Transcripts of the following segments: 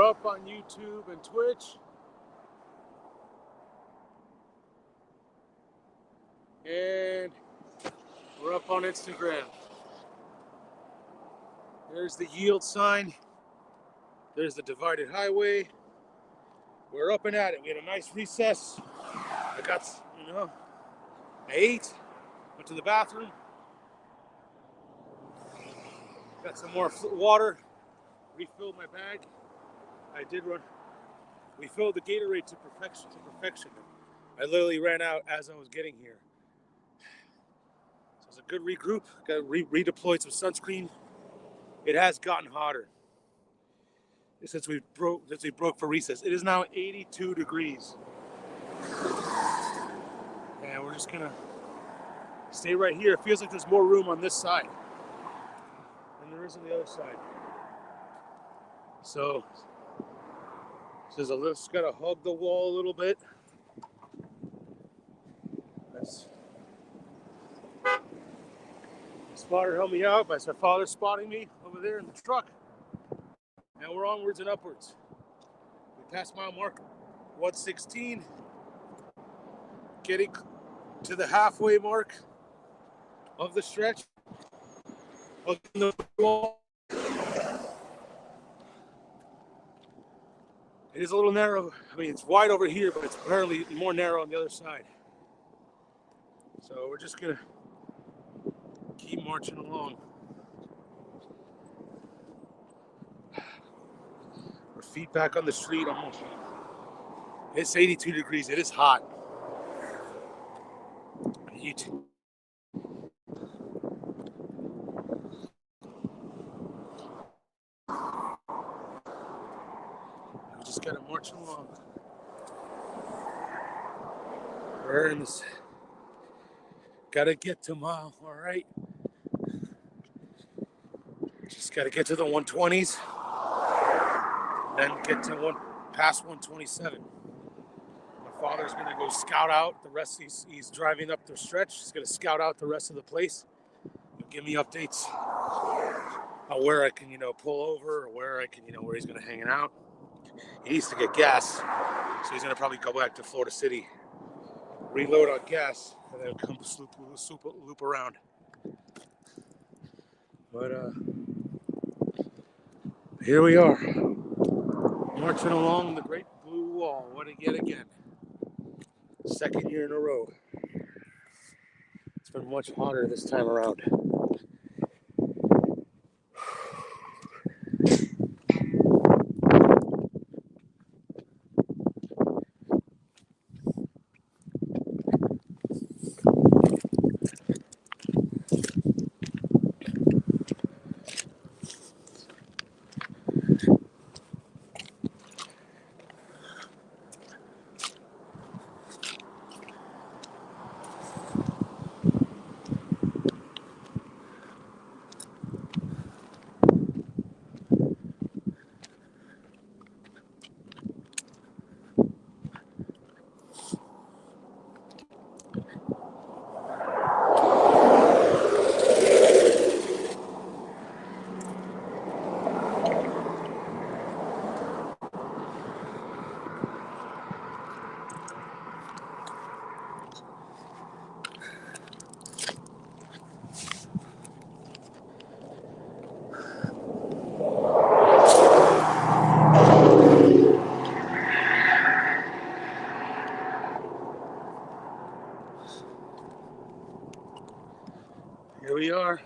up on YouTube and Twitch. And we're up on Instagram. There's the yield sign. There's the divided highway. We're up and at it. We had a nice recess. I got, I ate, went to the bathroom, got some more water, refilled my bag. We filled the Gatorade to perfection. I literally ran out as I was getting here. So it was a good regroup, got redeployed some sunscreen. It has gotten hotter since we broke for recess. It is now 82 degrees. And we're just gonna stay right here. It feels like there's more room on this side than there is on the other side. So just gotta hug the wall a little bit. The spotter helped me out. My father's spotting me over there in the truck. And we're onwards and upwards. We passed mile mark 116. Getting to the halfway mark of the stretch. Hugging the wall. It is a little narrow. I mean, it's wide over here, but it's apparently more narrow on the other side. So we're just gonna keep marching along. Our feet back on the street almost. It's 82 degrees. It is hot. Heat. We just gotta march along. We're in this. Gotta get to mile, all right? Just gotta get to the 120s, then get to past 127. My father's gonna go scout out the rest. He's driving up the stretch. He's gonna scout out the rest of the place. He'll give me updates on where I can, pull over, or where I can, where he's gonna hang out. He needs to get gas, so he's gonna probably go back to Florida City, reload on gas, and then come loop around. But here we are, marching along the Great Blue Wall. Yet again, second year in a row. It's been much hotter this time around. Here we are.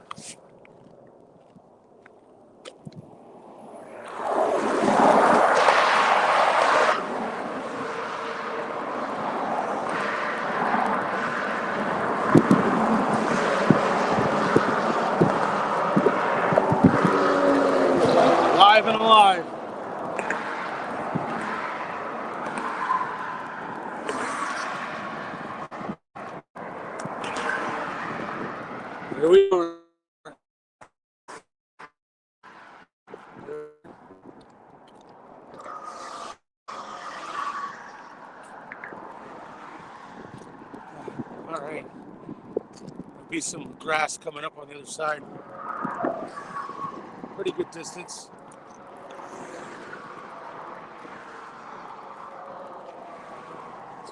Live and alive. Here we are. All right. There'll be some grass coming up on the other side. Pretty good distance.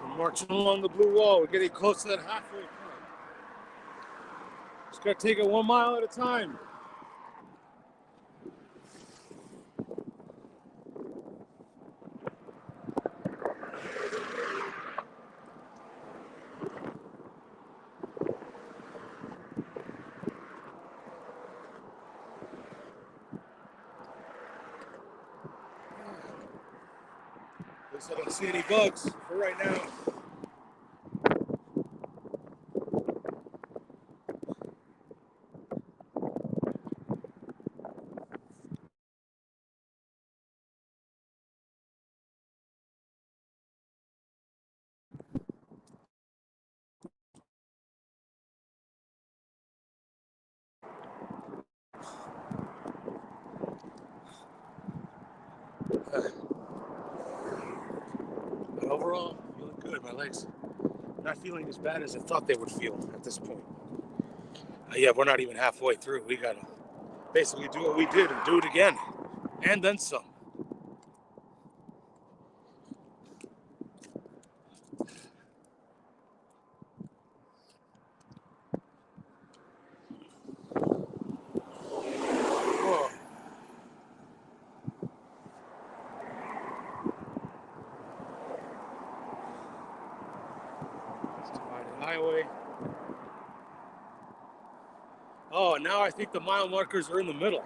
So we're marching along the blue wall. We're getting close to that halfway point. Just gotta take it 1 mile at a time. At least I don't see any bugs for right now. But overall, feeling good. My legs not feeling as bad as I thought they would feel at this point. Yeah, we're not even halfway through. We gotta basically do what we did and do it again, and then some. Whoa. It's divided highway. Oh, now I think the mile markers are in the middle.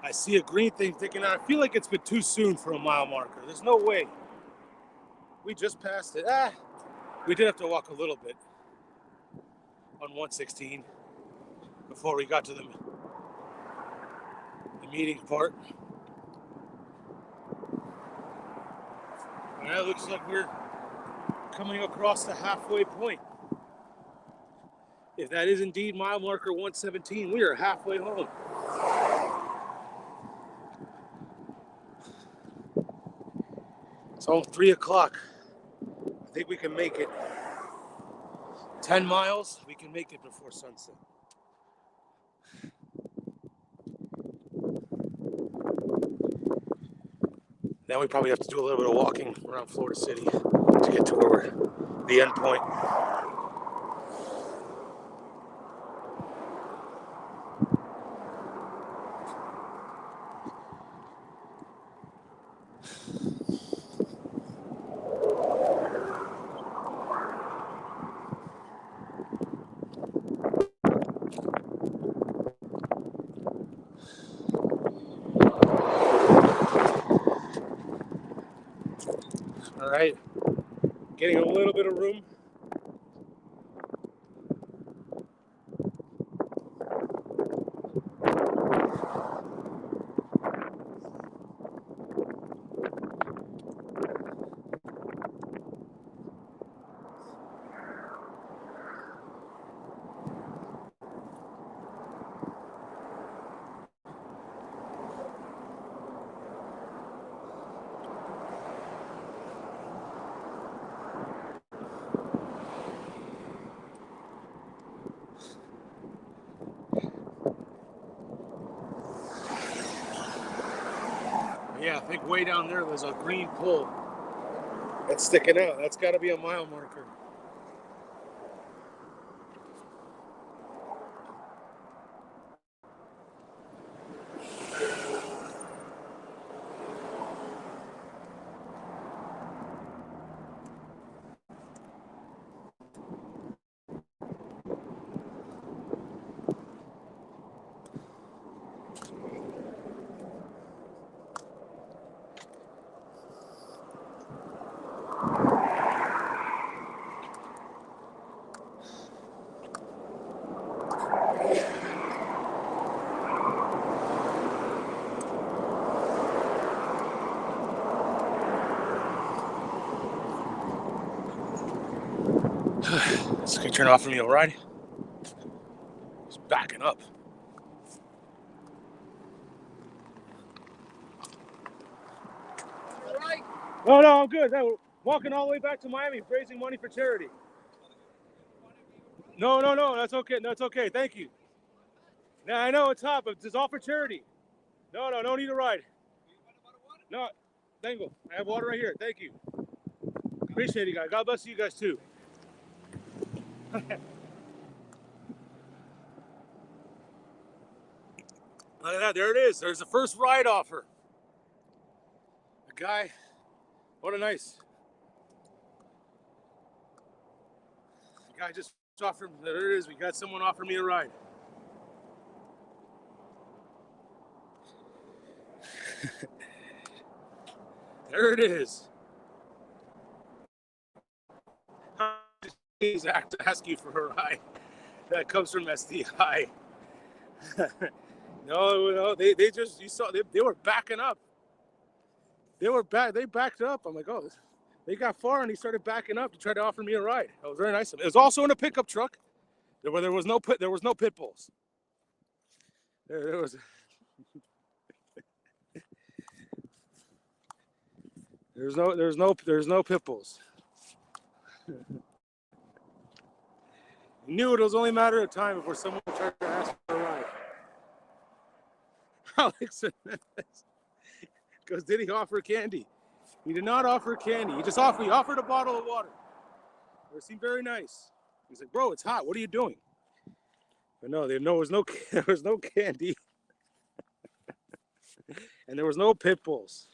I see a green thing thinking, I feel like it's been too soon for a mile marker. There's no way. We just passed it. We did have to walk a little bit on 116 before we got to the meeting part. And it looks like we're coming across the halfway point. If that is indeed mile marker 117, we are halfway home. It's almost 3 o'clock. I think we can make it. 10 miles, we can make it before sunset. Then we probably have to do a little bit of walking around Florida City to get to where we're the end point. All right, getting a little bit of room. Yeah, I think way down there's a green pole that's sticking out. That's got to be a mile marker. This could turn off from me alright. It's backing up. All right. No, I'm good. No, walking all the way back to Miami, raising money for charity. No, that's okay. No, it's okay. Thank you. Now I know it's hot, but it's all for charity. No need a ride. No, Tengo. I have water right here. Thank you. Appreciate it, guys. God bless you guys too. Look at that. There it is. There's the first ride offer. The guy. What a nice. The guy just offered. There it is. We got someone offer me a ride. There it is. He's ask you for a ride. That comes from SDI. No, they just, you saw, they were backing up. They backed up. I'm like, oh, they got far and he started backing up to try to offer me a ride. That was very nice of him. It was also in a pickup truck. There was no pit bulls. There was. There's no pit bulls. Knew it was only a matter of time before someone tried to ask for a ride. Alex goes, did he offer candy? He did not offer candy. He offered a bottle of water. It seemed very nice. He's like, bro, it's hot. What are you doing? But no, there was no candy. And there was no pit bulls.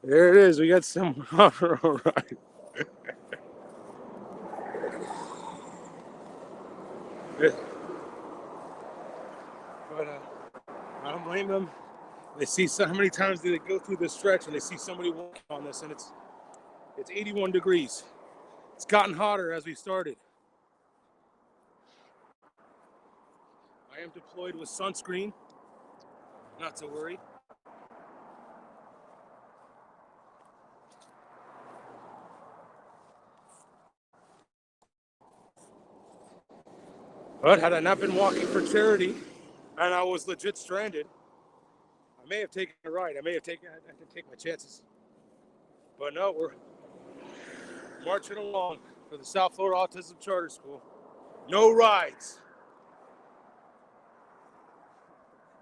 There it is. We got some offer a ride. But I don't blame them. They see how many times do they go through this stretch and they see somebody walking on this, and it's 81 degrees. It's gotten hotter as we started. I am deployed with sunscreen. Not to worry. But had I not been walking for charity and I was legit stranded, I may have taken a ride. I had to take my chances. But no, we're marching along for the South Florida Autism Charter School. No rides.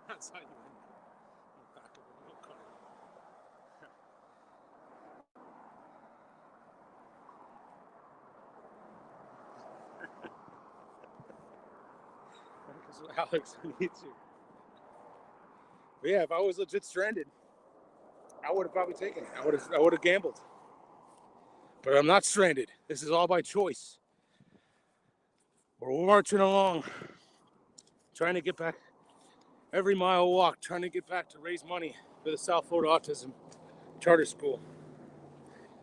That's how you end up back of a milk carton. Alex needs you. But yeah, if I was legit stranded, I would have probably taken it. I would have gambled. But I'm not stranded. This is all by choice. We're marching along, trying to get back. Every mile walk, trying to get back to raise money for the South Florida Autism Charter School.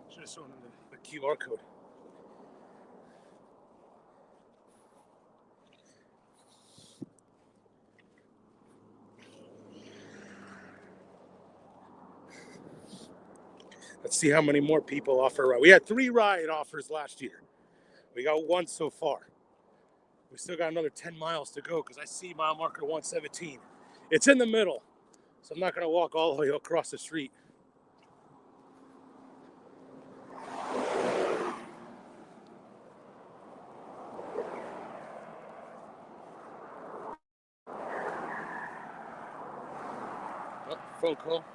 Should have shown them the QR code. Let's see how many more people offer a ride. We had 3 ride offers last year. We got 1 so far. We still got another 10 miles to go because I see mile marker 117. It's in the middle, so I'm not going to walk all the way across the street. Oh, phone call.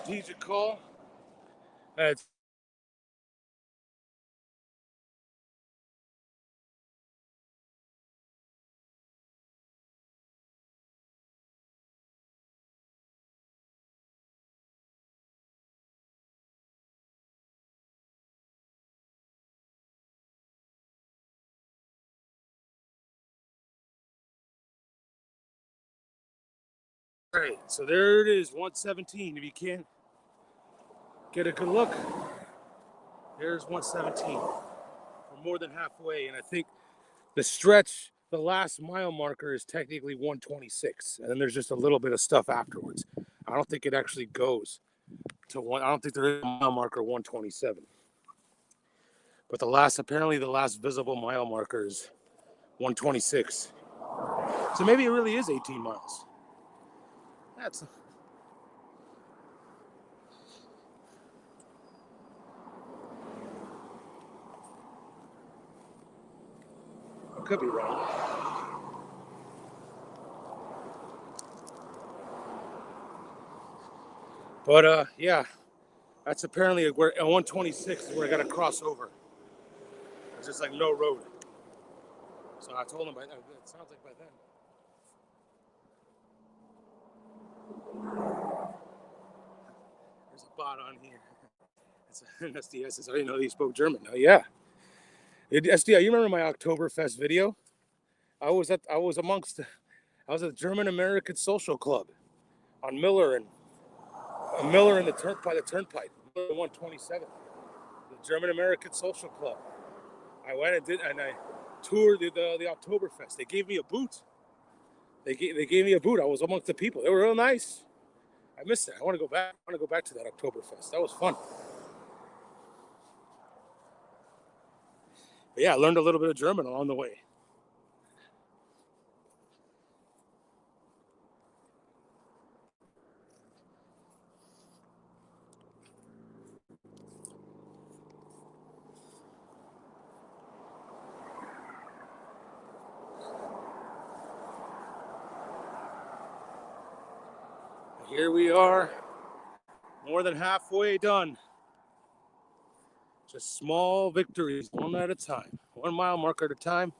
strategic call. It's great. So there it is, 117. If you can't get a good look, there's 117. We're more than halfway, and I think the stretch, the last mile marker is technically 126, and then there's just a little bit of stuff afterwards. I don't think it actually goes to one. I don't think there is a mile marker 127. But apparently the last visible mile marker is 126. So maybe it really is 18 miles. That's I could be wrong. But yeah, that's apparently where 126 is where I got to cross over. It's just like no road. So I told him by then. It sounds like by then. There's a bot on here. It's an SDI says, I didn't know he spoke German. Oh yeah. SDI, you remember my Oktoberfest video? I was at the German American Social Club on Miller and the Turnpike, 127. The German American Social Club. I went and I toured the Oktoberfest. They gave me a boot. They gave me a boot. I was amongst the people. They were real nice. I missed it. I want to go back. I want to go back to that Oktoberfest. That was fun. But yeah, I learned a little bit of German along the way. Here we are, more than halfway done. Just small victories, one at a time, 1 mile marker at a time.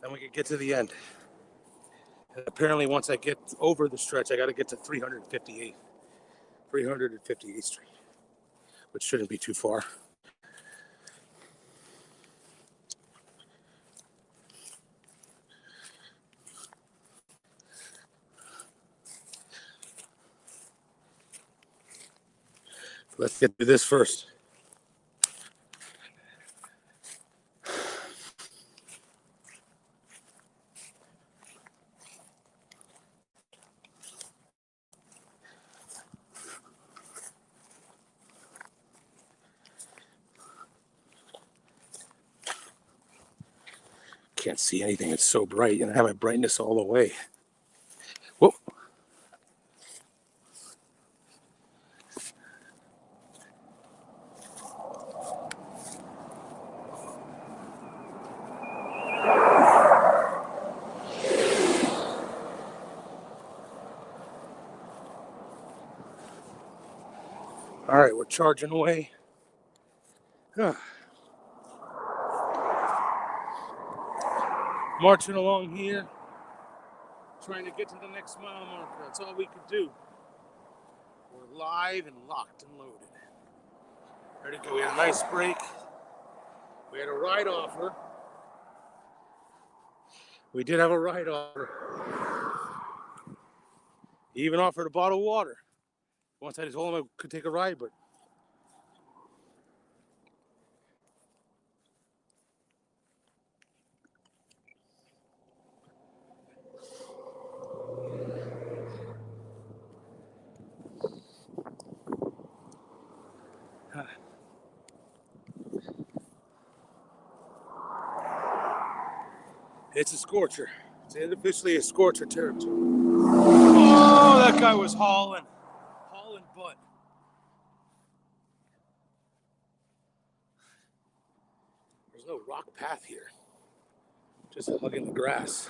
Then we can get to the end. And apparently, once I get over the stretch, I got to get to 358th Street, which shouldn't be too far. Let's get to this first. Can't see anything. It's so bright, and I have my brightness all the way. Whoa. All right, we're charging away. Marching along here, trying to get to the next mile marker. That's all we could do. We're live and locked and loaded. Ready to go. We had a nice break. We had a ride offer. We did have a ride offer. He even offered a bottle of water. Once I told him I could take a ride, but it's a scorcher. It's officially a scorcher territory. Oh, that guy was hauling butt. There's no rock path here. Just hugging the grass.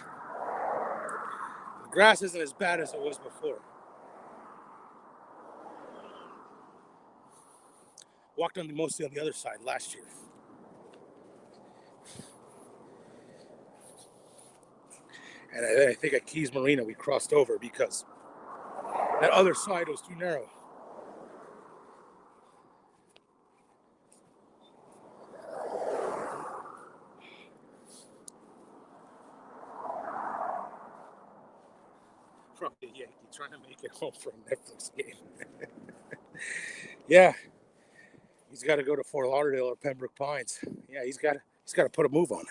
The grass isn't as bad as it was before. Walked mostly on the other side last year. And I think at Keys Marina we crossed over because that other side was too narrow. Probably a Yankee trying to make it home for a Netflix game. Yeah, he's got to go to Fort Lauderdale or Pembroke Pines. Yeah, he's got to put a move on,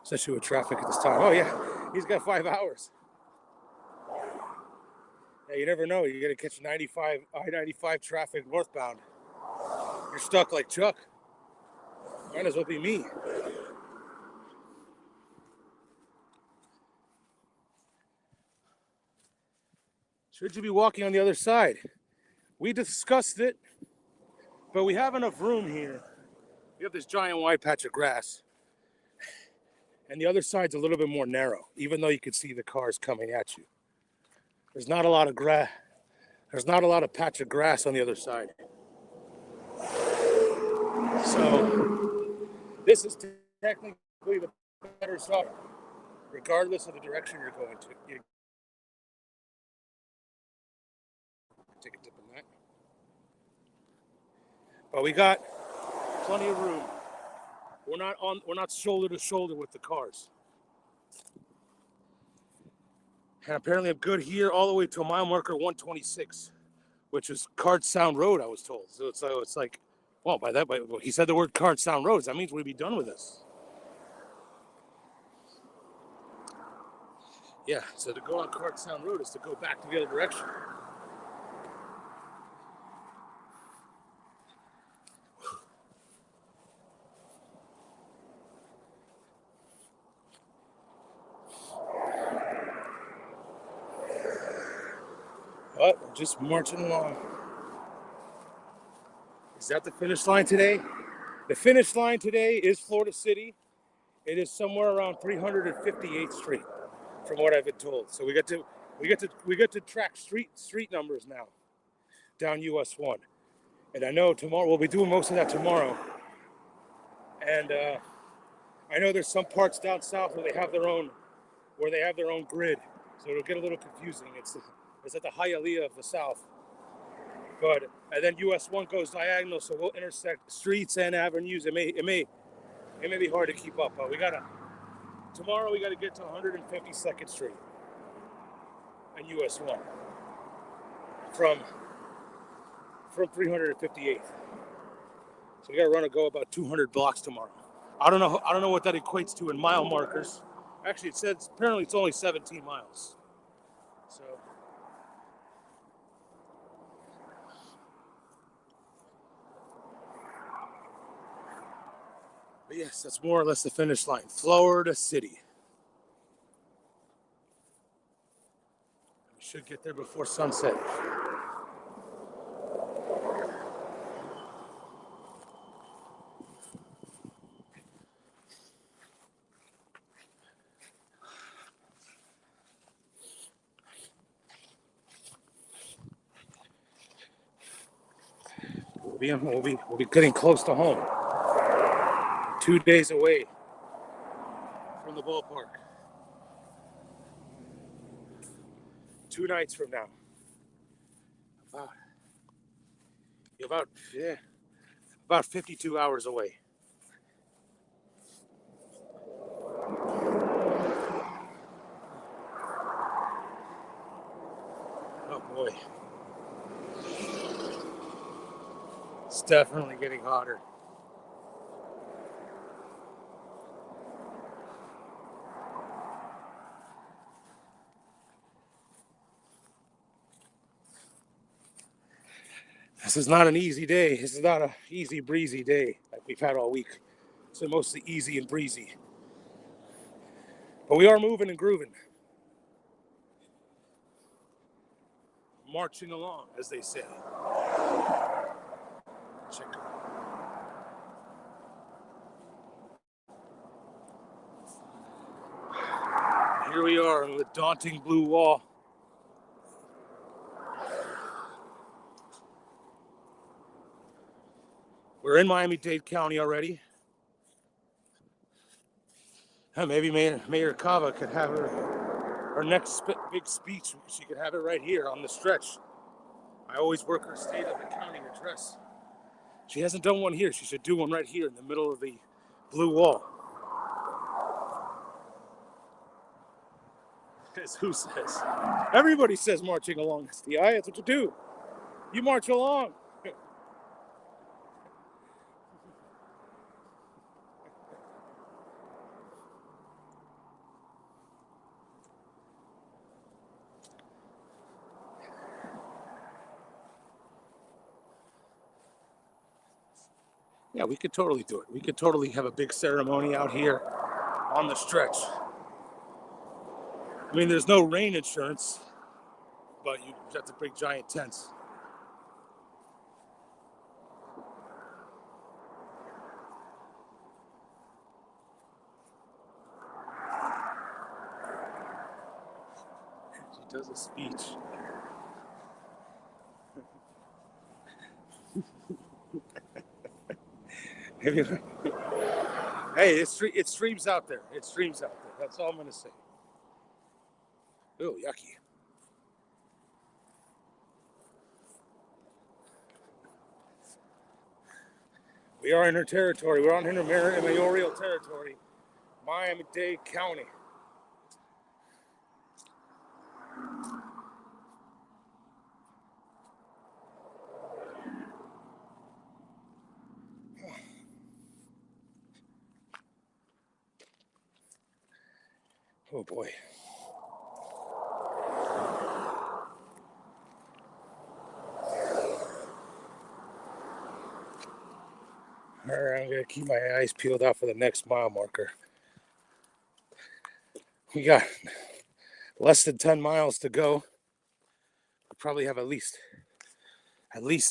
especially with traffic at this time. Oh yeah, he's got 5 hours. Yeah, you never know. You're gonna catch I-95 traffic northbound. You're stuck like Chuck. Might as well be me. Should you be walking on the other side? We discussed it, but we have enough room here. We have this giant wide patch of grass, and the other side's a little bit more narrow, even though you can see the cars coming at you. There's not a lot of grass. There's not a lot of patch of grass on the other side. So this is technically the better side, regardless of the direction you're going to. You take a dip in that. But we got plenty of room. We're not shoulder to shoulder with the cars. And apparently I'm good here all the way to mile marker 126, which is Card Sound Road, I was told. So it's like, well, he said the word Card Sound Roads. That means we'd be done with this. Yeah, so to go on Card Sound Road is to go back to the other direction. But I'm just marching along. Is that the finish line today? The finish line today is Florida City. It is somewhere around 358th Street, from what I've been told. So we get to track street numbers now down US 1. And I know tomorrow we'll be doing most of that tomorrow. And I know there's some parts down south where they have their own grid, so it'll get a little confusing. It's at the Hialeah of the South. And then US 1 goes diagonal, so we'll intersect streets and avenues. It may be hard to keep up, but tomorrow we gotta get to 152nd Street and US 1 from 358th. So we gotta go about 200 blocks tomorrow. I don't know what that equates to in mile markers. Actually, it says apparently it's only 17 miles. So. But yes, that's more or less the finish line. Florida City. We should get there before sunset. We'll be getting close to home. 2 days away from the ballpark. 2 nights from now. About 52 hours away. Oh boy. It's definitely getting hotter. This is not an easy day. This is not an easy breezy day like we've had all week. It's mostly easy and breezy. But we are moving and grooving. Marching along, as they say. Check it. Here we are on the daunting blue wall. We're in Miami-Dade County already. Maybe Mayor Cava could have her next big speech. She could have it right here on the stretch. I always work her state of the county address. She hasn't done one here. She should do one right here in the middle of the blue wall. As who says? Everybody says marching along STI. That's what you do. You march along. Yeah, we could totally do it. We could totally have a big ceremony out here on the stretch. I mean, there's no rain insurance, but you have to bring giant tents. She does a speech. Hey, it streams out there. It streams out there. That's all I'm gonna say. Oh, yucky. We are in her territory. We're on her mayoral territory, Miami-Dade County. Oh boy. All right, I'm gonna keep my eyes peeled out for the next mile marker. We got less than 10 miles to go. We'll probably have at least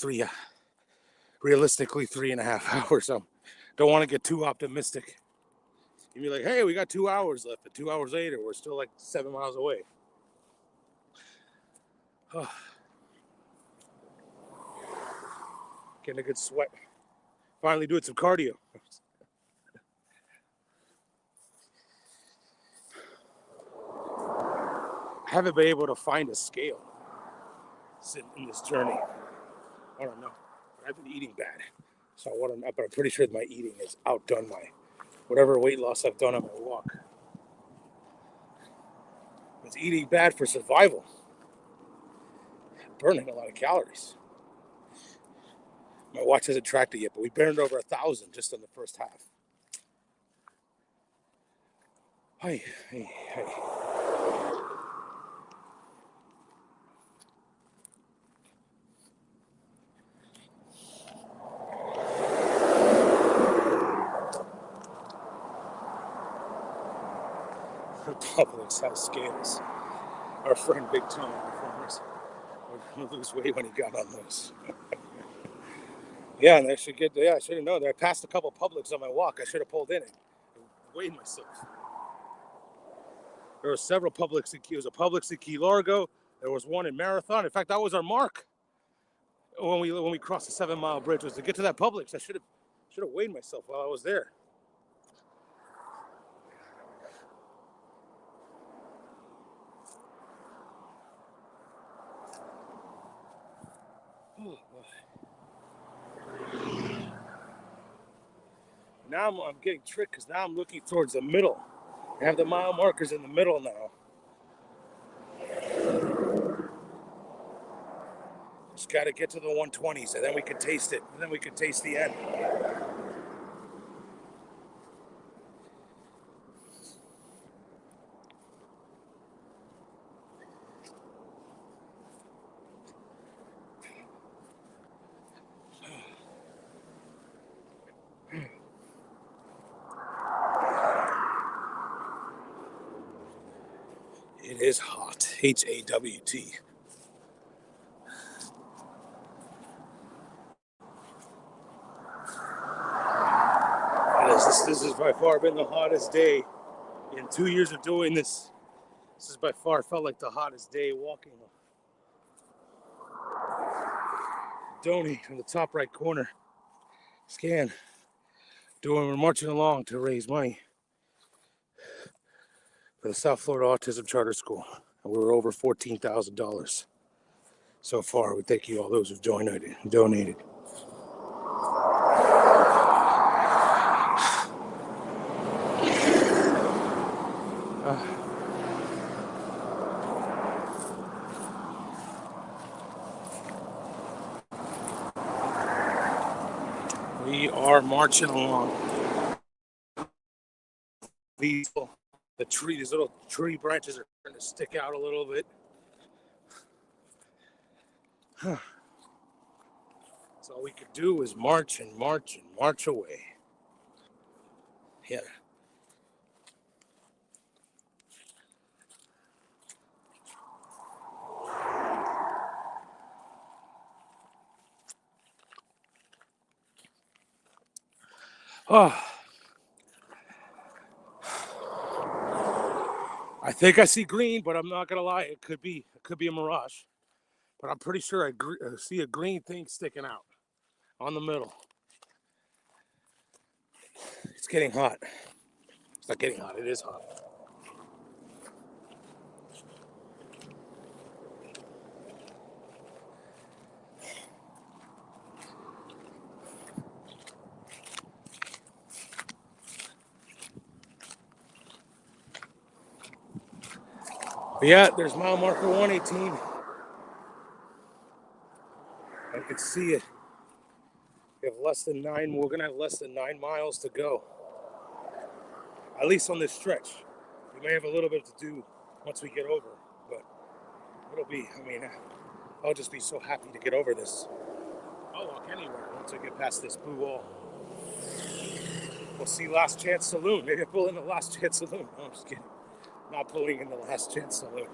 three, realistically 3.5 hours. So don't want to get too optimistic. You'd be like, hey, we got 2 hours left, but 2 hours later, we're still like 7 miles away. Oh. Getting a good sweat. Finally doing some cardio. I haven't been able to find a scale in this journey. I don't know. I've been eating bad. So I want to know, but I'm pretty sure my eating has outdone my whatever weight loss I've done on my walk. It's eating bad for survival. Burning a lot of calories. My watch hasn't tracked it yet, but we burned over 1,000 just in the first half. Hey. Publix has scales. Our friend Big Tony, we're going to lose weight when he got on those. Yeah, and I should I should have known. I passed a couple Publix on my walk. I should have pulled in and weighed myself. There were several Publix. There was a Publix in Key Largo. There was one in Marathon. In fact, that was our mark when we crossed the 7 Mile Bridge, was to get to that Publix. I should have weighed myself while I was there. Now I'm getting tricked because now I'm looking towards the middle. I have the mile markers in the middle now. Just got to get to the 120s, and then we can taste it. And then we can taste the end. It is hot. H-A-W-T. This has by far been the hottest day in 2 years of doing this. This has by far felt like the hottest day walking. Donny in the top right corner. Scan. We're marching along to raise money for the South Florida Autism Charter School. And we're over $14,000 so far. We thank you all those who've donated. We are marching along. These little tree branches are starting to stick out a little bit. So all we could do is march and march and march away. Yeah. Oh. I think I see green, but I'm not gonna lie. It could be a mirage, but I'm pretty sure I see a green thing sticking out on the middle. It's getting hot. It's not getting hot. It is hot. But yeah, there's mile marker 118. I can see it. We have less than 9. We're gonna have less than 9 miles to go. At least on this stretch. We may have a little bit to do once we get over, but it'll be. I mean, I'll just be so happy to get over this. I'll walk anywhere once I get past this blue wall. We'll see Last Chance Saloon. Maybe I'll pull in the Last Chance Saloon. No, I'm just kidding. Not pulling in the Last Chance Saloon.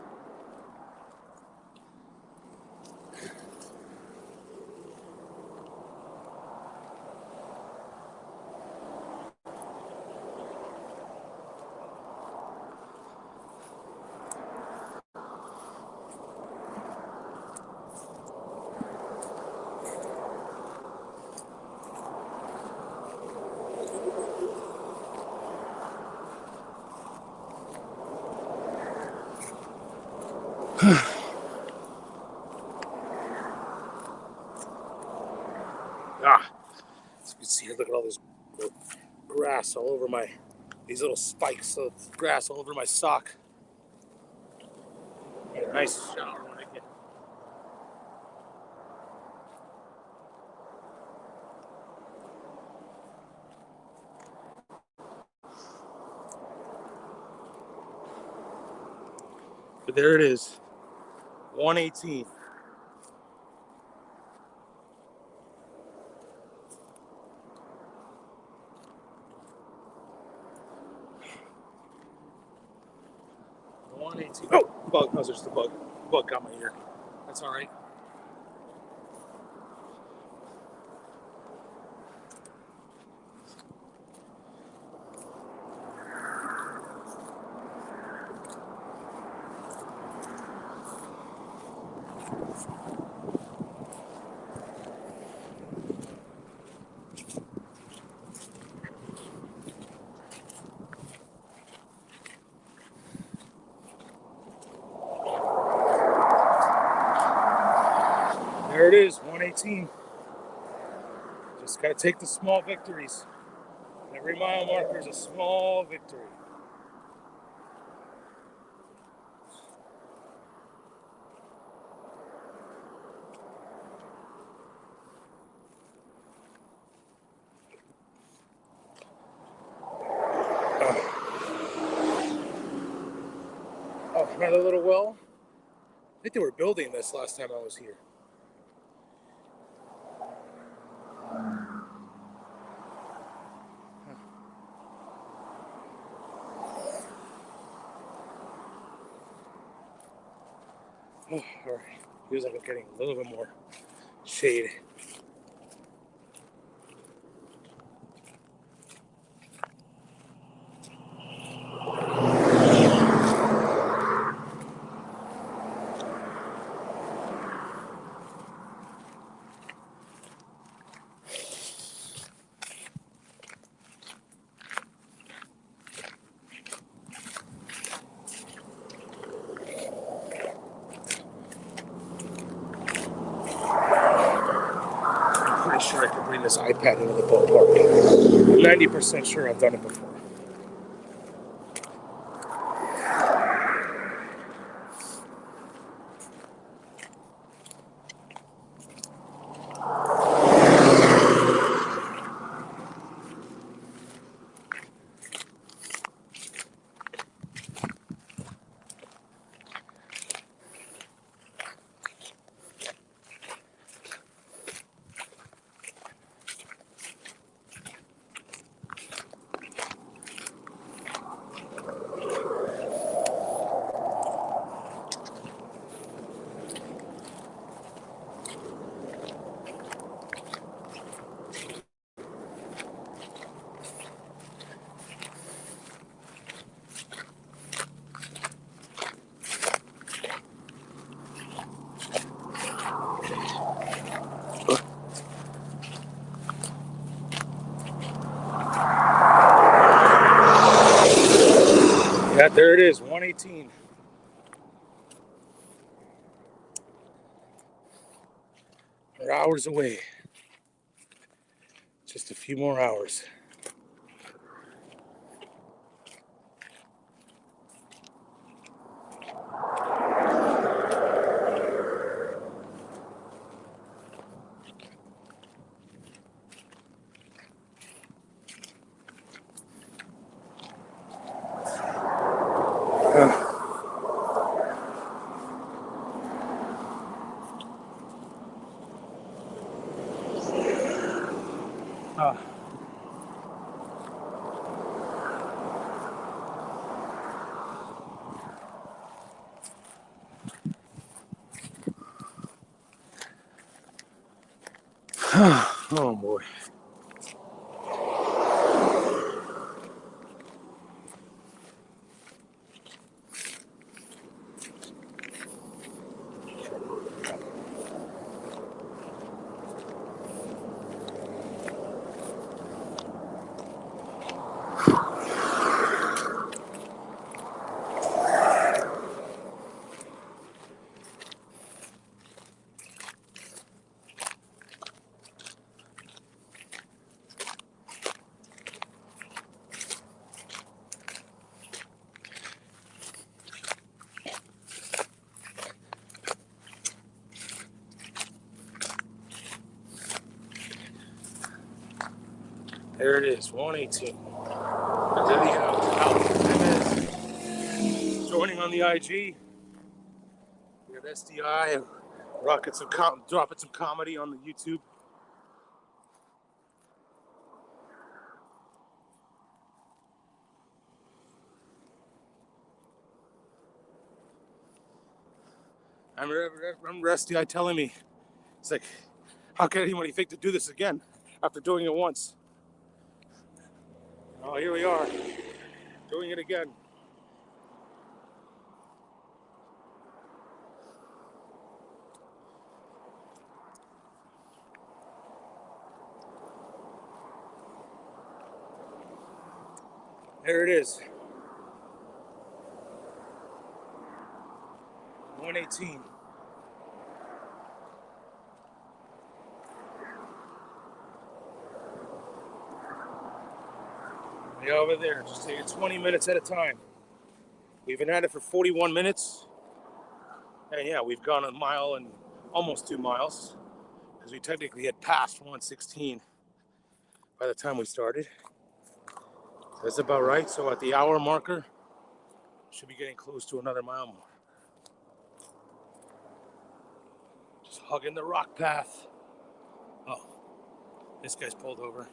As you can see, look at all this grass all over these little spikes of grass all over my sock. Get a nice shower when I get. But there it is, 118. Oh, bug. Oh, there's the bug. Bug got my ear. That's all right. There it is, 118. Just got to take the small victories. Every mile marker is a small victory. Oh, another little well. I think they were building this last time I was here. Oh, all right. Feels like I'm getting a little bit more shade. this iPad into the ballpark. I'm 90% sure I've done it before. Yeah, there it is, 118. We're hours away. Just a few more hours. Oh boy. There it is, 118. There you go. Alex Jimenez joining on the IG. We have SDI dropping some comedy on the YouTube. I remember SDI telling me, it's like, how can anybody think to do this again after doing it once? Oh, here we are, doing it again. There it is. 118. Way over there. Just take it 20 minutes at a time. We've been at it for 41 minutes. And yeah, we've gone a mile and almost 2 miles, because we technically had passed 116 by the time we started. That's about right. So at the hour marker, should be getting close to another mile more. Just hugging the rock path. Oh, this guy's pulled over.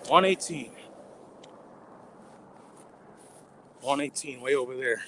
One 118, way over there.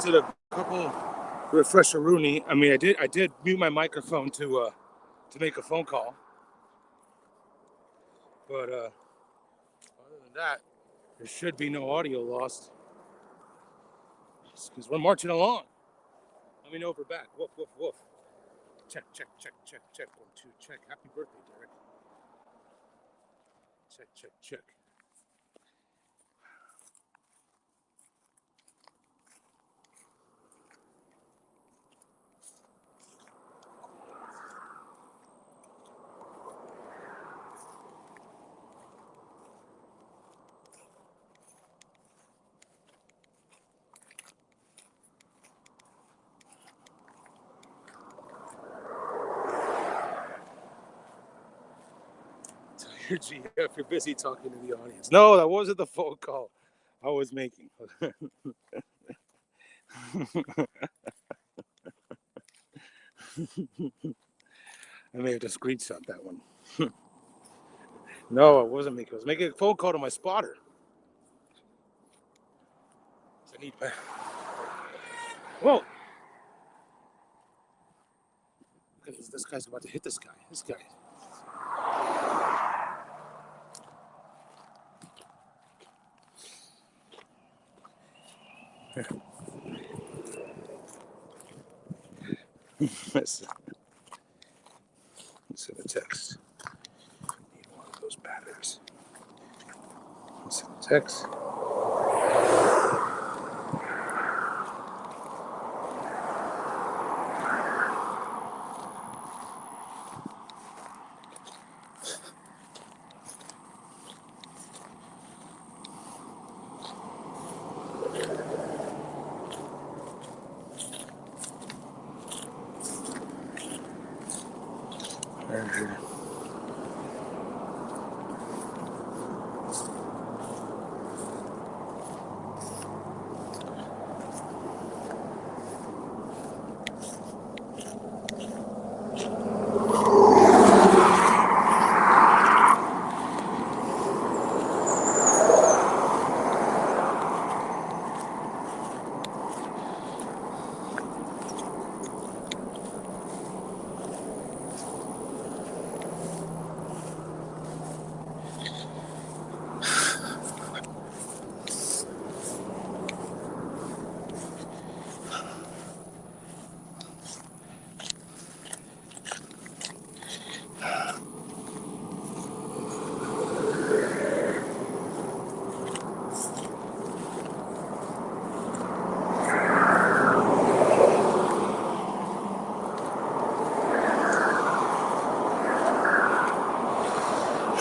just did a couple refresher Rooney. I mean, I did mute my microphone to make a phone call, but other than that, there should be no audio lost because we're marching along. Let me know if we're back. Woof woof woof. Check check check check check 1 2 check. Happy birthday, Derek. Check check check. Your GF, you're busy talking to the audience. No, that wasn't the phone call I was making. I may have to screenshot that one. No, I wasn't making. I was making a phone call to my spotter. I need. Whoa! This guy's about to hit this guy. This guy. Let's send a text. Need one of those batteries. Let's send a text.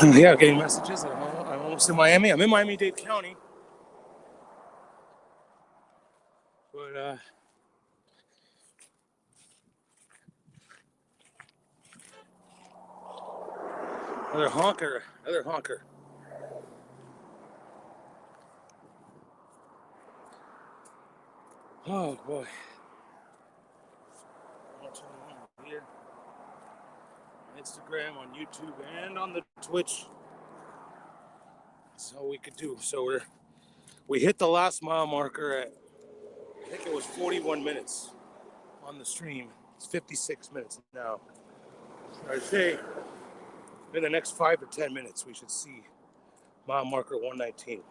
Yeah, getting messages. I'm almost in Miami. I'm in Miami-Dade County. But, another honker. Oh, boy. Here. On Instagram, on YouTube, and on the Twitch. That's all we could do. So we hit the last mile marker at, I think it was 41 minutes on the stream. It's 56 minutes now. So I'd say in the next 5 or 10 minutes, we should see mile marker 119.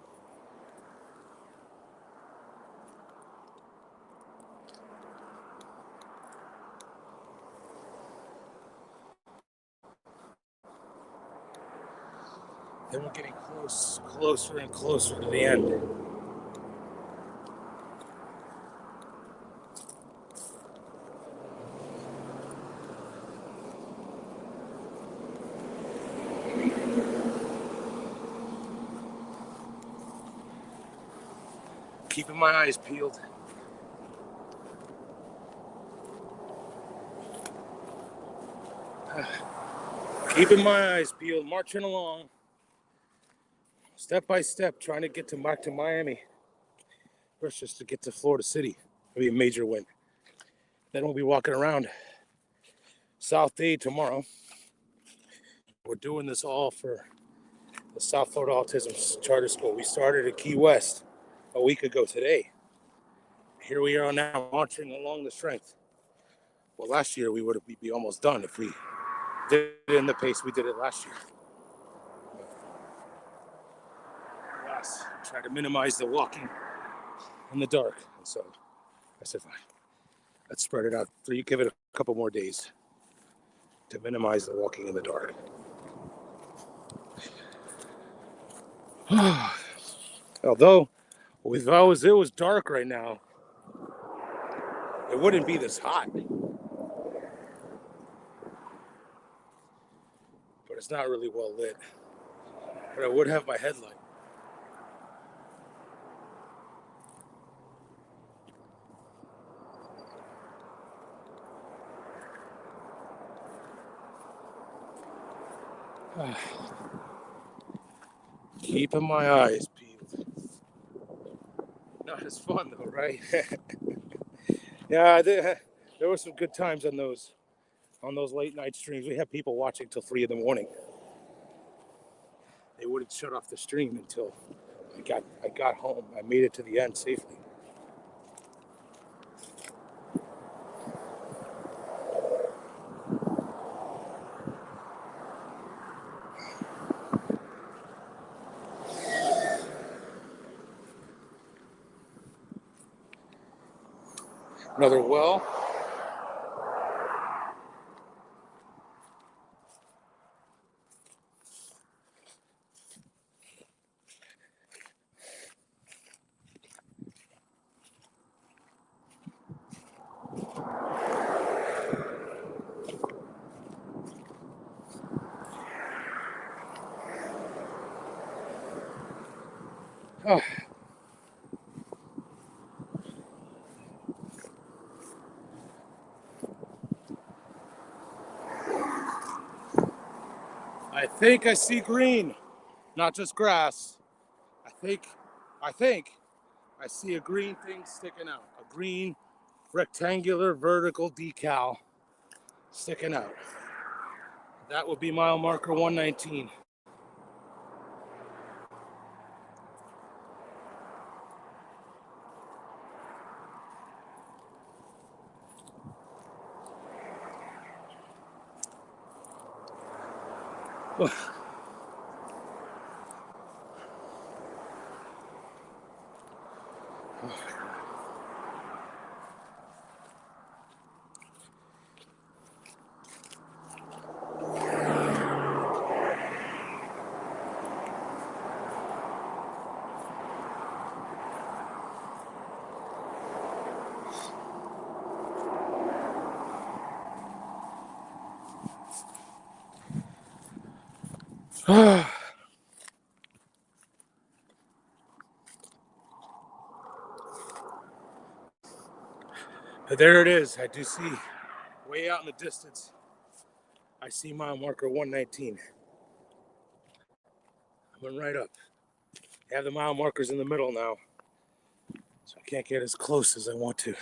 Then we're getting closer and closer to the end. Keeping my eyes peeled. Keeping my eyes peeled, marching along, step by step, trying to get back to Miami. First, just to get to Florida City. It'll be a major win. Then we'll be walking around South Dade tomorrow. We're doing this all for the South Florida Autism Charter School. We started at Key West a week ago today. Here we are now marching along the strength. Well, last year we would be almost done if we did it in the pace we did it last year. Alas, try to minimize the walking in the dark. And so I said, fine, let's spread it out. So you give it a couple more days to minimize the walking in the dark. Although, if it was dark right now, it wouldn't be this hot. But it's not really well lit. But I would have my headlight. Keeping my eyes peeled. Not as fun though, right? Yeah, there were some good times on those late night streams. We had people watching till 3 a.m. They wouldn't shut off the stream until I got home. I made it to the end safely. Another well. Oh. I think I see green, not just grass. I think I see a green thing sticking out. A green rectangular vertical decal sticking out. That would be mile marker 119. But there it is. I do see way out in the distance. I see mile marker 119. I went right up. I have the mile markers in the middle now, so I can't get as close as I want to.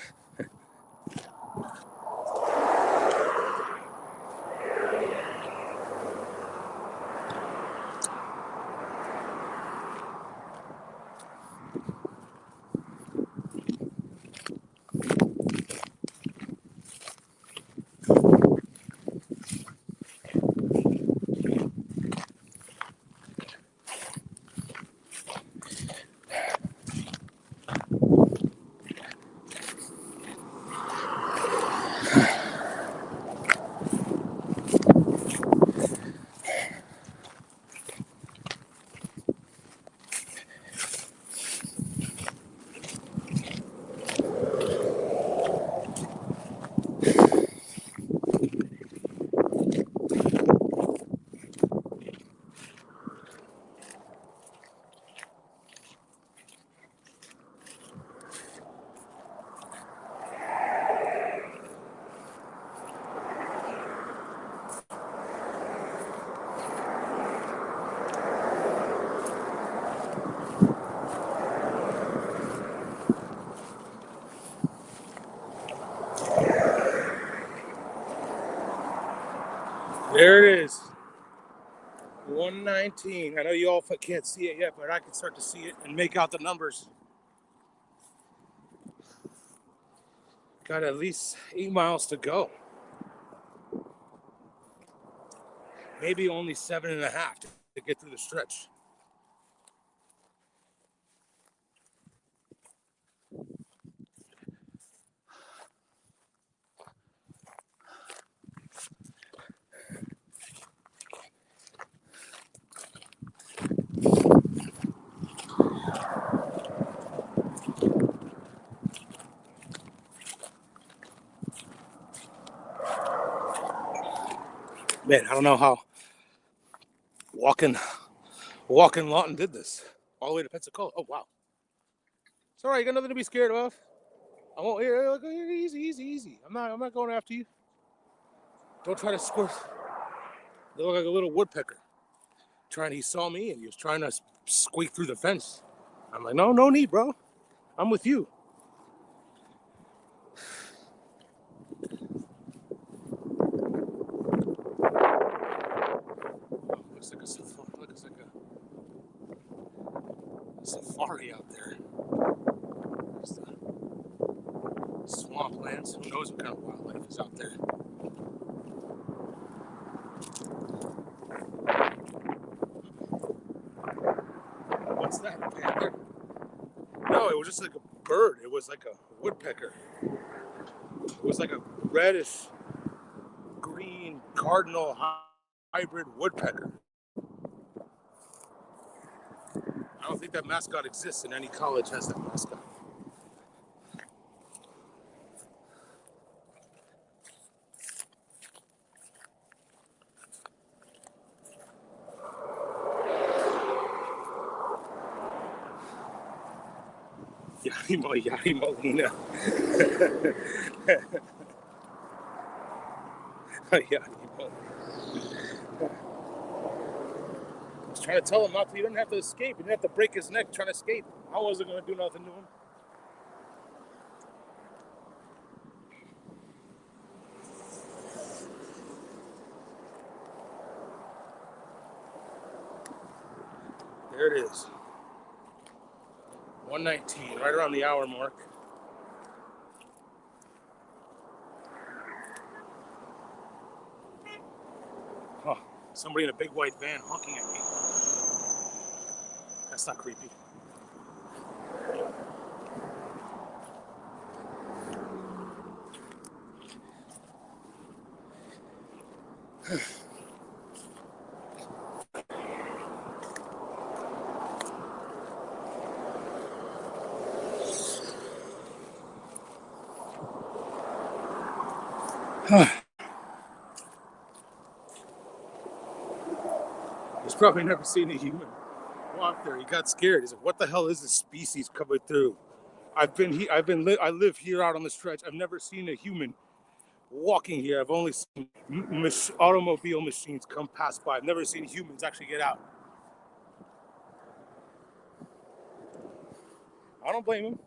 There it is. 119. I know you all can't see it yet, but I can start to see it and make out the numbers. Got at least 8 miles to go. Maybe only 7.5 to get through the stretch. Man, I don't know how walking Lawton did this all the way to Pensacola. Oh wow! It's all right. You got nothing to be scared of. I won't. Here, easy. I'm not going after you. Don't try to squirt. You look like a little woodpecker. He saw me and he was trying to squeak through the fence. I'm like, no need, bro. I'm with you. Looks like a safari out there. There's the swamplands. Who knows what kind of wildlife is out there? What's that, a panther? No, it was just like a bird. It was like a woodpecker. It was like a reddish green cardinal hybrid woodpecker. I don't think that mascot exists in any college has that mascot. Yari Molina. I was trying to tell him not to. He didn't have to escape. He didn't have to break his neck trying to escape. I wasn't going to do nothing to him. There it is. 1:19, right around the hour mark. Oh, somebody in a big white van honking at me. That's not creepy. He's probably never seen a human walk there. He got scared. He's like, "What the hell is this species coming through?" I live here out on the stretch. I've never seen a human walking here. I've only seen automobile machines come past by. I've never seen humans actually get out. I don't blame him.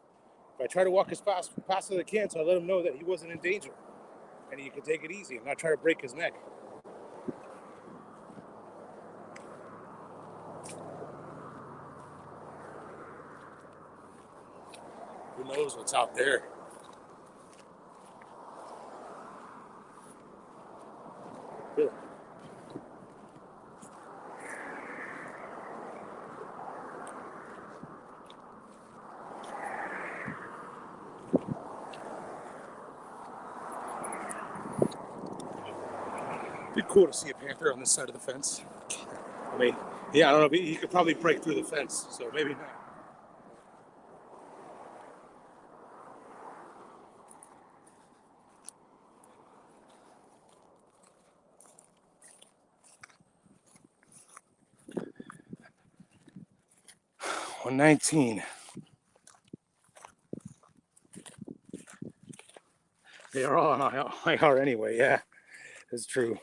I try to walk as fast as I can, so I let him know that he wasn't in danger and he could take it easy. I'm not trying to break his neck. Who knows what's out there? Really? It'd be cool to see a panther on this side of the fence. I mean, yeah, I don't know. He could probably break through the fence, so maybe not. $119. They are all on IR anyway. Yeah, it's true.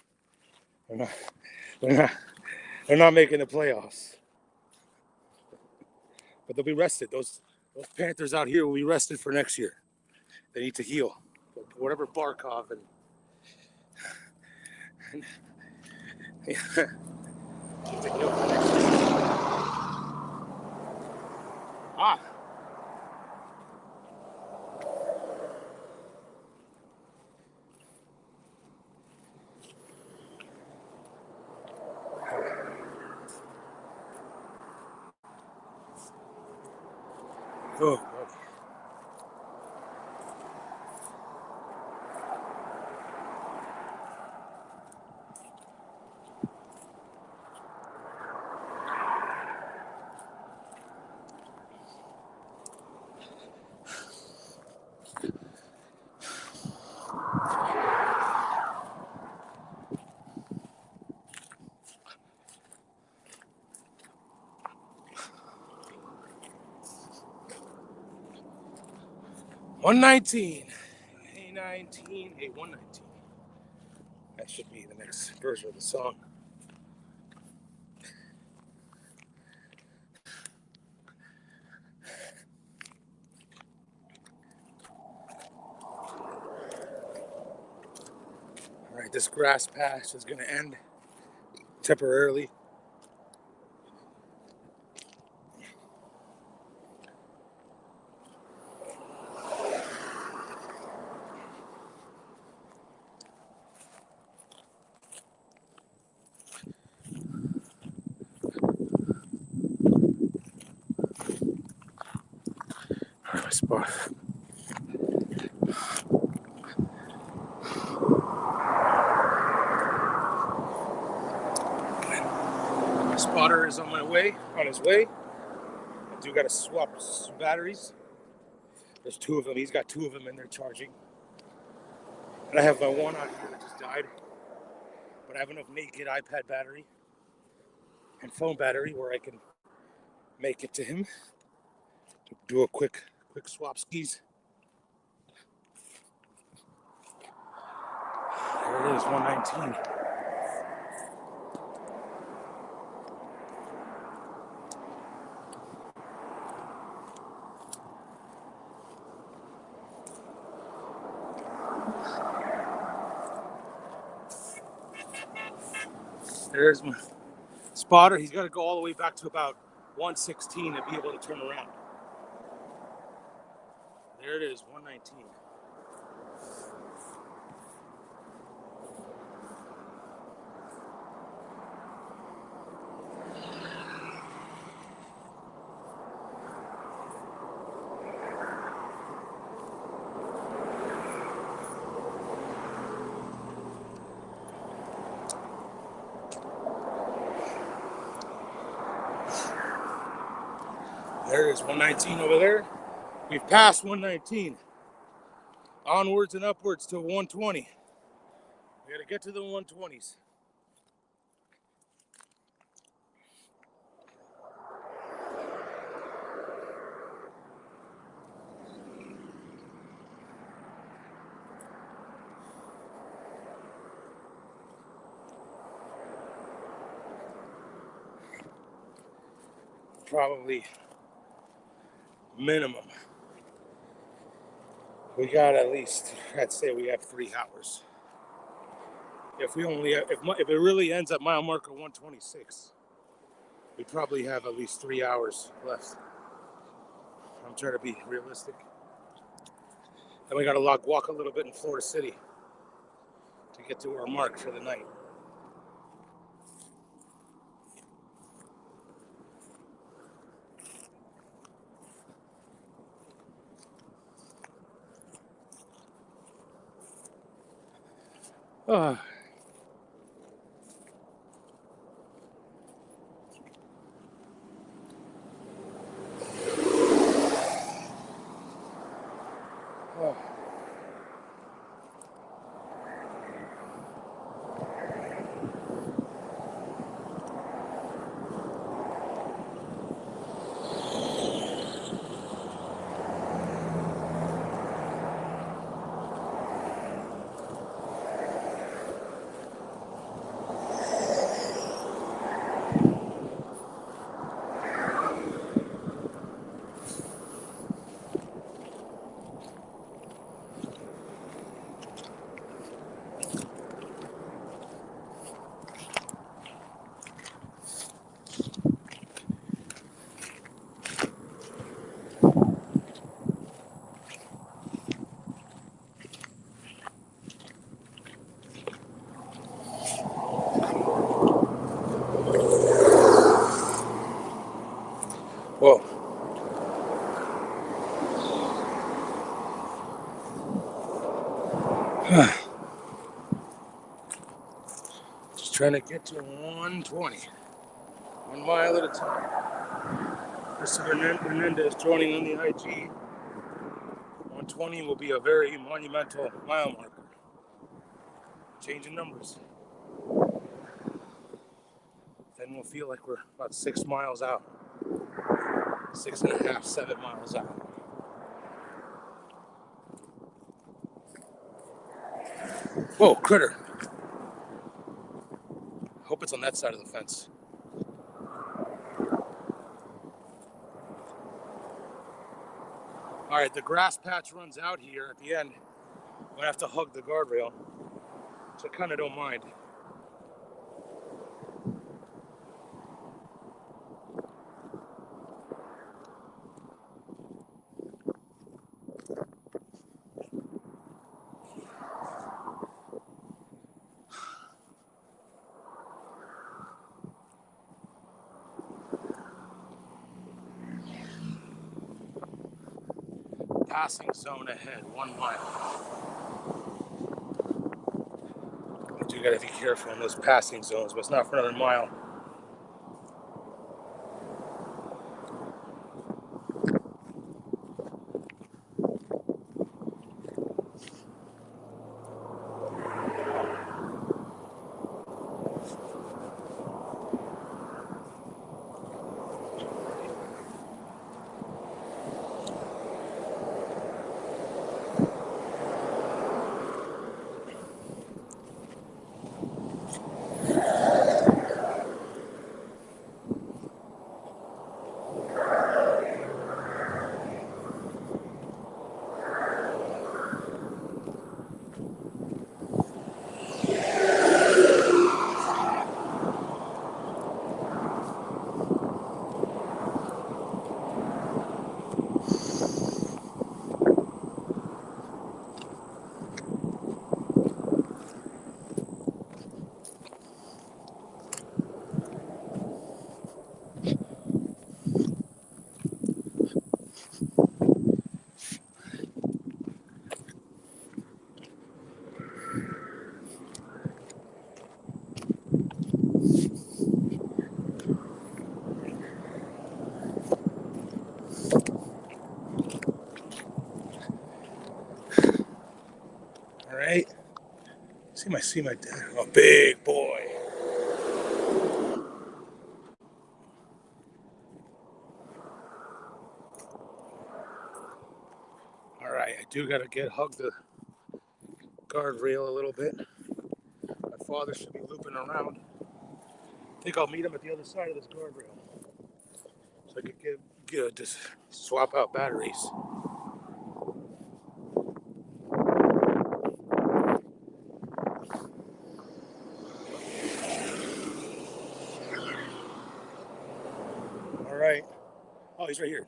They're not making the playoffs. But they'll be rested. Those Panthers out here will be rested for next year. They need to heal. Whatever Barkov and need to heal for next year. Oh, okay. 119. A19, A119. That should be the next version of the song. All right, this grass patch is going to end temporarily. My spot. My spotter is on his way. I do got to swap some batteries. There's two of them. He's got two of them in there charging. And I have my one out here that just died. But I have enough naked iPad battery and phone battery where I can make it to him to do a quick swap skis. There it is, 119. There's my spotter. He's got to go all the way back to about 116 to be able to turn around. There it is, 119. There it is, 119 over there. We've passed 119. Onwards and upwards to 120. We got to get to the 120s. Probably minimum. We got at least, I'd say we have 3 hours. If it really ends at mile marker 126, we probably have at least 3 hours left. I'm trying to be realistic. And we got to walk a little bit in Florida City to get to our mark for the night. Oh. Oh. Whoa. Just trying to get to 120. 1 mile at a time. This is Hernandez joining on the IG. 120 will be a very monumental mile marker. Changing numbers. Then we'll feel like we're about 6 miles out. 6.5, 7 miles out. Whoa, critter. Hope it's on that side of the fence. All right, the grass patch runs out here at the end. I'm gonna have to hug the guardrail, which I kind of don't mind. Passing zone ahead, 1 mile. I do gotta be careful in those passing zones, but it's not for another mile. All right. See my dad. Oh, big boy. All right, I do gotta hug the guardrail a little bit. My father should be looping around. I think I'll meet him at the other side of this guardrail, so I could just swap out batteries. All right. Oh, he's right here.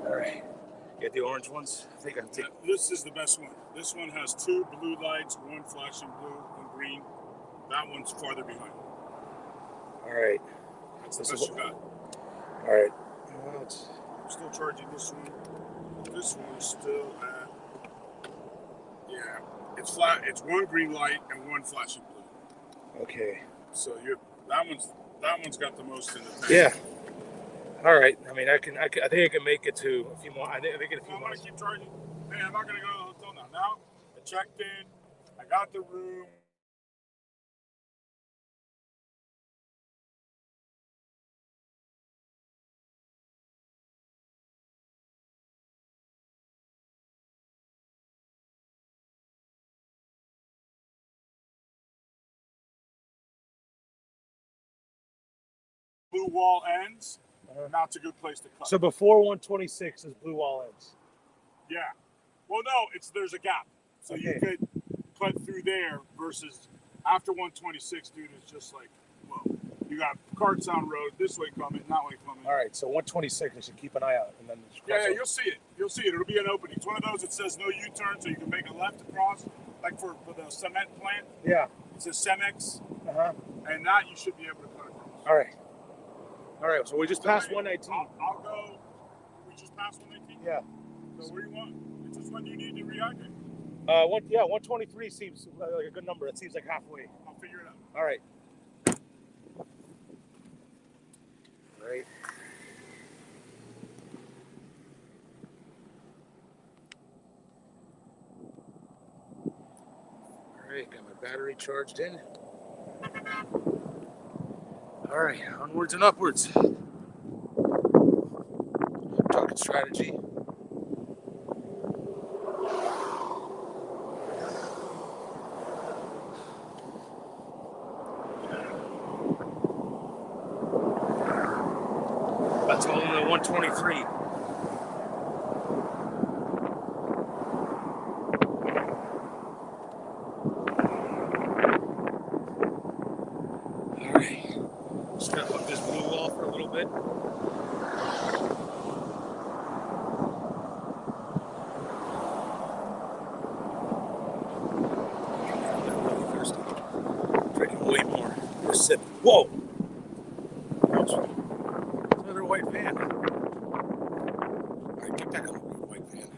All right. Get the orange ones. I think I'm taking. This is the best one. This one has 2 blue lights, 1 flashing blue, 1 green. That one's farther behind. All right. That's the best you got. All right. Well, I'm still charging this one. This one is still at. Yeah, it's flat. It's 1 green light and 1 flashing blue. okay. So that one's got the most in the tank. Yeah. All right. I mean, I think I can make it to a few more. I think a few I'm more. gonna keep charging. Hey, I'm not gonna go to the hotel now. Now I checked in. I got the room. Blue wall ends. Now it's a good place to cut. So before 126 is blue wall ends. Yeah. Well, no, there's a gap, so Okay. you could cut through there versus after 126, dude. It's just like, whoa. You got carts on road this way coming, that way coming. All right, so 126. I should keep an eye out, and then just cross Yeah, over. you'll see it. You'll see it. It'll be an opening. It's one of those that says no U-turn, so you can make a left across, like for the cement plant. Yeah. It says Cemex, Uh-huh. and that you should be able to cut across. All right. All right, so we just passed 119. I'll go. We just passed 119? Yeah. So where do you want? It's just when you need to rehydrate. 123 seems like a good number. It seems like halfway. I'll figure it out. All right. Right. All right, got my battery charged in. All right, onwards and upwards. Talking strategy. That's all in the 123. All right, just gonna put this blue wall for a little bit. I'm really thirsty. Drinking way more. Just sip. Whoa! It's another white van. All right, get back on the white van.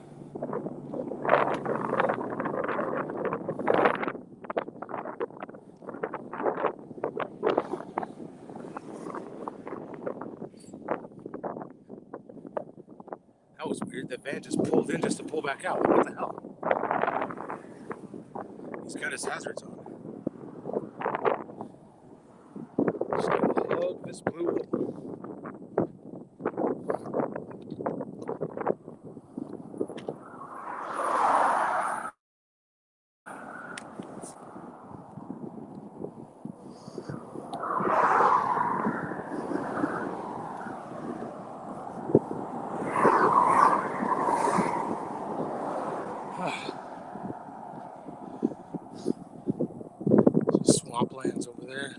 That was weird. The van just pulled in just to pull back out. What the hell? He's got his hazards on. Just gonna hug this blue wall. Swamplands over there.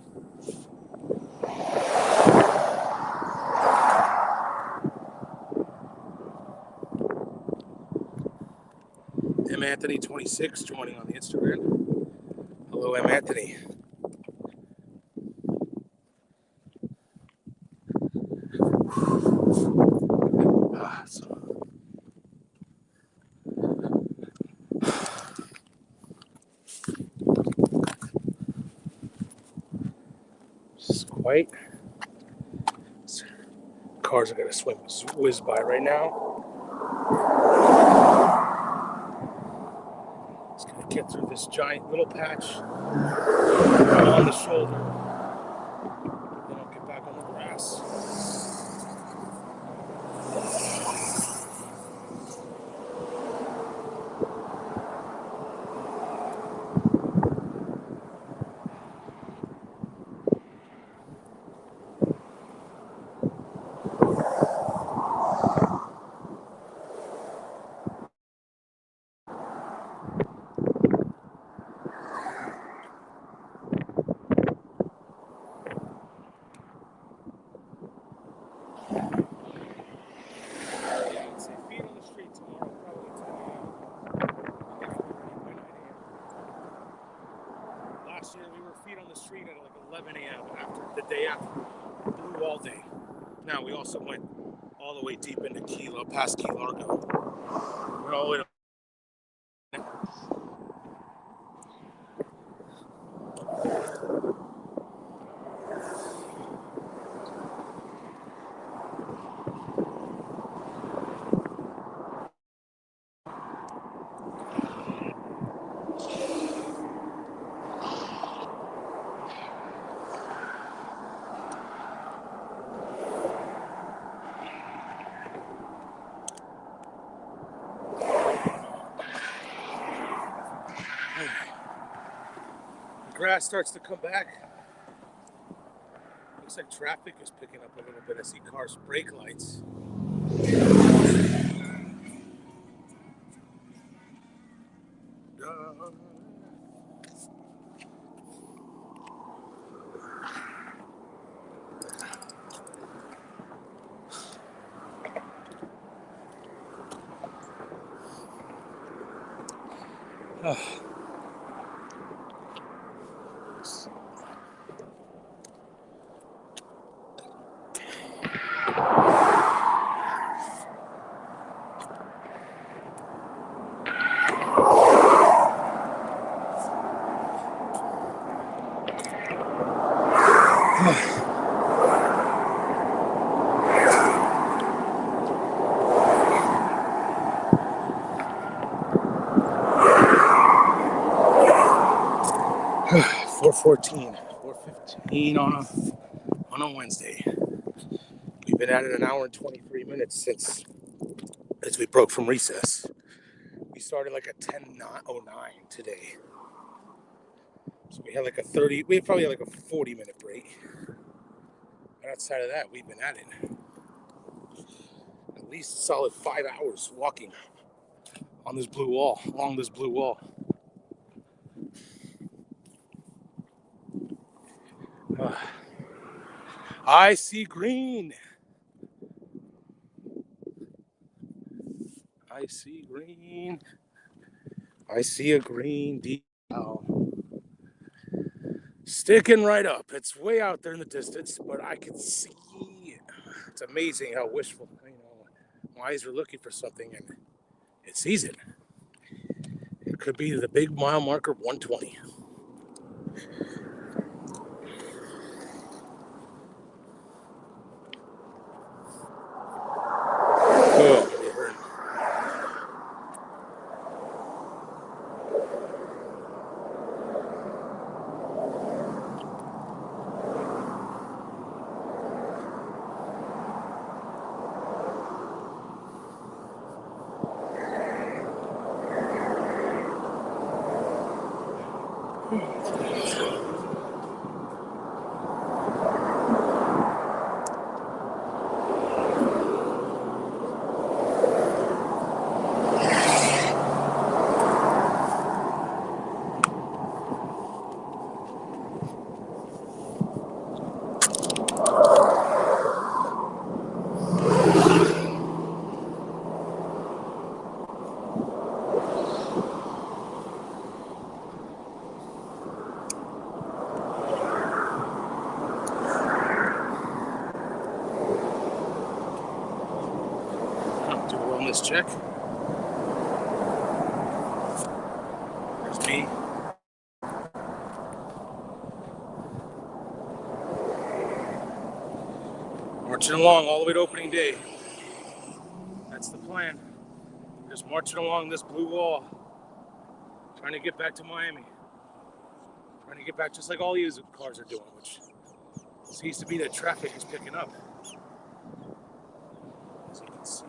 M. Anthony 26 joining on the Instagram. Hello, M. Anthony. Just quite. Cars are gonna whiz by right now. Just gonna get through this giant little patch on the shoulder. Then I'll get back on the grass. Last year we were feet on the street at like 11 a.m. after the day after Blue all day. Now we also went all the way deep into past Key Largo. Went all the way to grass starts to come back. Looks like traffic is picking up a little bit. I see cars' brake lights. Oh. $4:14, $4:15 on a Wednesday. We've been at it an hour and 23 minutes since we broke from recess. We started like at 10:09 today. So we had probably had like a 40-minute break. And outside of that, we've been at it. At least a solid 5 hours walking on this blue wall, along this blue wall. I see green. I see green. I see a green decal. Sticking right up. It's way out there in the distance, but I can see it. It's amazing how wishful, my eyes are looking for something and it sees it. It could be the big mile marker 120. Oh, it hurt. Do a wellness check. There's me. Marching along all the way to opening day. That's the plan. Just marching along this blue wall. Trying to get back to Miami. Trying to get back just like all these cars are doing, which seems to be that traffic is picking up. As you can see.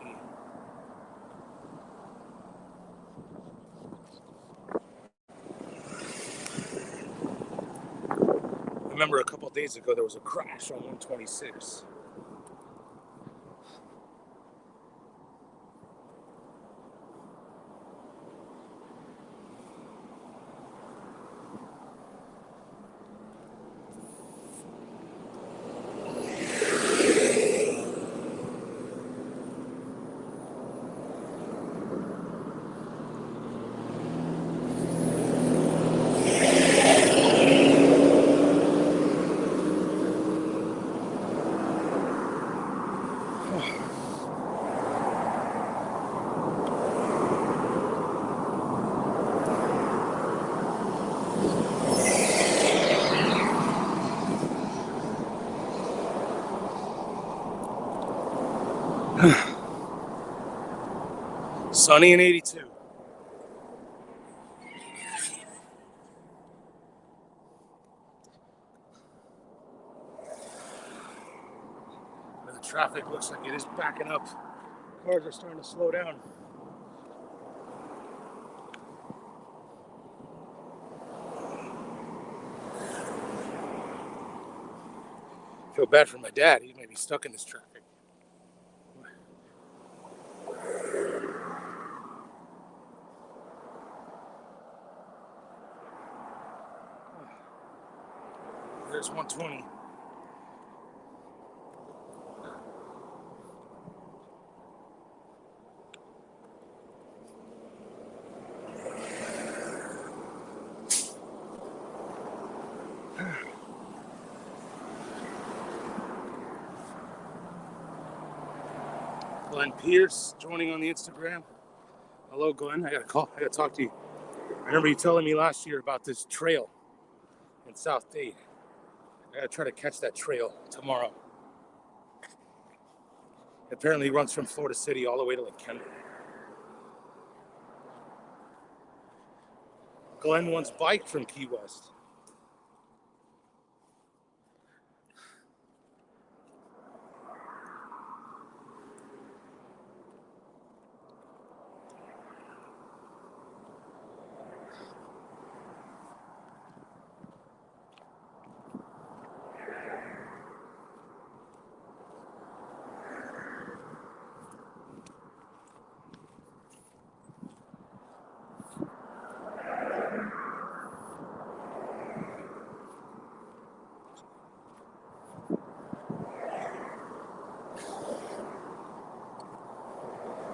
Remember a couple of days ago there was a crash on 126. Sunny and 82. The traffic looks like it is backing up. Cars are starting to slow down. Feel bad for my dad. He may be stuck in this traffic. There's 120. Glenn Pierce joining on the Instagram. Hello, Glenn. I got to talk to you. I remember you telling me last year about this trail in South Dade. I got to try to catch that trail tomorrow. It apparently runs from Florida City all the way to like Kendall. Glenn once biked from Key West.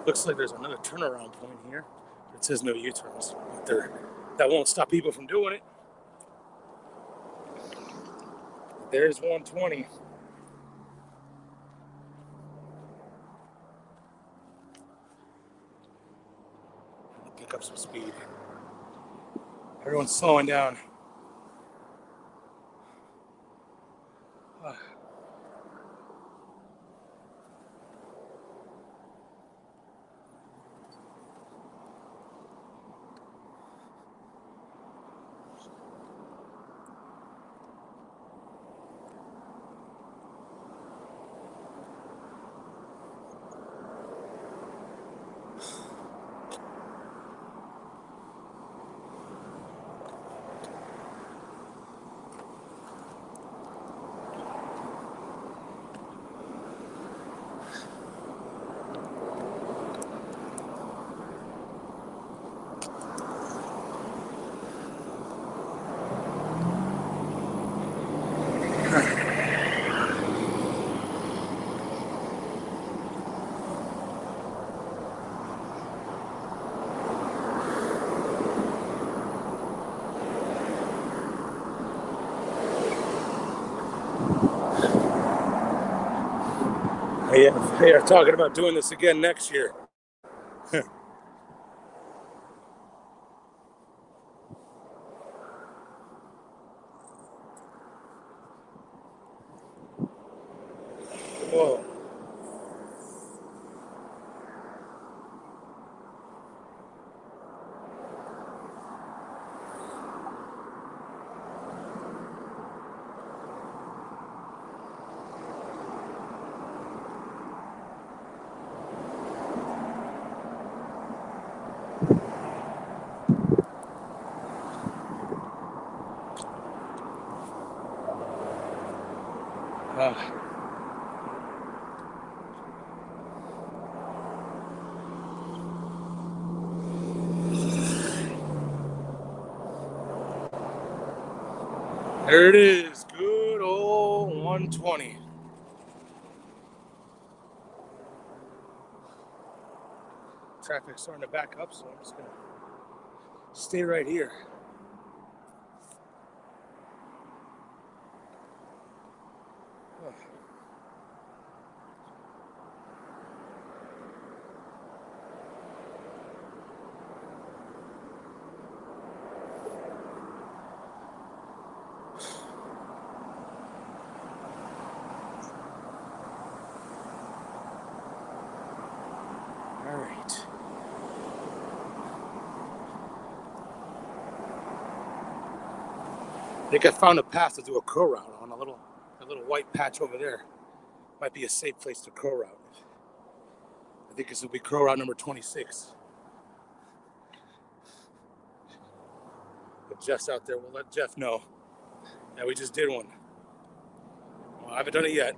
Looks like there's another turnaround point here. It says no U-turns, but that won't stop people from doing it. There's 120. Pick up some speed. Everyone's slowing down. They are talking about doing this again next year. Whoa. There it is. Good old 120. Traffic's starting to back up, so I'm just going to stay right here. All right. I think I found a path to do a crow route on a little white patch over there. Might be a safe place to crow route. I think this will be crow route number 26. If Jeff's out there, we'll let Jeff know. Yeah, we just did one. Well, I haven't done it yet.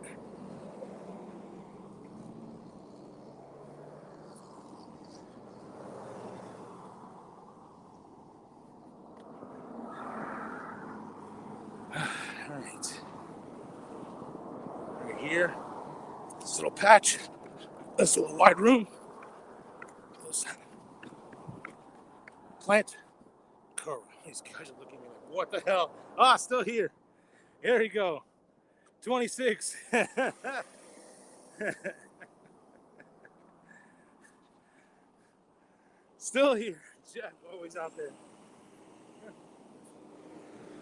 All right. Right here, this little patch, this little wide room. Plant. Crow. These guys are looking at me like, what the hell? Ah, still here. There you go. 26. Still here. Jeff, always out there.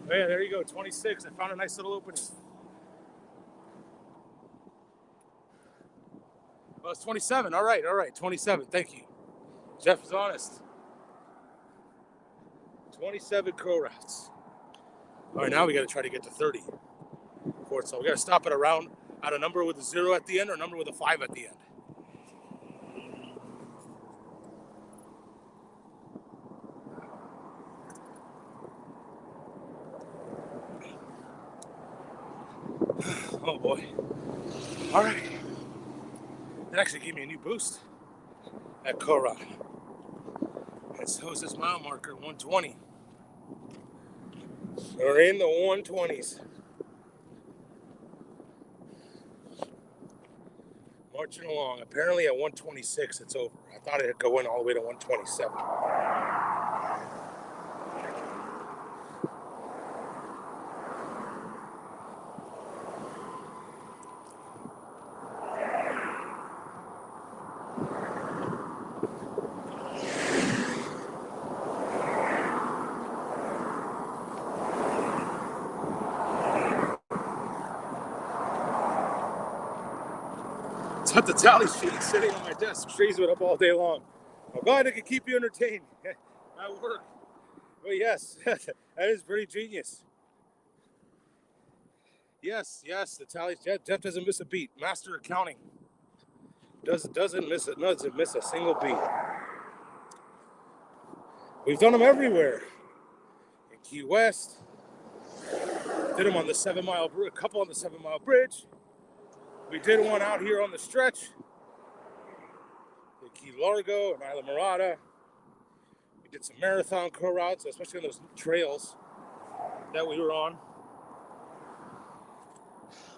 Oh, yeah, there you go. 26. I found a nice little opening. Well, it's 27. All right. 27. Thank you. Jeff is honest. 27 crow routes. All right, now we got to try to get to 30. So we got to stop at a number with a 0 at the end or a number with a 5 at the end. Oh boy. All right. That actually gave me a new boost at Kora. And so is this mile marker, 120. We're in the 120s. Marching along. Apparently at 126 it's over. I thought it'd go in all the way to 127. It's at the tally sheet sitting on my desk. Trees it up all day long. I'm glad it can keep you entertained at work. But yes, that is pretty genius. Yes, the tally. Jeff doesn't miss a beat. Master accounting. Doesn't miss a single beat. We've done them everywhere. In Key West. Did them on the 7 mile, a couple on the 7 mile bridge. We did one out here on the stretch. In Key Largo and Isla Mirada. We did some marathon crow routes, especially on those trails that we were on.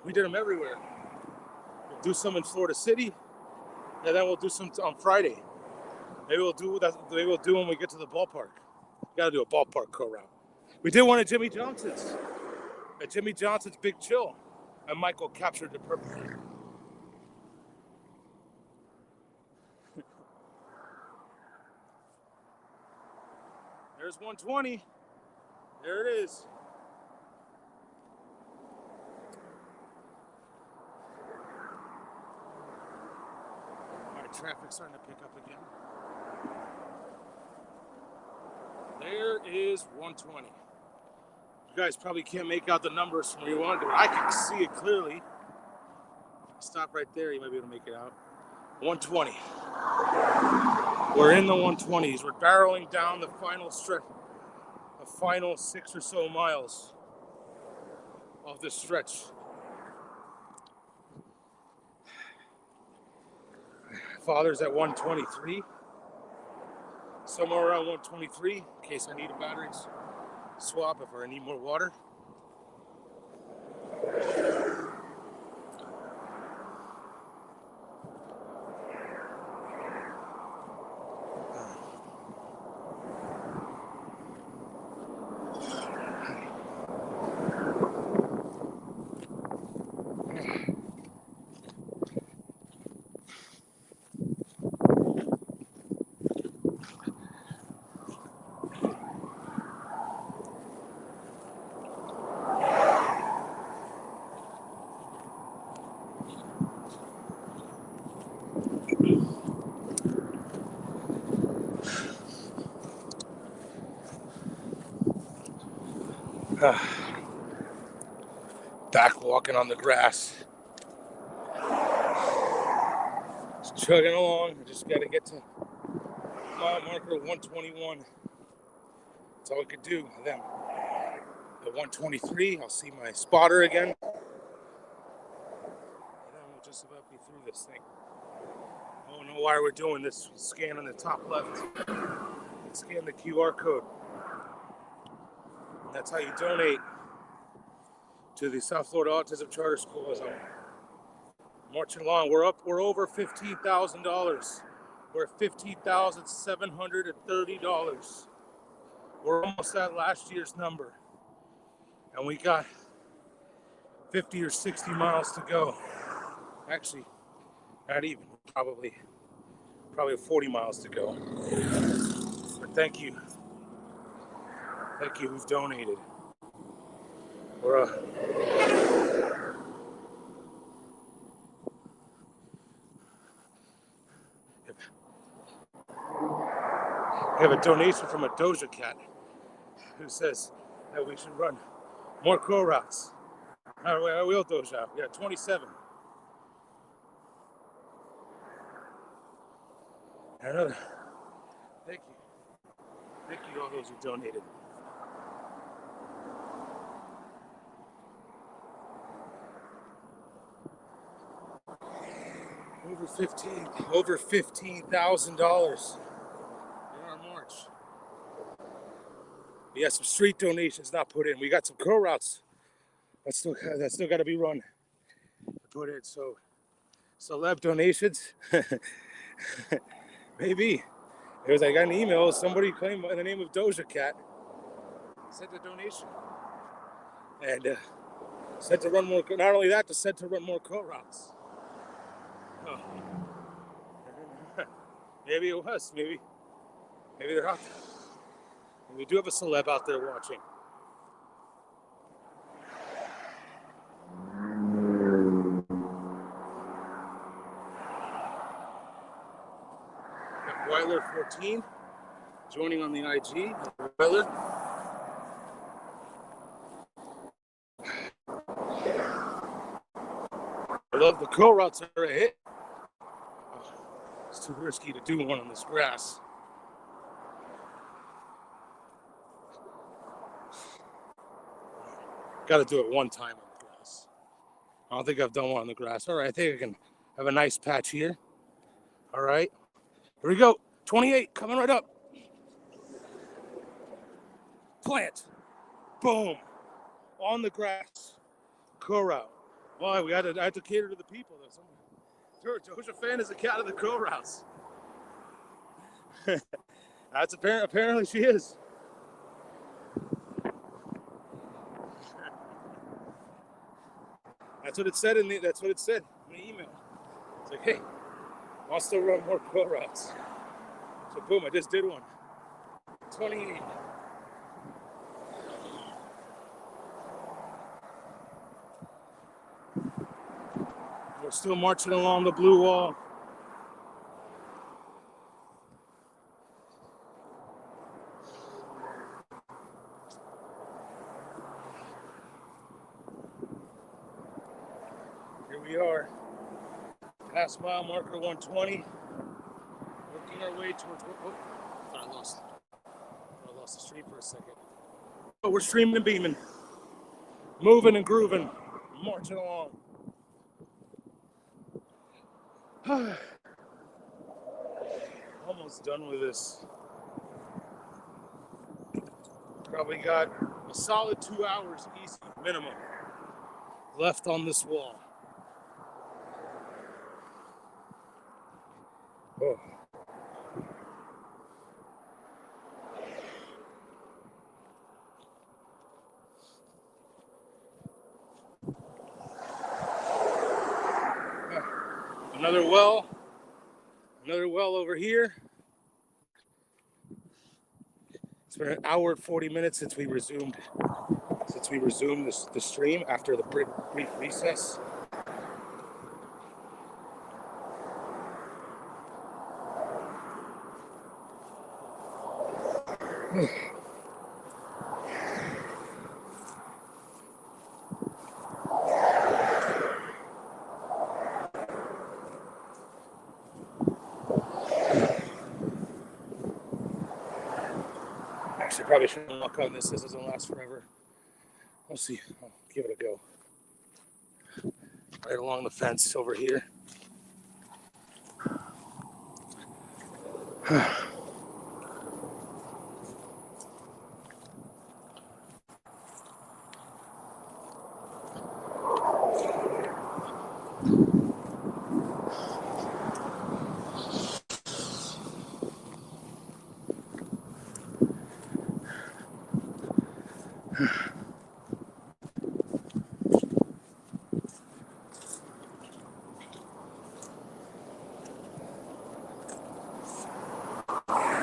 We did them everywhere. We'll do some in Florida City, and then we'll do some on Friday. Maybe we'll do when we get to the ballpark. We got to do a ballpark crow route. We did one at Jimmy Johnson's. At Jimmy Johnson's Big Chill, and Michael captured it perfectly. There's 120. There it is. All right, traffic's starting to pick up again. There is 120. You guys probably can't make out the numbers from where you want to, but I can see it clearly. Stop right there, you might be able to make it out. 120. We're in the 120s. We're barreling down the final stretch, the final 6 or so miles of this stretch. Father's at 123. Somewhere around 123, in case I need a batteries swap if I need more water. Back walking on the grass. Just chugging along. I just got to get to mile marker 121. That's all we could do. And then at 123, I'll see my spotter again. And then we'll just about be through this thing. I don't know why we're doing this. Scan on the top left. Scan the QR code. That's how you donate to the South Florida Autism Charter School. As I'm marching along, we're over $15,000. We're at $15,730. We're almost at last year's number, and we got 50 or 60 miles to go. Actually, not even. Probably 40 miles to go. Thank you. Thank you who've donated. We're we have a donation from a Doja Cat who says that we should run more crow routes. I will, Doja. Yeah, 27. Another. Thank you. Thank you to all those who donated. Over $15,000 in our march. We got some street donations not put in. We got some crow routes that still got to be run. Put in. So celeb donations. Maybe. It was, I got an email. Somebody claimed the name of Doja Cat. Sent a donation. And said to run more. Not only that, said to run more crow routes. Oh. Maybe it was. Maybe they're out there. And we do have a celeb out there watching. Weiler14 joining on the IG. Weiler. I love the crow routes are a hit. Oh, it's too risky to do one on this grass. Got to do it one time on the grass. I don't think I've done one on the grass. All right, I think I can have a nice patch here. All right, here we go. 28 coming right up. Plant. Boom. On the grass. Crow route. Boy, I had to cater to the people. Doja fan is a cat of the crow routes. That's apparently she is. That's what it said in the email. It's like, hey, I'll still run more crow routes. So boom, I just did one. 28. We're still marching along the blue wall. Here we are. Past mile marker 120. Working our way towards. Oh, I thought I lost the stream for a second. But we're streaming and beaming. Moving and grooving. Marching along. Almost done with this. Probably got a solid 2 hours easy minimum left on this wall. Oh. Another well over here. It's been an hour and 40 minutes since we resumed the stream after the brief recess. Actually, probably shouldn't walk on this. This doesn't last forever. We'll see. I'll give it a go. Right along the fence over here.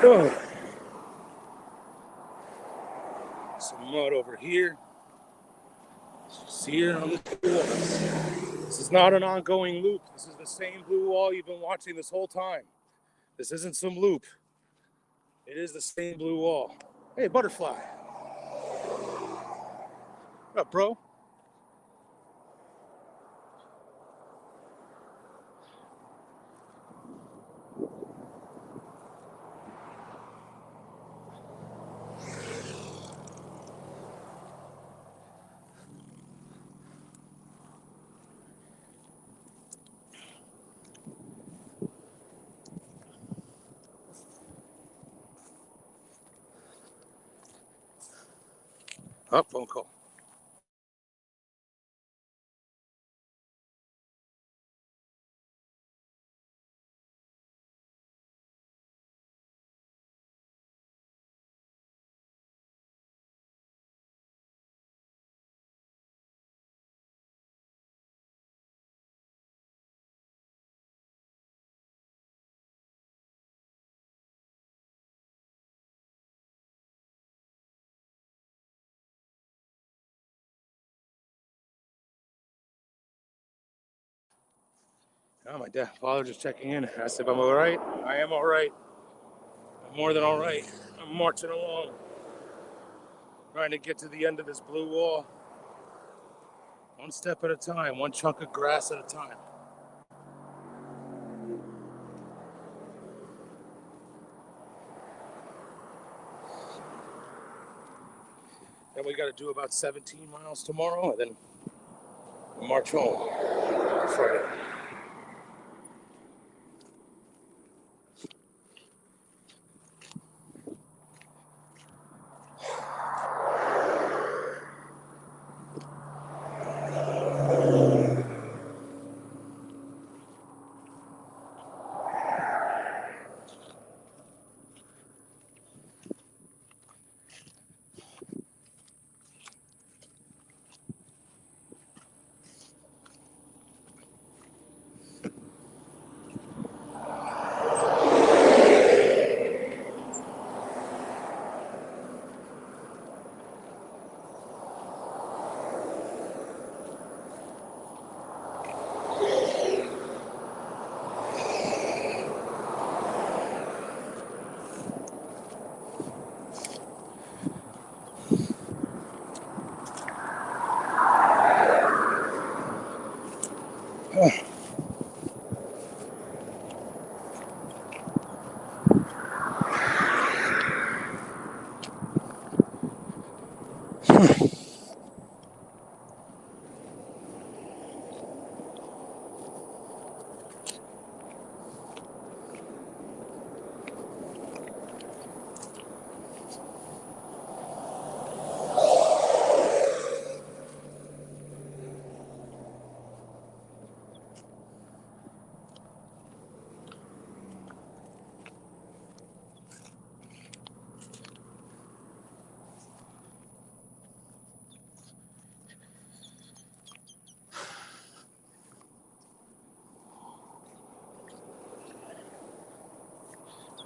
Oh. out over here. See it on the blue wall. This is not an ongoing loop. This is the same blue wall you've been watching this whole time. This isn't some loop. It is the same blue wall. Hey, butterfly. What up, bro? Oh, phone call. Oh, my dad, father just checking in. Asked if I'm all right. I am all right. I'm more than all right. I'm marching along, trying to get to the end of this blue wall. One step at a time, one chunk of grass at a time. Then we got to do about 17 miles tomorrow, and then we'll march home Friday.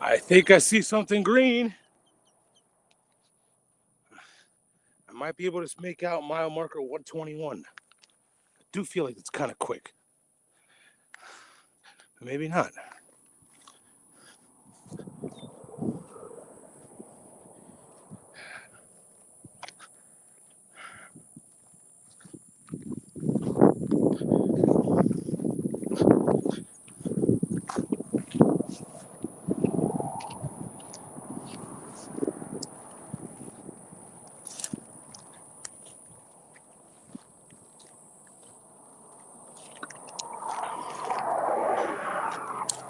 I think I see something green. I might be able to make out mile marker 121. I do feel like it's kind of quick. Maybe not.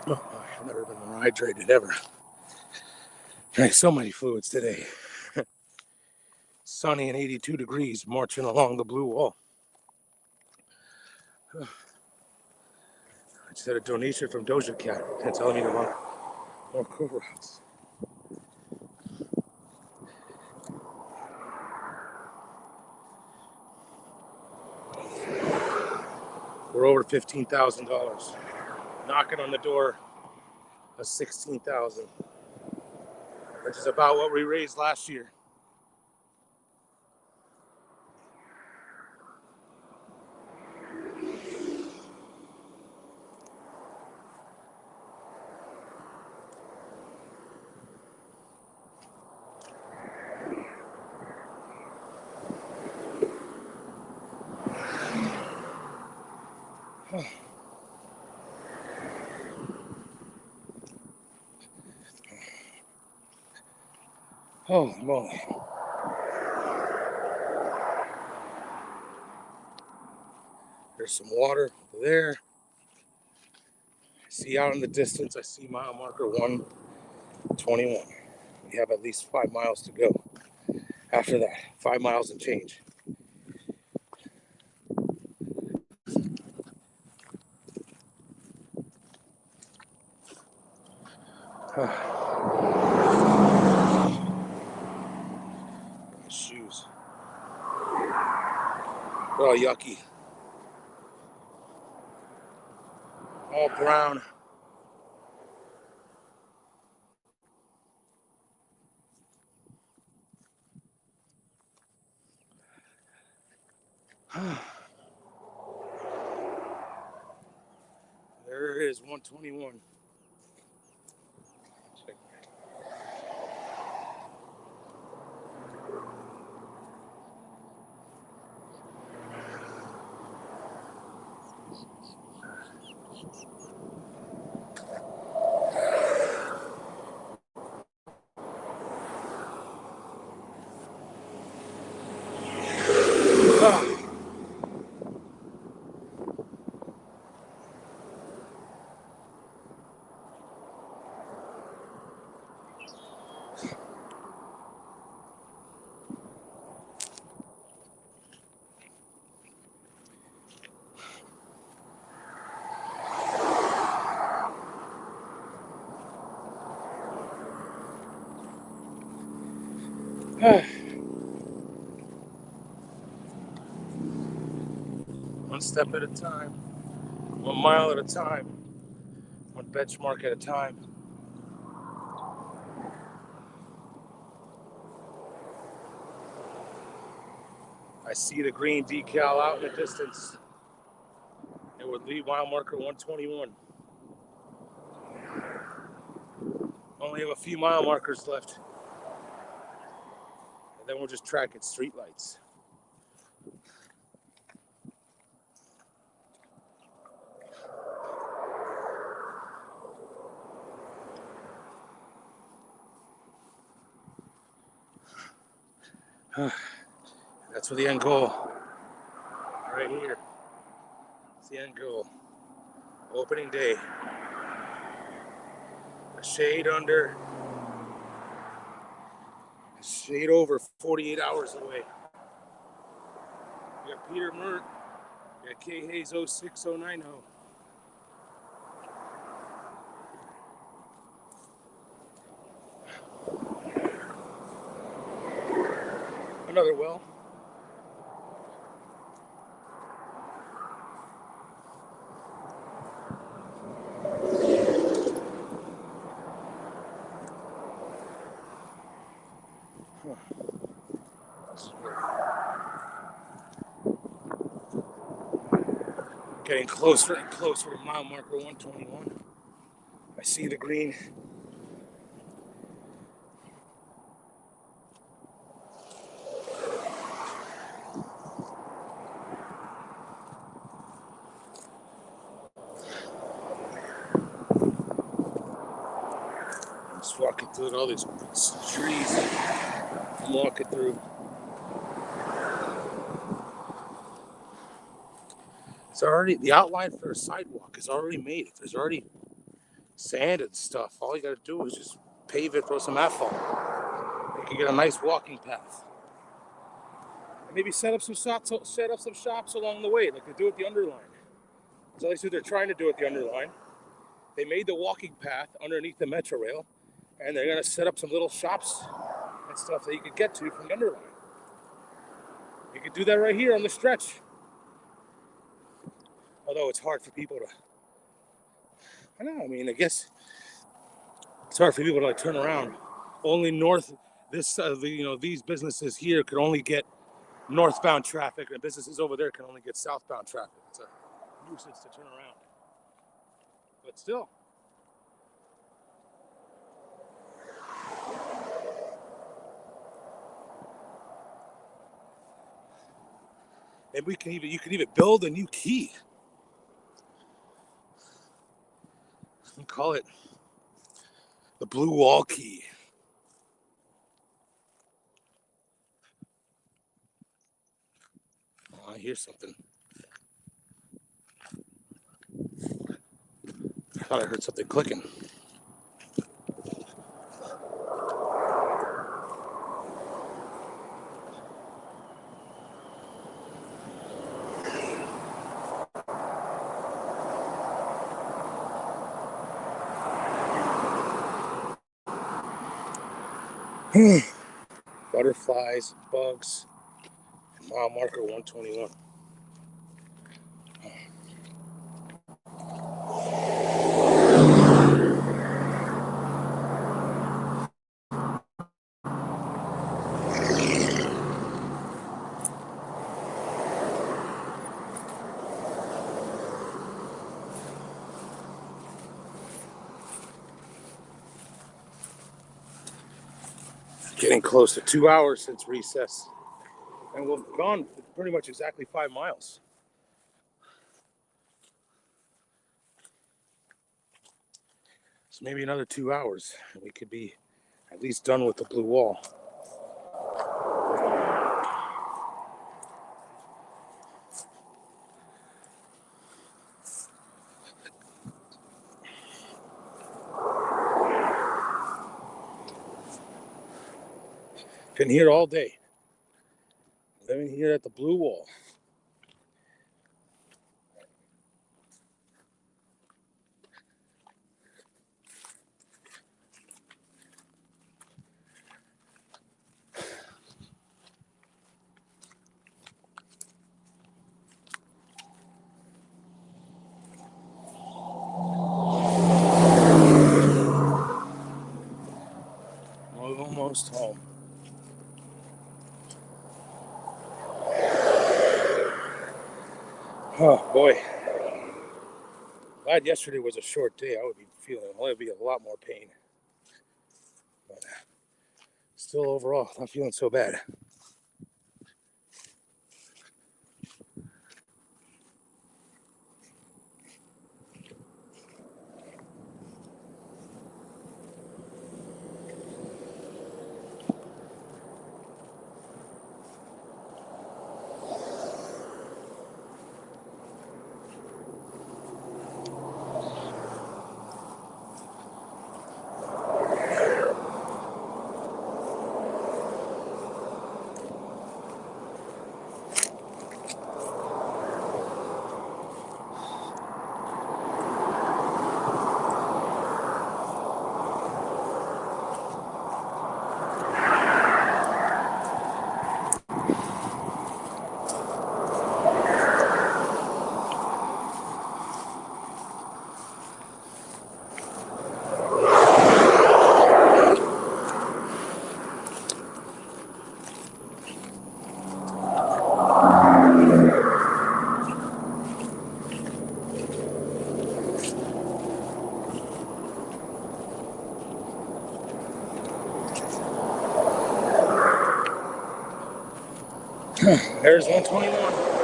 Oh, I've never been more hydrated ever. Drank so many fluids today. Sunny and 82 degrees, marching along the blue wall. I just had a donation from Doja Cat and telling me to run more cover routes. We're over $15,000. Knocking on the door of $16,000, which is about what we raised last year. Oh, moly. There's some water over there. See out in the distance, I see mile marker 121. We have at least 5 miles to go. After that, 5 miles and change. Shoes. Oh, yucky. All brown. There it is, 121. Check. One step at a time, 1 mile at a time, one benchmark at a time. I see the green decal out in the distance. It would lead mile marker 121. Only have a few mile markers left. And then we'll just track at street lights. That's for the end goal. Right here. It's the end goal. Opening day. A shade under. A shade over 48 hours away. We got Peter Mert. We got K Hayes 06090. Another well. Getting closer and closer to mile marker 121. I see the green. I'm just walking through all these trees. I'm walking through. It's already, the outline for a sidewalk is already made. There's already sand and stuff. All you gotta do is just pave it, throw some asphalt. You can get a nice walking path. And maybe set up some shops along the way, like they do at the underline. So at least what they're trying to do at the underline. They made the walking path underneath the metro rail, and they're gonna set up some little shops and stuff that you could get to from the underline. You could do that right here on the stretch. Although it's hard for people to, I don't know, I mean, I guess it's hard for people to like turn around. Only north, these businesses here could only get northbound traffic, and businesses over there can only get southbound traffic. It's a nuisance to turn around. But still. And you can even build a new key. We call it the Blue Wall Key. I hear something. I thought I heard something clicking. Butterflies, bugs, mile marker 121. Getting close to 2 hours since recess. And we've gone pretty much exactly 5 miles. So maybe another 2 hours and we could be at least done with the blue wall. Been here all day. Living here at the blue wall. Almost home. Oh boy. Glad yesterday was a short day. I would be a lot more pain. But still overall, not feeling so bad. There's 121.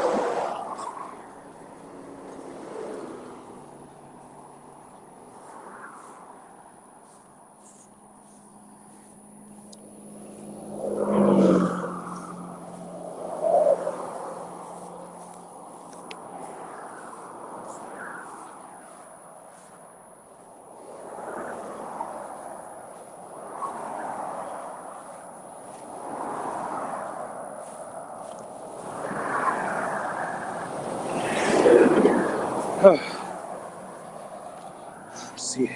Let's see.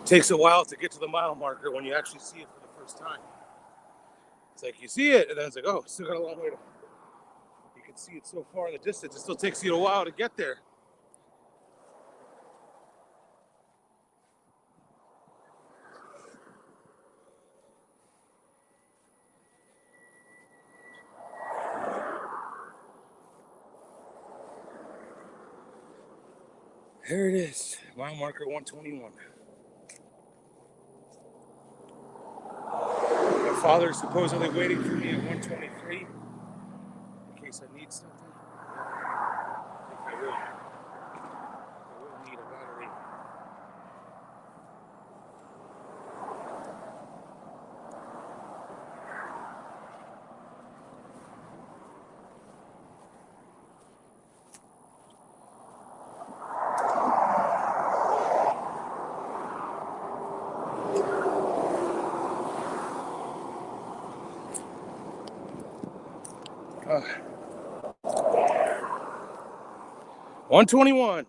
Takes a while to get to the mile marker when you actually see it for the first time. It's like you see it, and then it's like, oh, still got a long way to. You can see it so far in the distance. It still takes you a while to get there. There it is, mile marker 121. My father is supposedly waiting for me at 123 in case I need something. I think I will. I will need a battery. 121.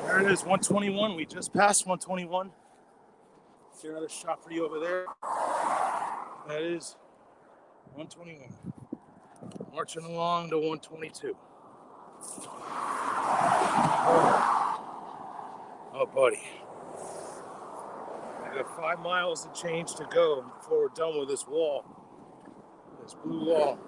There it is, 121. We just passed 121. See another shot for you over there. That is 121. Marching along to 122. Oh, buddy. I got 5 miles and change to go before we're done with this wall. This blue wall.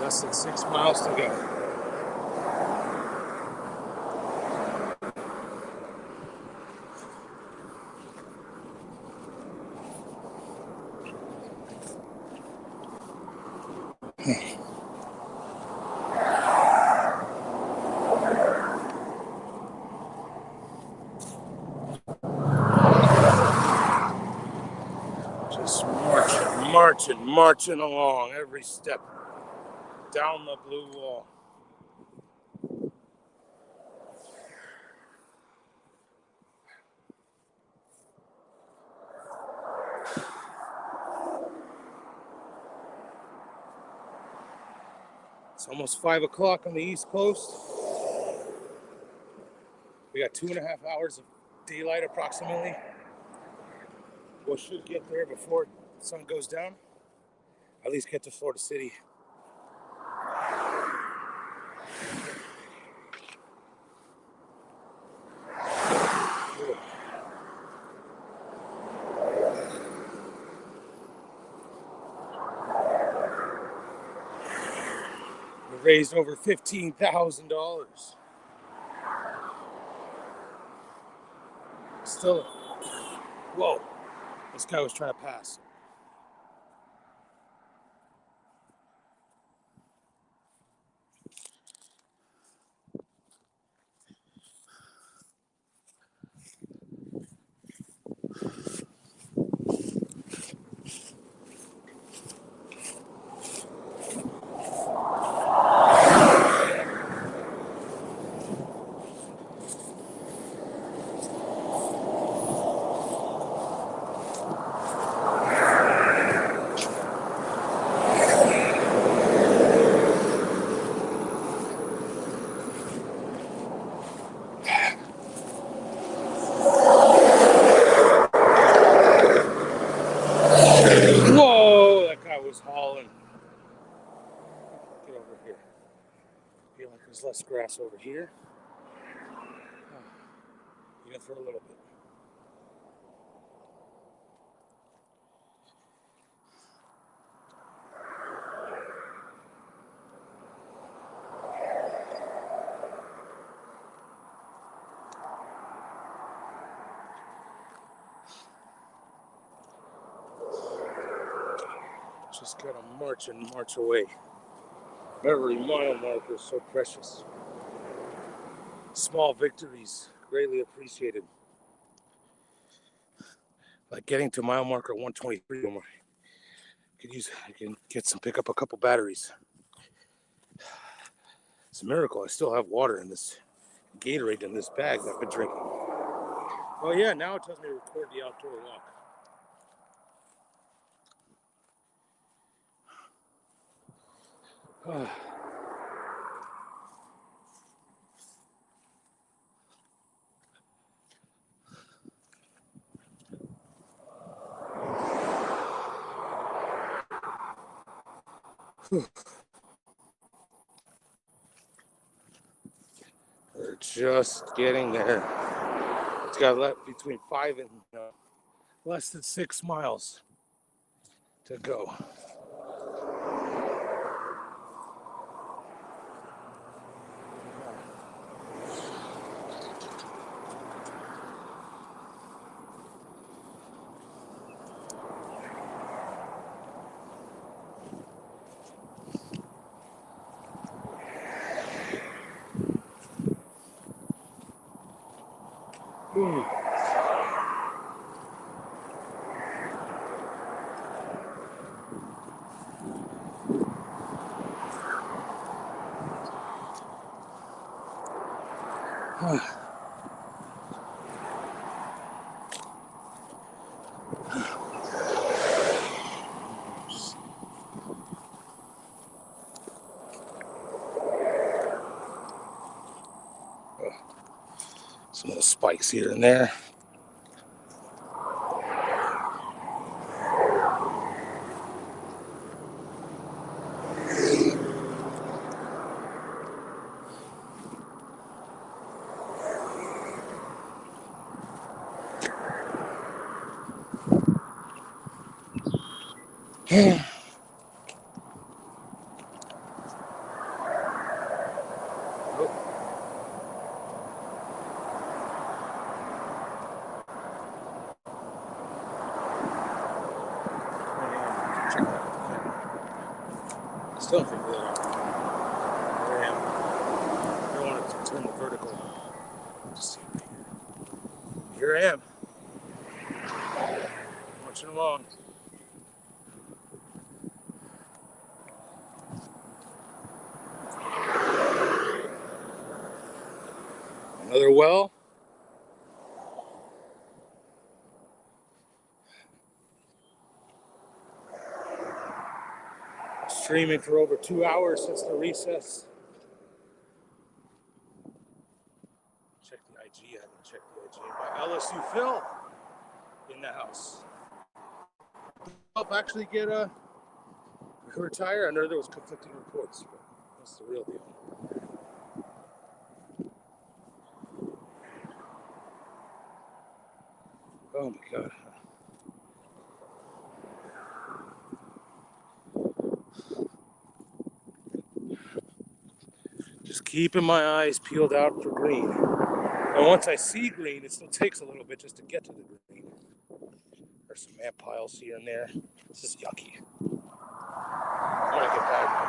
Less than 6 miles to go. Just marching along every step down the blue wall. It's almost 5 o'clock on the East Coast. We got 2.5 hours of daylight approximately. We should get there before the sun goes down. At least get to Florida City. We raised over $15,000. Still Whoa, this guy was trying to pass. Whoa, that guy was hauling. Get over here. Feel like there's less grass over here. Even for a little bit. Just gotta march and march away. Every mile marker is so precious. Small victories, greatly appreciated. Like getting to mile marker 123. I can pick up a couple batteries. It's a miracle. I still have water in this Gatorade in this bag that I've been drinking. Oh yeah, now it tells me to record the outdoor walk. We're just getting there. It's got left between 5 and less than 6 miles to go. Some little spikes here and there. Still think that I am. I don't want to turn the vertical. Just see right here. Here I am. Marching along. Another well. Streaming for over 2 hours since the recess. Check the IG. I haven't checked the IG. My LSU Phil in the house. Help actually get a retire. I know there was conflicting reports, but that's the real deal. Oh my God. Just keeping my eyes peeled out for green. And once I see green, it still takes a little bit just to get to the green. There's some ant piles here and there. This is yucky. I'm gonna get back.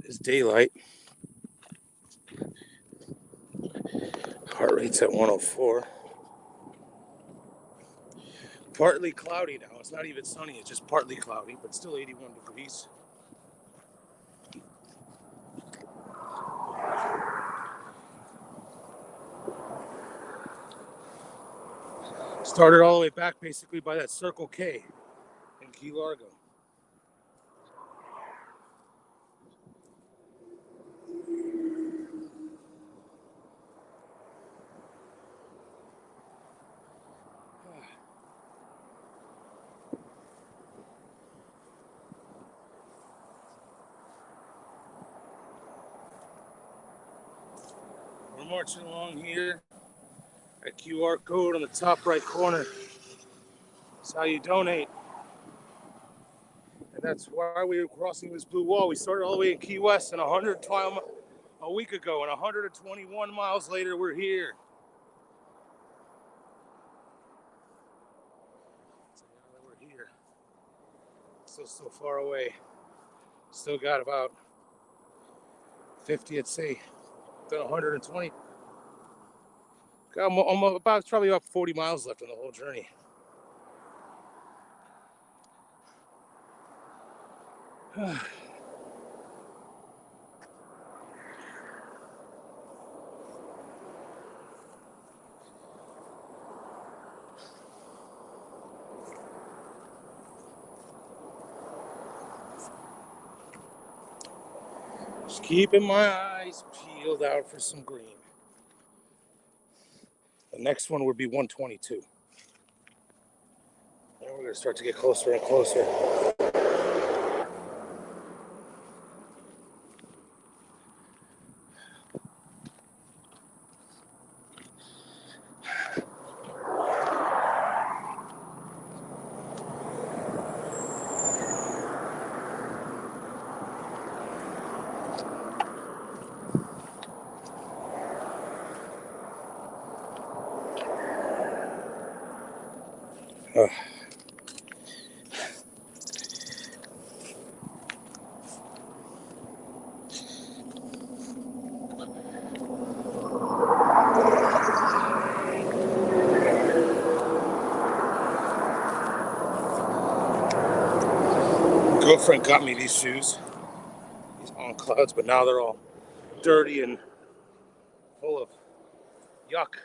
It's daylight. Heart rate's at 104. Partly cloudy now. It's not even sunny. It's just partly cloudy, but still 81 degrees. Started all the way back basically by that Circle K in Key Largo. We're marching along here. That QR code on the top right corner. That's how you donate. And that's why we were crossing this blue wall. We started all the way in Key West and 112 a week ago, and 121 miles later, we're here. So now that we're here, still so far away. Still got about 50, I'd say, done 120. Got probably about 40 miles left on the whole journey. Just keeping my eyes peeled out for some green. The next one would be 122. And we're going to start to get closer and closer. Girlfriend got me these shoes. These On Clouds, but now they're all dirty and full of yuck.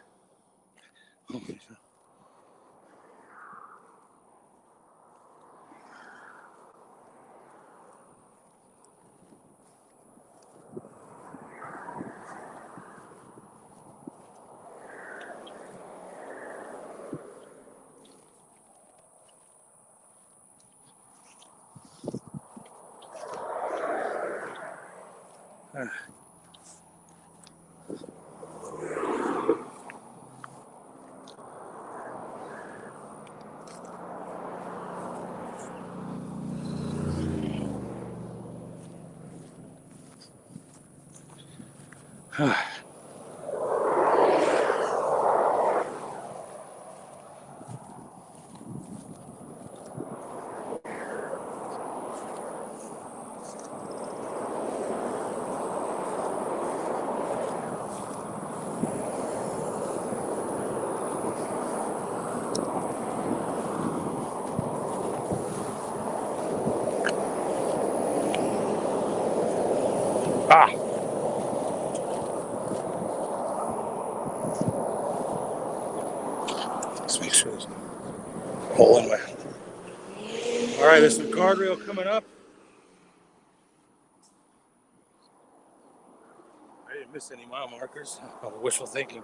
Let's make sure there's no hole in my. All right, there's some guardrail coming up. I didn't miss any mile markers. Wishful thinking.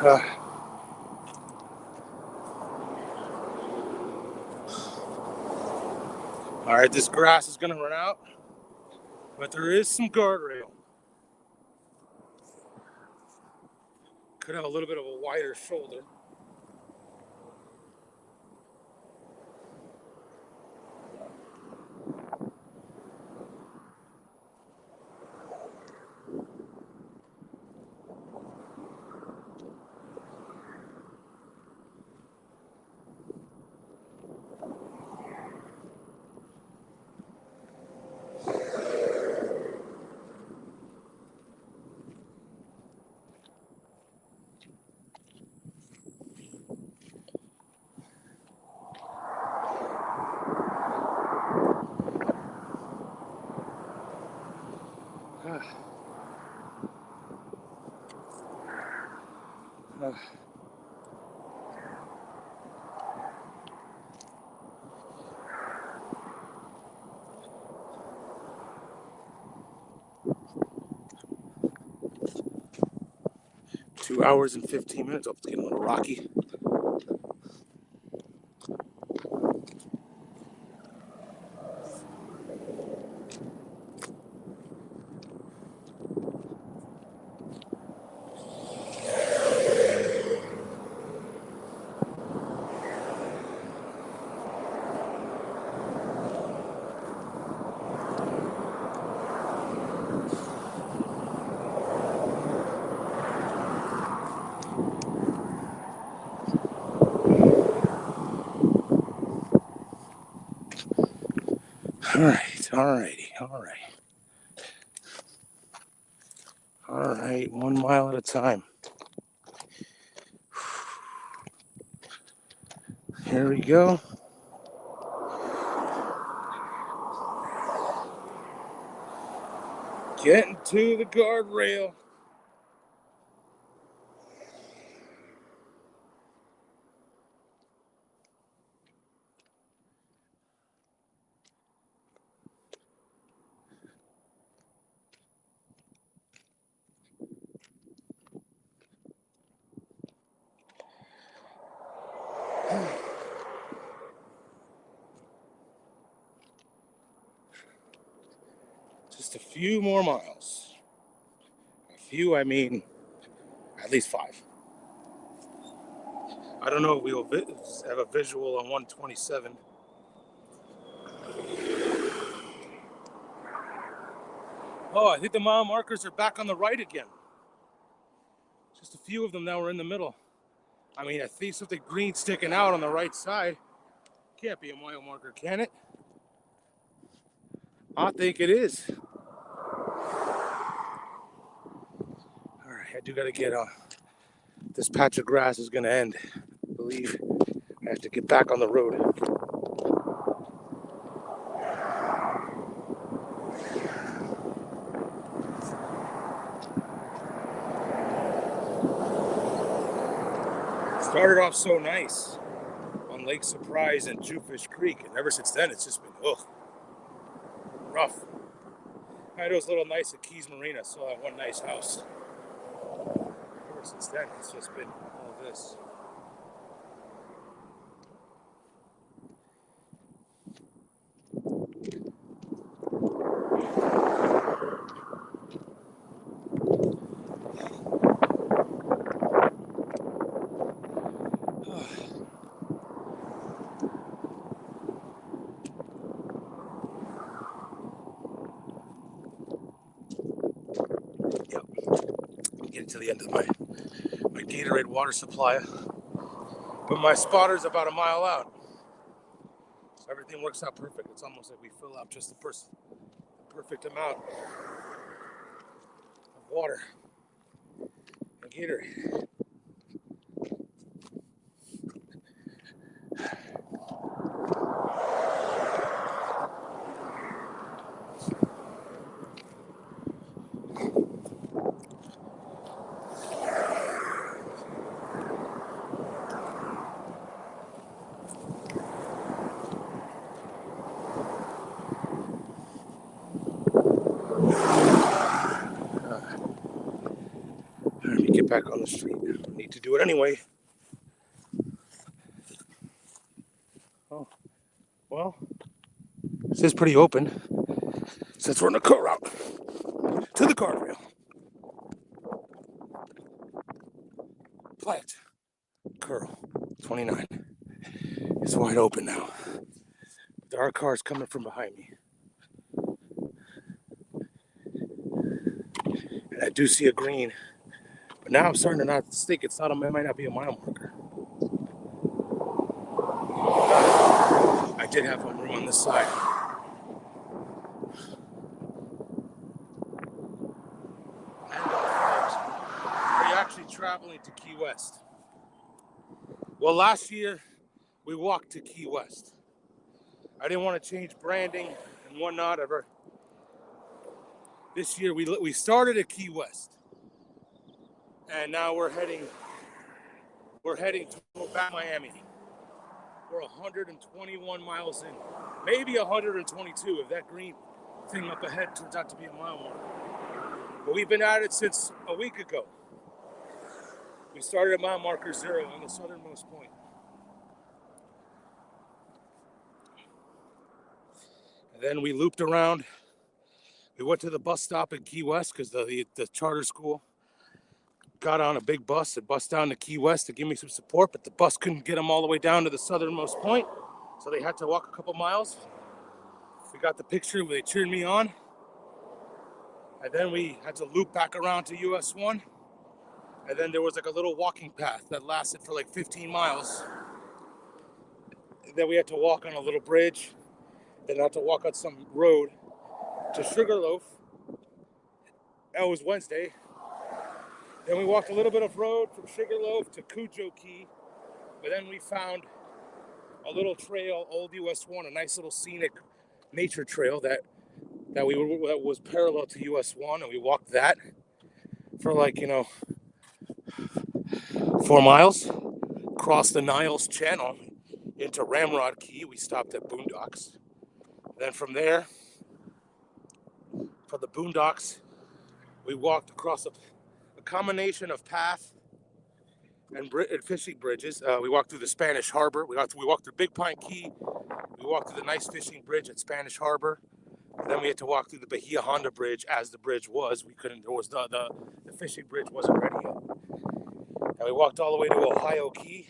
All right, this grass is gonna run out, but there is some guardrail. Could have a little bit of a wider shoulder. Uh, 2 hours and 15 minutes. Oh, it's getting a little rocky. All right, all righty, all right. All right, 1 mile at a time. Here we go. Getting to the guardrail. Just a few more miles. A few, I mean, at least 5. I don't know if we'll have a visual on 127. Oh, I think the mile markers are back on the right again. Just a few of them now are in the middle. I mean, I see something green sticking out on the right side. Can't be a mile marker, can it? I think it is. All right, I do got to get on. This patch of grass is going to end. I believe I have to get back on the road. Started off so nice on Lake Surprise and Jewfish Creek, and ever since then it's just been rough. It was a little nice at Keys Marina, saw that one nice house. Ever since then it's just been all this. Yep, getting to the end of my Gatorade water supply, but my spotter's about a mile out, so everything works out perfect. It's almost like we fill out just the perfect amount of water and Gatorade. back on the street. Need to do it anyway. Oh, well, this is pretty open. Since we're on the car route to the guardrail. Plant. Curl. 29. It's wide open now. There are cars coming from behind me. And I do see a green. But now I'm starting to not think it might not be a mile marker. I did have one room on this side. And we're actually traveling to Key West. Well, last year we walked to Key West. I didn't want to change branding and whatnot. This year we started at Key West, and now we're heading to back Miami. We're 121 miles in, maybe 122 if that green thing up ahead turns out to be a mile marker. But we've been at it since a week ago. We started at mile marker 0 on the southernmost point. And then we looped around. We went to the bus stop in Key West because the charter school got on a big bus and bus down to Key West to give me some support, but the bus couldn't get them all the way down to the southernmost point, so they had to walk a couple miles. We got the picture where they cheered me on, and then we had to loop back around to US 1, and then there was like a little walking path that lasted for like 15 miles. And then we had to walk on a little bridge, then had to walk on some road to Sugarloaf. That was Wednesday. Then we walked a little bit of road from Sugarloaf to Cujo Key, but then we found a little trail, old US 1, a nice little scenic nature trail that was parallel to US 1, and we walked that for 4 miles, crossed the Niles Channel into Ramrod Key. We stopped at Boondocks. Then from there, from the Boondocks, we walked across a combination of path and fishing bridges. We walked through the Spanish Harbor. We walked through Big Pine Key. We walked through the nice fishing bridge at Spanish Harbor. And then we had to walk through the Bahia Honda Bridge as the bridge was. We couldn't. There was the fishing bridge wasn't ready yet. And we walked all the way to Ohio Key.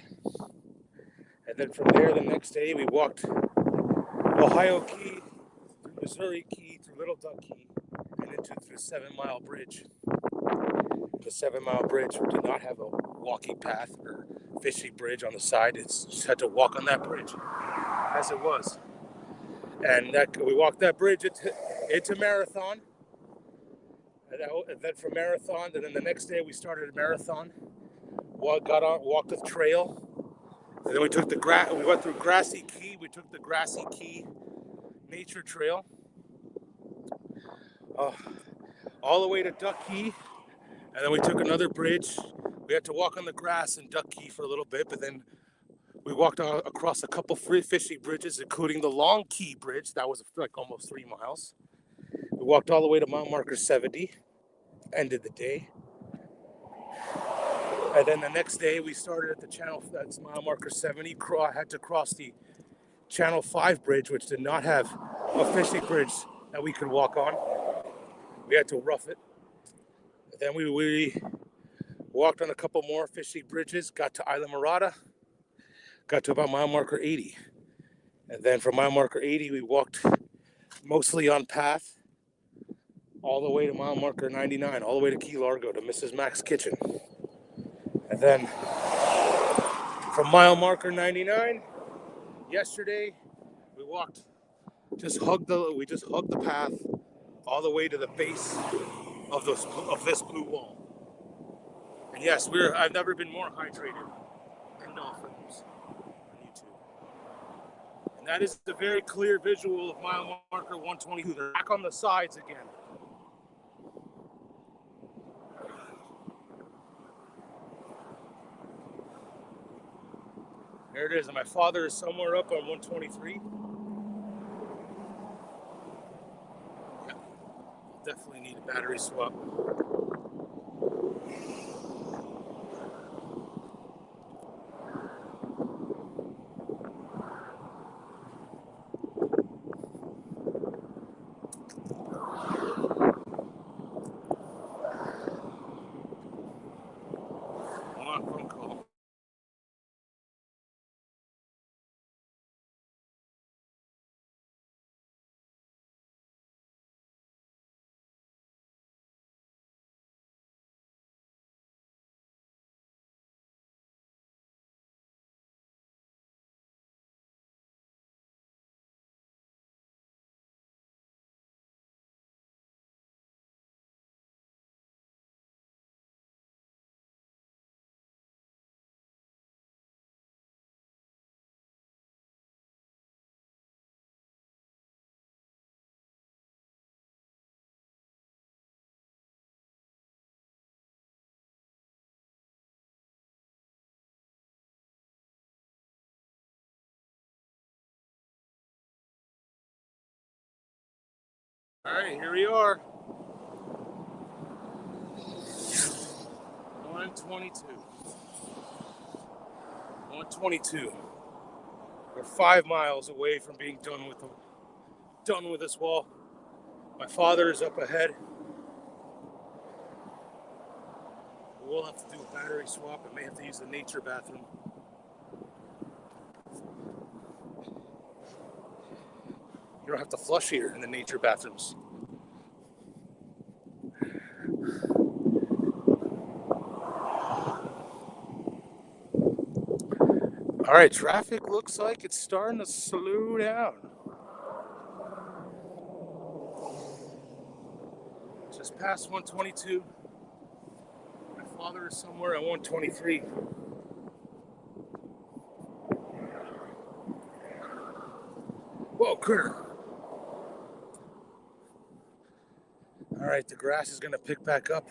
And then from there, the next day, we walked Ohio Key, through Missouri Key, through Little Duck Key, and into the 7 Mile Bridge. The 7 Mile Bridge did not have a walking path or fishing bridge on the side. It's just had to walk on that bridge as it was. And we walked that bridge into Marathon. And then from Marathon, and then the next day we started at Marathon. Walked the trail. And then we went through Grassy Key. We took the Grassy Key Nature Trail. All the way to Duck Key. And then we took another bridge. We had to walk on the grass in Duck Key for a little bit, but then we walked across a couple free fishing bridges, including the Long Key Bridge. That was like almost 3 miles. We walked all the way to mile marker 70, ended the day. And then the next day we started at the channel, that's mile marker 70. I had to cross the Channel 5 bridge, which did not have a fishing bridge that we could walk on. We had to rough it. Then we walked on a couple more fishing bridges, got to Isla Morada, got to about mile marker 80. And then from mile marker 80, we walked mostly on path all the way to mile marker 99, all the way to Key Largo to Mrs. Mac's Kitchen. And then from mile marker 99, yesterday, we just hugged the path all the way to the base of this blue wall. And yes, I've never been more hydrated than dolphins on YouTube. And that is the very clear visual of mile marker 122. They're back on the sides again. There it is, and my father is somewhere up on 123. Yeah, definitely need a battery swap. All right, here we are. 122. 122. We're 5 miles away from being done with this wall. My father is up ahead. We'll have to do a battery swap. I may have to use the nature bathroom. You don't have to flush here in the nature bathrooms. All right, traffic looks like it's starting to slow down. Just past 122. My father is somewhere at 123. Whoa, critter. All right, the grass is going to pick back up.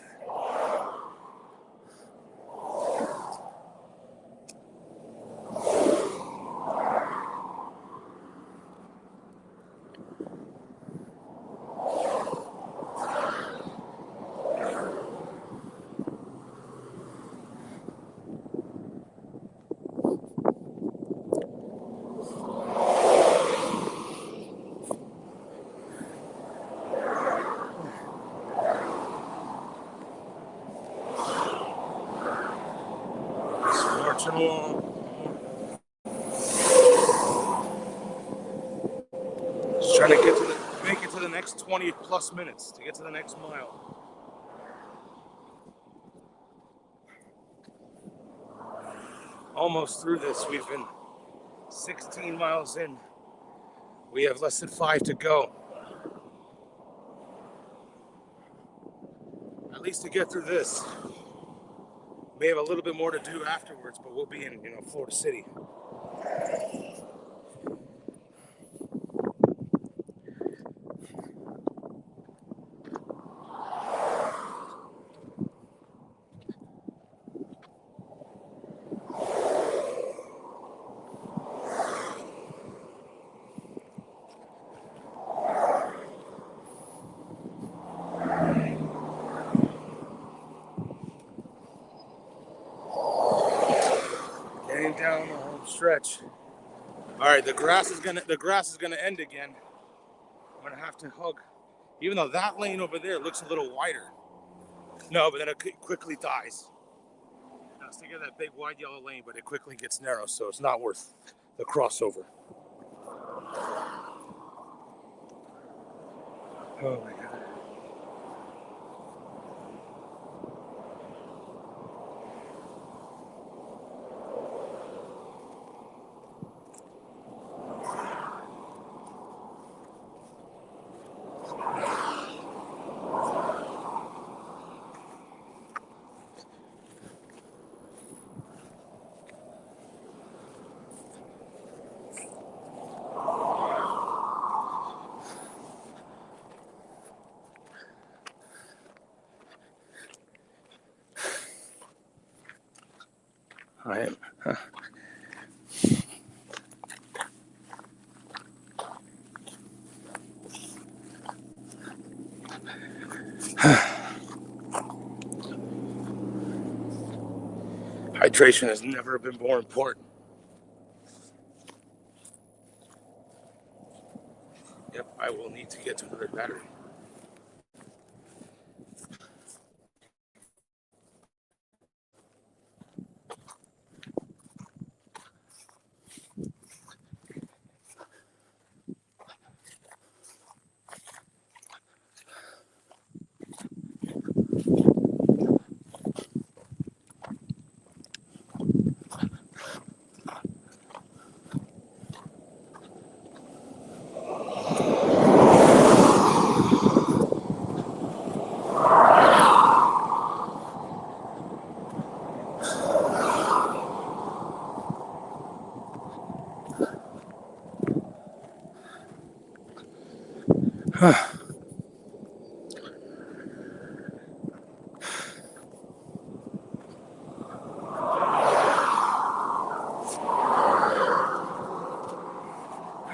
Marching along. Just trying to make it to the next 20 plus minutes to get to the next mile. Almost through this. We've been 16 miles in. We have less than 5 to go. At least to get through this. May have a little bit more to do afterwards, but we'll be in, Florida City. Getting down the home stretch. All right, the grass is gonna end again. I'm gonna have to hug, even though that lane over there looks a little wider. No, but then it quickly dies. I was thinking of that big wide yellow lane, but it quickly gets narrow, so it's not worth the crossover. Oh my God. I am. Hydration has never been more important. Yep, I will need to get to another battery. All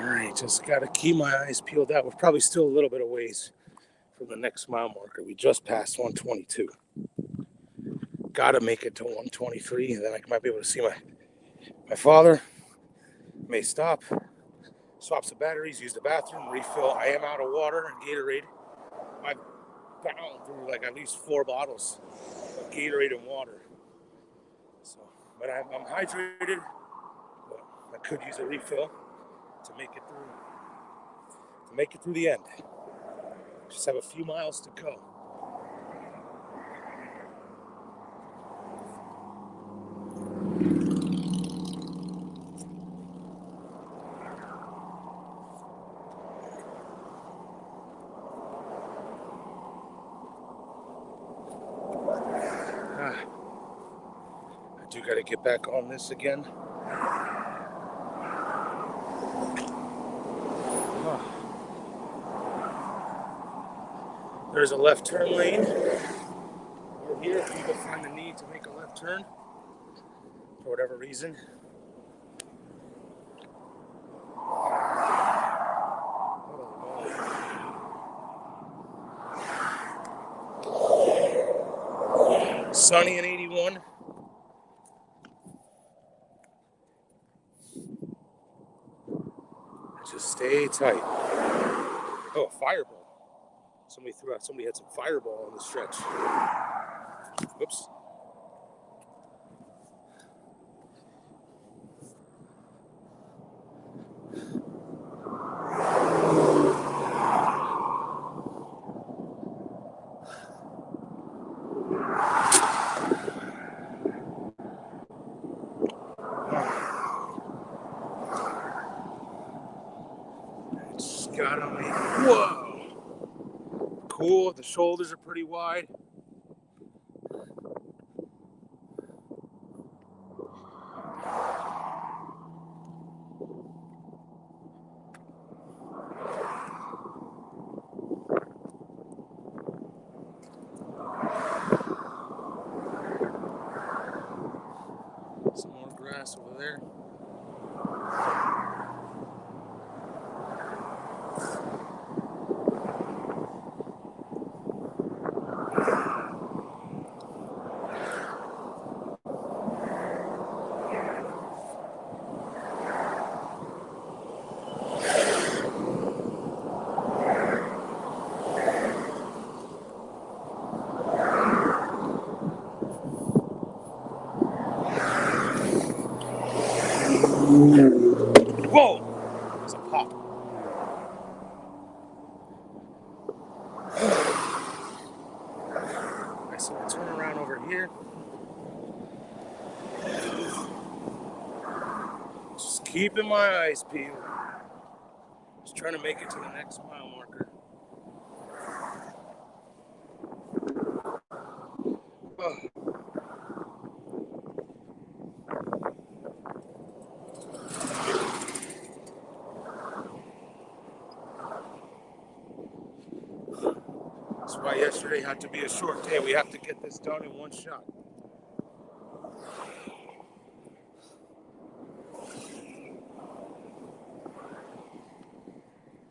right, just gotta keep my eyes peeled out. We're probably still a little bit of ways. from the next mile marker. We just passed 122. Gotta make it to 123, and then I might be able to see my father. May stop, swap some batteries, use the bathroom, refill. I am out of water and Gatorade. I've gone through like at least 4 bottles of Gatorade and water. So, but I'm hydrated. But I could use a refill to make it through the end. Just have a few miles to go. I do got to get back on this again. There's a left turn lane. We're here. People find the need to make a left turn for whatever reason. Sunny and 81. Just stay tight. Oh, a fireball. Somebody had some fireball on the stretch. Whoops. Just got on me. Whoa. Cool. The shoulders are pretty wide. Some more grass over there. Whoa! There's a pop. Alright, so I'll turn around over here. Just keeping my eyes peeled. Just trying to make it to the next mile marker. Oh. That's why yesterday had to be a short day. We have to get this done in one shot.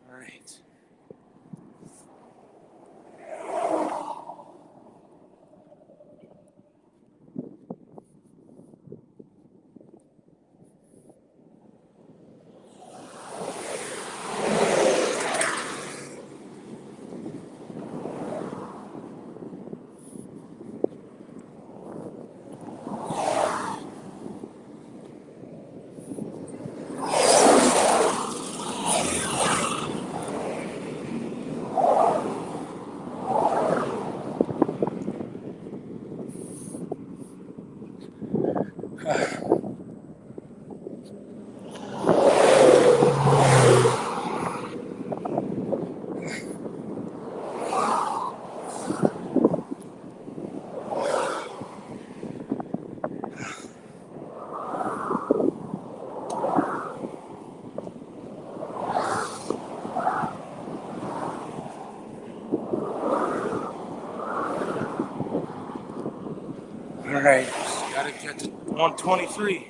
All right. All right, gotta get to 123.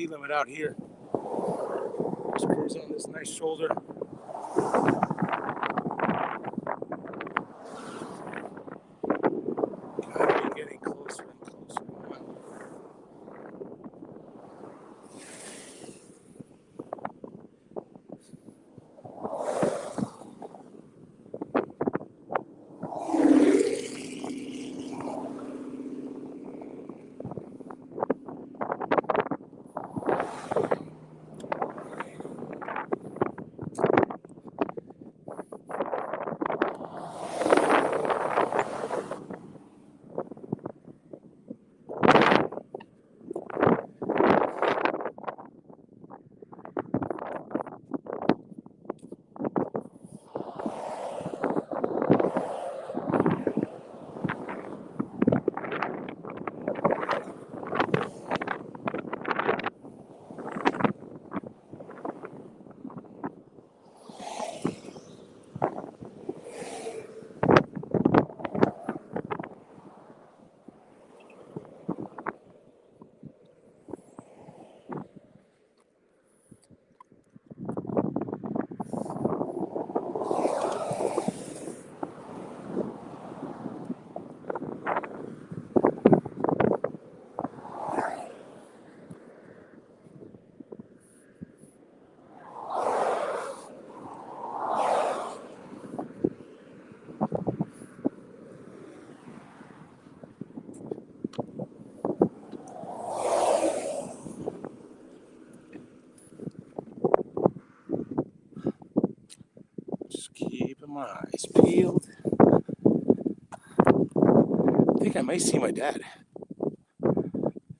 speed limit out here. Just cruise on this nice shoulder. Gotta be getting closer and closer. Just keeping my eyes peeled. I think I may see my dad.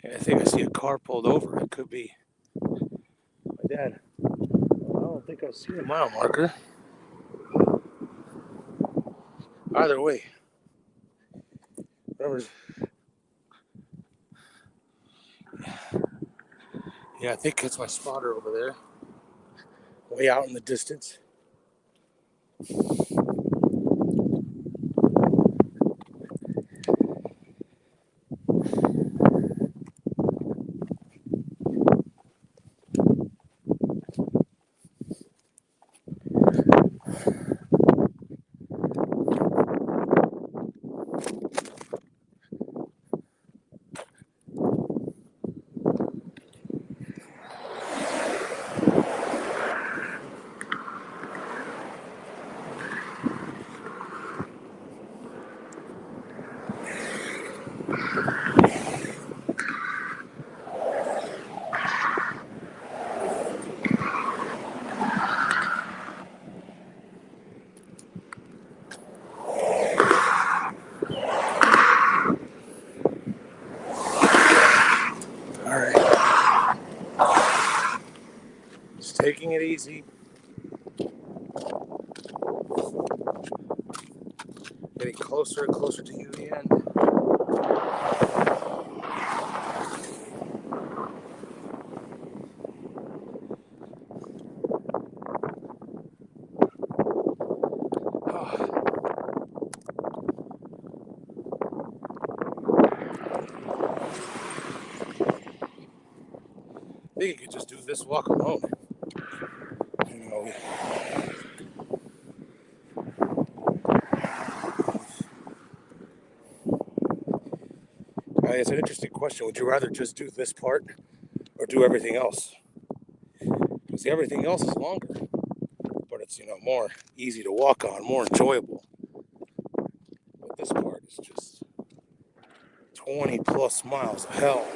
I think I see a car pulled over. It could be my dad. I don't think I see a mile marker. Either way, whatever's. Yeah, I think it's my spotter over there, way out in the distance. All right, just taking it easy. Getting closer and closer to you, the end. I think you could just do this walk alone. You know, it's an interesting question. Would you rather just do this part or do everything else? Because everything else is longer, but it's, more easy to walk on, more enjoyable. But this part is just 20 plus miles of hell.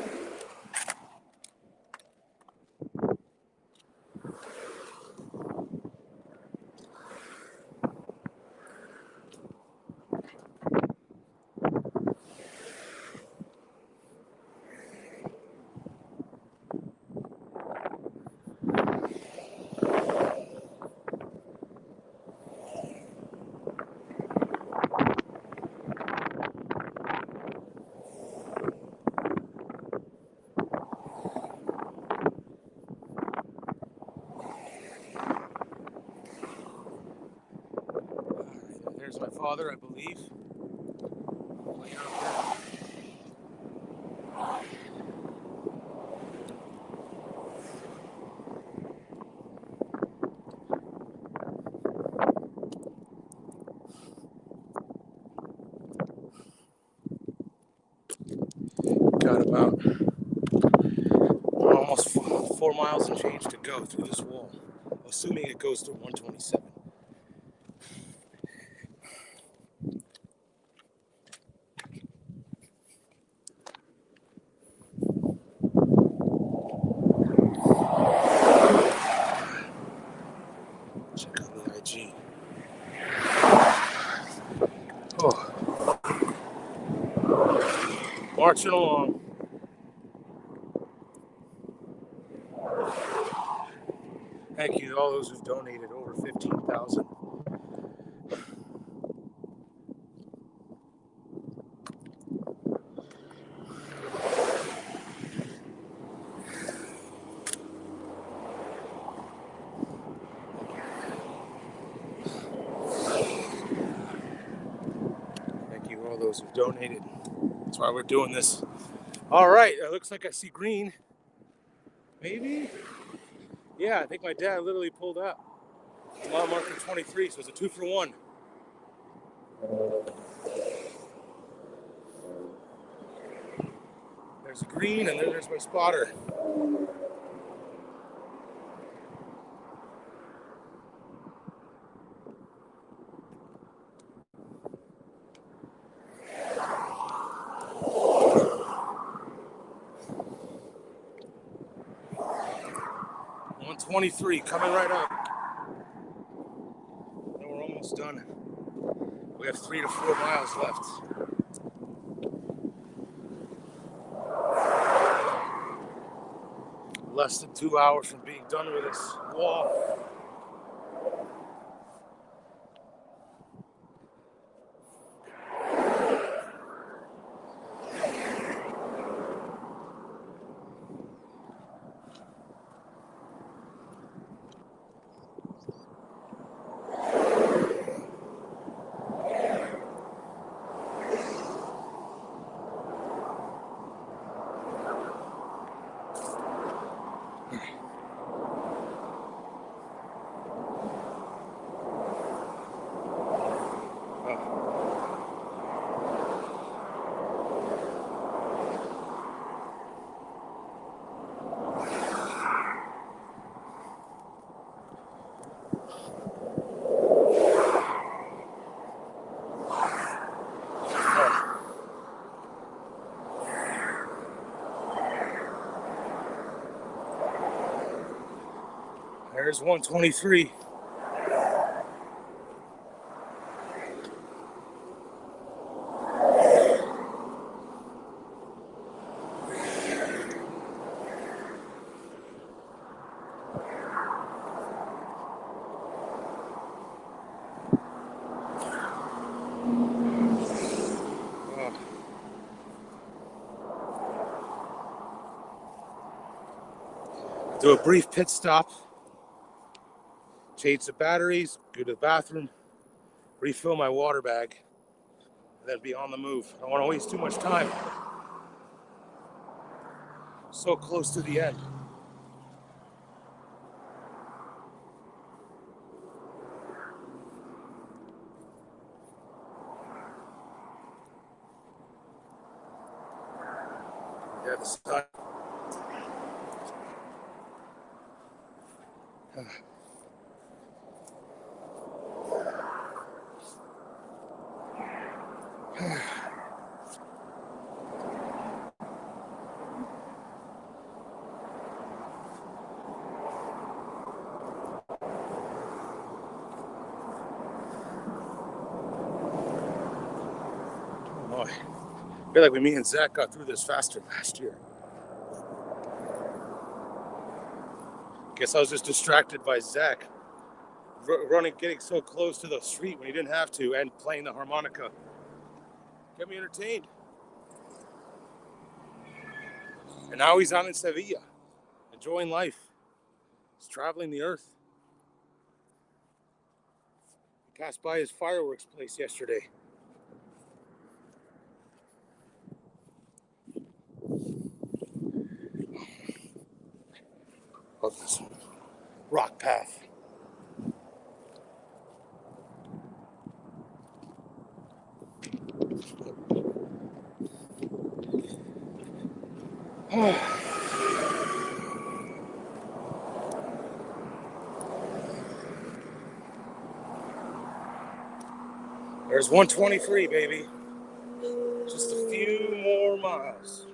There's my father, I believe. Way out there. Got about almost 4 miles and change to go through this wall, assuming it goes through 127. Check on the IG. Oh, marching along. Thank you to all those who've donated, over 15,000. Thank you to all those who've donated. That's why we're doing this. All right, it looks like I see green. Maybe? Yeah, I think my dad literally pulled out. Mile marker 23, so it's a 2 for 1. There's a green, and then there's my spotter. On 23, coming right up. And we're almost done. We have 3 to 4 miles left. Less than 2 hours from being done with this wall. There's 123. Do a brief pit stop, change the batteries, go to the bathroom, refill my water bag, and then be on the move. I don't want to waste too much time. So close to the end. Yeah, the sun. Boy, I feel like me and Zach got through this faster last year. Guess I was just distracted by Zach running, getting so close to the street when he didn't have to, and playing the harmonica. Kept me entertained. And now he's out in Sevilla, enjoying life. He's traveling the earth. He passed by his fireworks place yesterday. Love this rock path. There's 123, baby. Just a few more miles.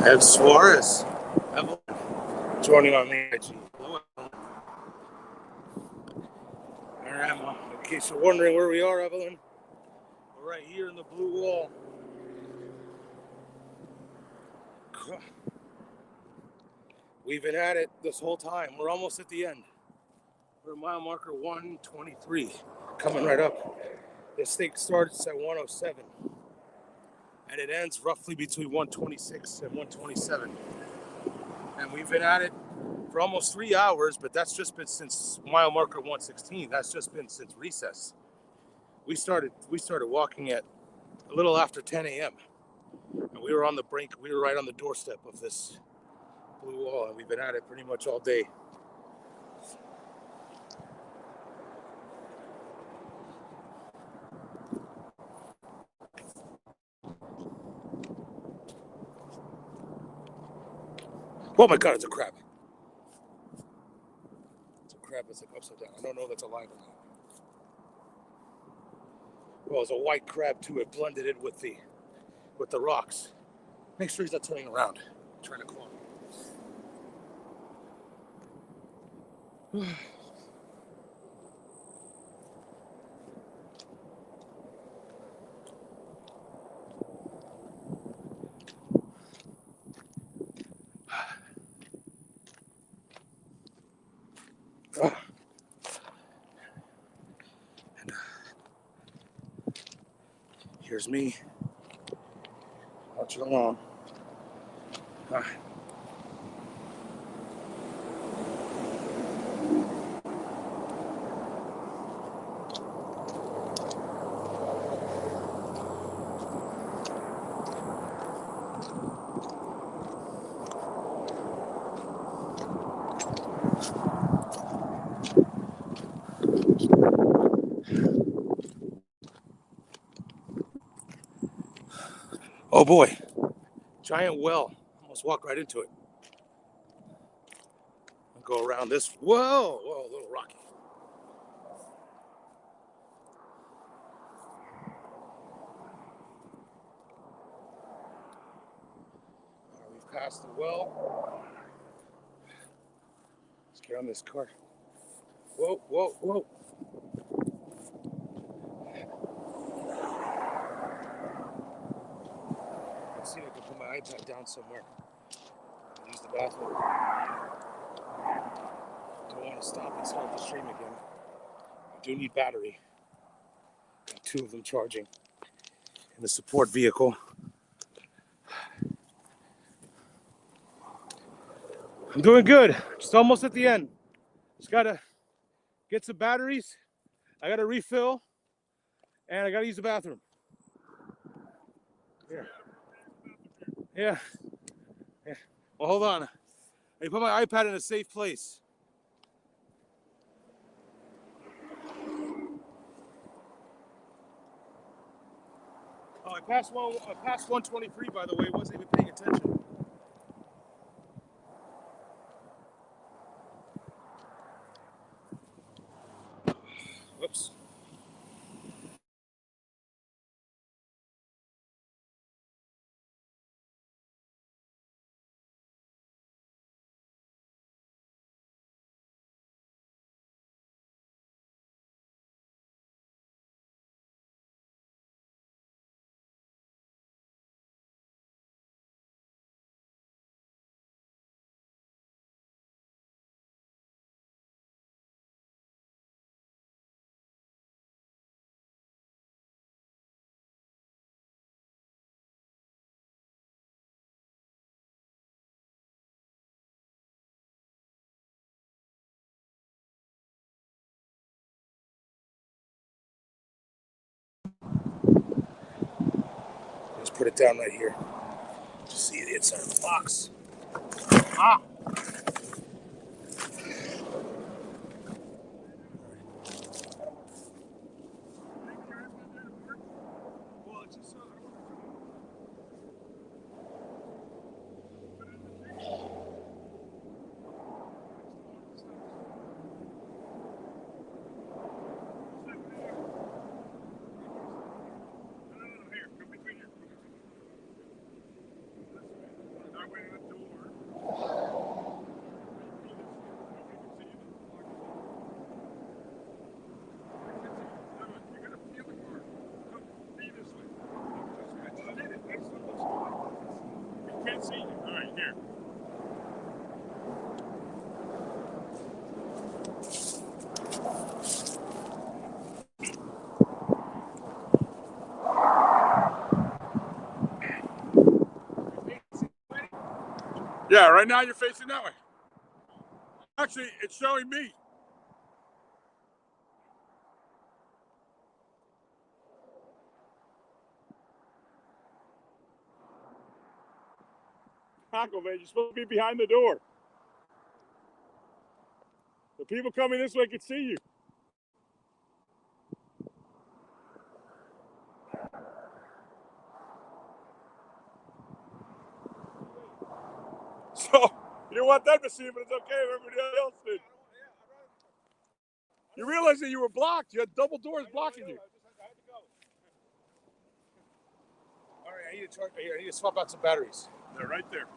Ed Suarez, Evelyn, joining on the IG. Hello, Evelyn. All right, well, in case you're wondering where we are, Evelyn, we're right here in the blue wall. We've been at it this whole time. We're almost at the end. We're at mile marker 123, coming right up. This thing starts at 107, and it ends roughly between 126 and 127. And we've been at it for almost 3 hours, but that's just been since mile marker 116. That's just been since recess. We started walking at a little after 10 a.m. and we were on the brink. We were right on the doorstep of this blue wall, and we've been at it pretty much all day. Oh my God, it's a crab. It's a crab that's like upside down. I don't know if that's alive or not. Well, it's a white crab too. It blended in with the rocks. Make sure he's not turning around. I'm trying to call him. And here's me. Watch it along. Oh boy, giant well. Almost walked right into it. I'll go around this. Whoa, a little rocky. We've passed the well. Let's get on this car. Whoa. Let's see if I can put my iPad down somewhere. Use the bathroom. Don't want to stop and start the stream again. I do need battery. Got 2 of them charging in the support vehicle. I'm doing good. Just almost at the end. Just gotta get some batteries. I gotta refill, and I gotta use the bathroom. Yeah. Well, hold on. I put my iPad in a safe place. Oh, I passed 123, by the way. Wasn't even paying attention. Whoops. Let's put it down right here. Just see the inside of the box. Ah! Can't see you. All right, here. Yeah, right now you're facing that way. Actually, it's showing me. Taco, man, you're supposed to be behind the door. The people coming this way can see you. So, you don't want them to see you, but it's okay if everybody else did. You realize that you were blocked. You had double doors blocking you. All right, I need to swap out some batteries. They're right there.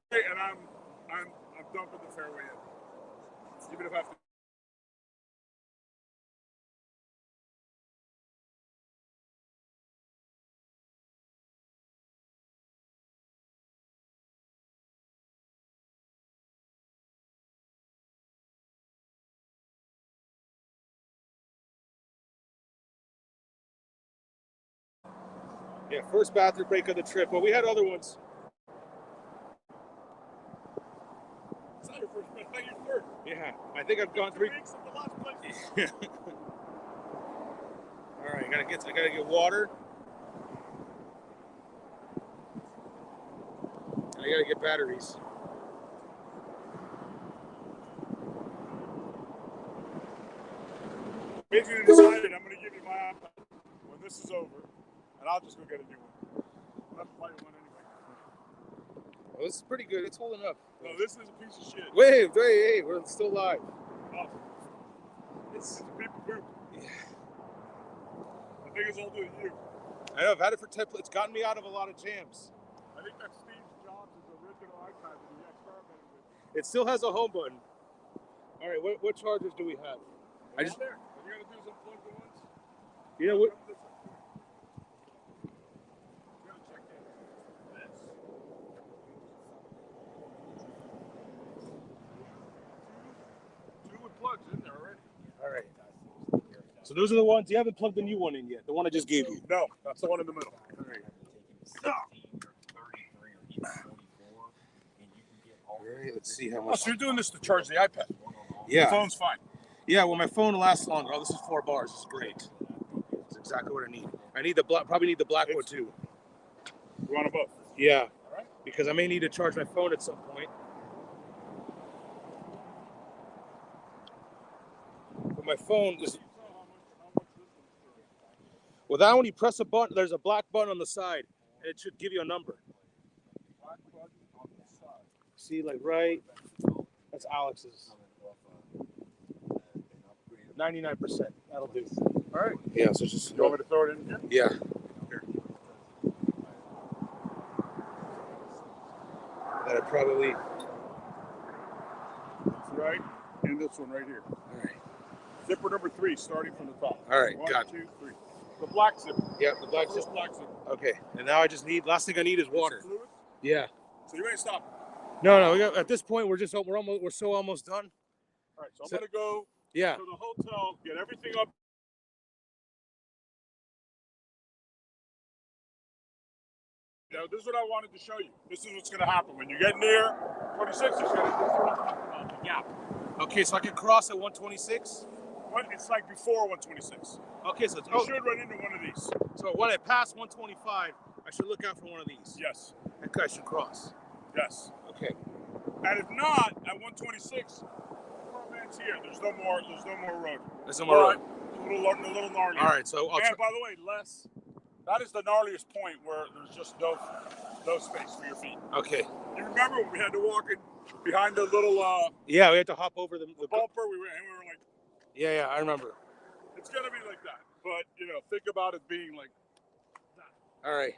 Hey, and I'm dumping the fairway in. Even if I have to. Yeah, first bathroom break of the trip. Well, we had other ones. It's not your first, but it's your third. Yeah, I think I've gone 3 weeks of the last place. All right, I gotta get water. I gotta get batteries. Basically decided I'm gonna give you my iPad when this is over, and I'll just go get a new one. I'll have to buy you one anyway. Well, this is pretty good. It's holding up. No, this is a piece of shit. Wait, hey, we're still live. Oh, It's a people poop. yeah. I think it's all due to you. I know I've had it for 10. It's gotten me out of a lot of jams. I think that's Steve Jobs' original iPad that he experimented with. It still has a home button. All right, what chargers do we have? I just there. You gotta do some plug the ones. you know what? You gotta check in this. Two with plugs in there already. All right. So those are the ones you haven't plugged the new one in yet. The one I just gave you. No, that's the one in the middle. All right. All right. Let's see how Oh, much. so you're doing this to charge the iPad? The Yeah. phone's fine. Yeah. Well, my phone lasts longer. Oh, this is 4 bars. This is great. It's exactly what I need. I need the probably need the black one too. You want them both? Yeah. All right. because I may need to charge my phone at some point. But my phone is. Well, that when you press a button, there's a black button on the side, and it should give you a number. See, like right. That's Alex's. 99%. That'll do. All right. Yeah, so just. You want me to throw it in here? Yeah. Here. That'll probably. That's right. And this one right here. All right. Zipper number 3, starting from the top. All right, One, got it. 2, 3. The black zipper. Yeah, the black Just zipper. black zipper. Okay, and now I just need. Last thing I need is water. Fluid? Yeah. So you ain't stopping. No. At this point, we're so almost done. All right. So I'm gonna go Yeah. to the hotel, get everything up. Now, this is what I wanted to show you. This is what's gonna happen when you get near 26. It's gonna the gap. Okay, so I can cross at 126. It's like before 126. Okay, so You should run into one of these. so when I pass 125, I should look out for one of these. Yes. And I should cross. Yes. Okay. And if not, at 126, man's here. There's no more road. There's no more road. A little gnarly. All right, so And by the way, that is the gnarliest point where there's just no space for your feet. Okay. You remember when we had to walk in behind the little Yeah, we had to hop over the bumper? We were like, Yeah, I remember. it's gonna be like that. But think about it being like that. All right.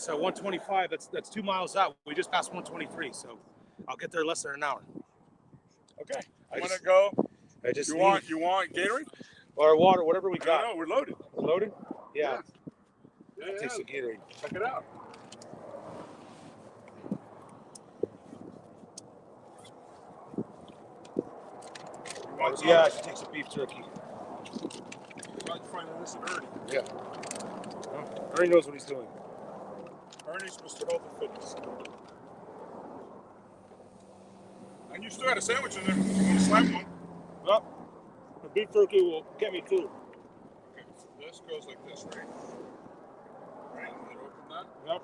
So 125. That's 2 miles out. We just passed 123, so I'll get there in less than an hour. Okay. I'm gonna go. I just You want Gatorade? or water, whatever we got. No, we're loaded. Loaded? Yeah. Yeah. I'll take some Gatorade. Check it out. Yeah, I should take some beef jerky. Glad you finally listened to Ernie. Yeah. Ernie knows what he's doing. Ernie's Mr. Health and Fitness. And you still had a sandwich in there. You want to slap one? Well, the beef jerky will get me too. Okay, so this goes like this, right? Right, and then open that. Yep.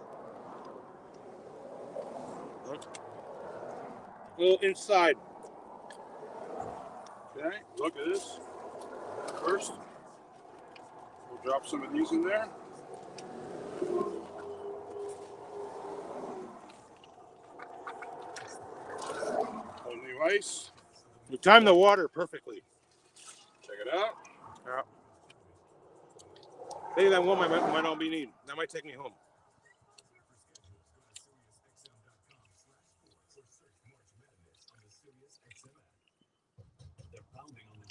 A little inside. Okay, look at this. First, we'll drop some of these in there. Only ice. You timed the water perfectly. Check it out. Yeah. Maybe that one might not be needed. That might take me home.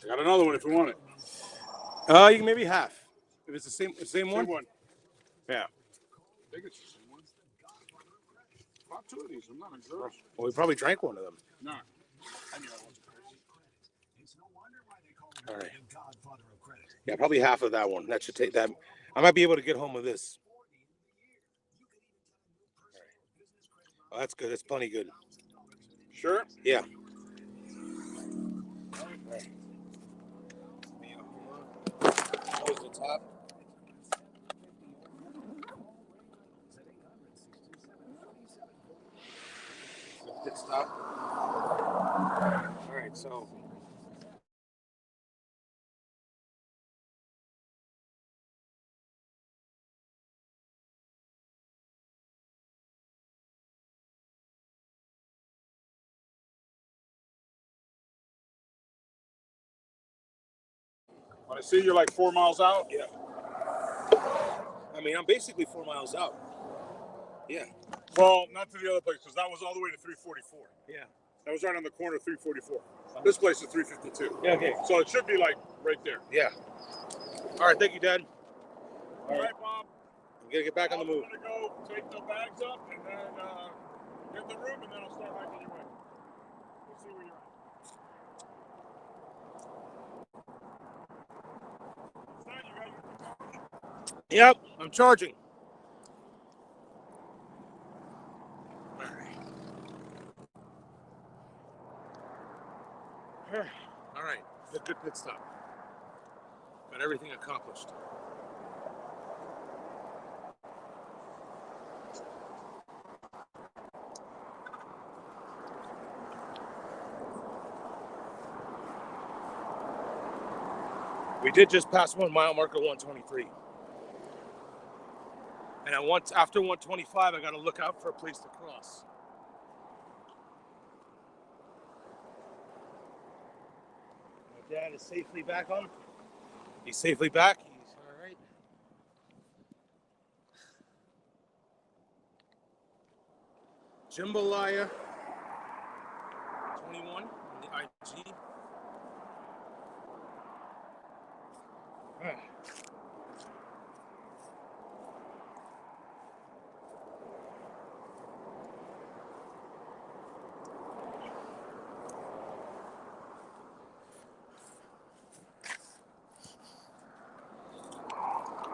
I got another one if you want it. You can maybe half. If it's the same one. Same one. Yeah. I think it's the same one. Bought 2 of these. I'm not a girl. Well, we probably drank one of them. No. I knew that one's crazy. All right. Yeah, probably half of that one. That should take that. I might be able to get home with this. Oh, that's good. That's plenty good. Sure? Yeah. Here's the top. Good stop. All right, so. When I see you're like 4 miles out. Yeah. I mean, I'm basically 4 miles out. Yeah. Well, not to the other place, because that was all the way to 344. Yeah. That was right on the corner of 344. This place is 352. Yeah, okay. So it should be like right there. Yeah. All right, thank you, Dad. All right, Bob. I'm gonna get back on the move. I'm gonna go take the bags up and then get the room, and then I'll start hiking your way. We'll see where you're at. Stan, you got your Yep, I'm charging. All right. All right. Good pit stop. Got everything accomplished. We did just pass 1 mile marker 123. And after 125, I got to look out for a place to cross. My dad is safely back on. He's safely back. He's all right. Jambalaya 21 on the IG.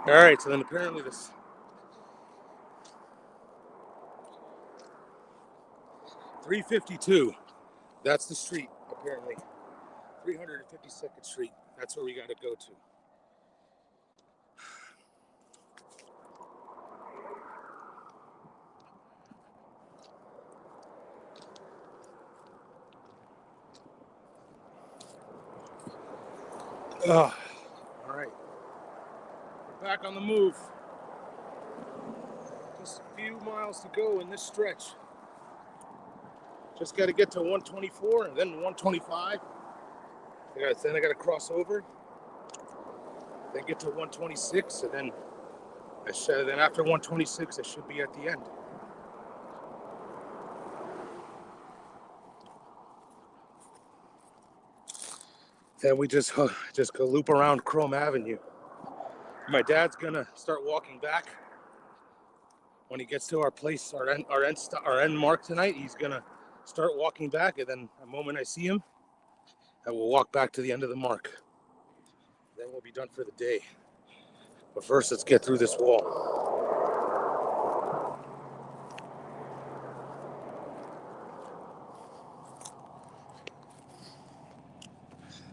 All right, so then apparently this 352, that's the street, apparently. 352nd Street, that's where we got to go to. All right, we're back on the move. Just a few miles to go in this stretch. Just got to get to 124 and then 125. Then I got to cross over. Then get to 126, and then after 126, I should be at the end. Then we just go loop around Chrome Avenue. My dad's gonna start walking back when he gets to our place, our end mark tonight. He's gonna start walking back, and then the moment I see him, I will walk back to the end of the mark. Then we'll be done for the day. But first, let's get through this wall.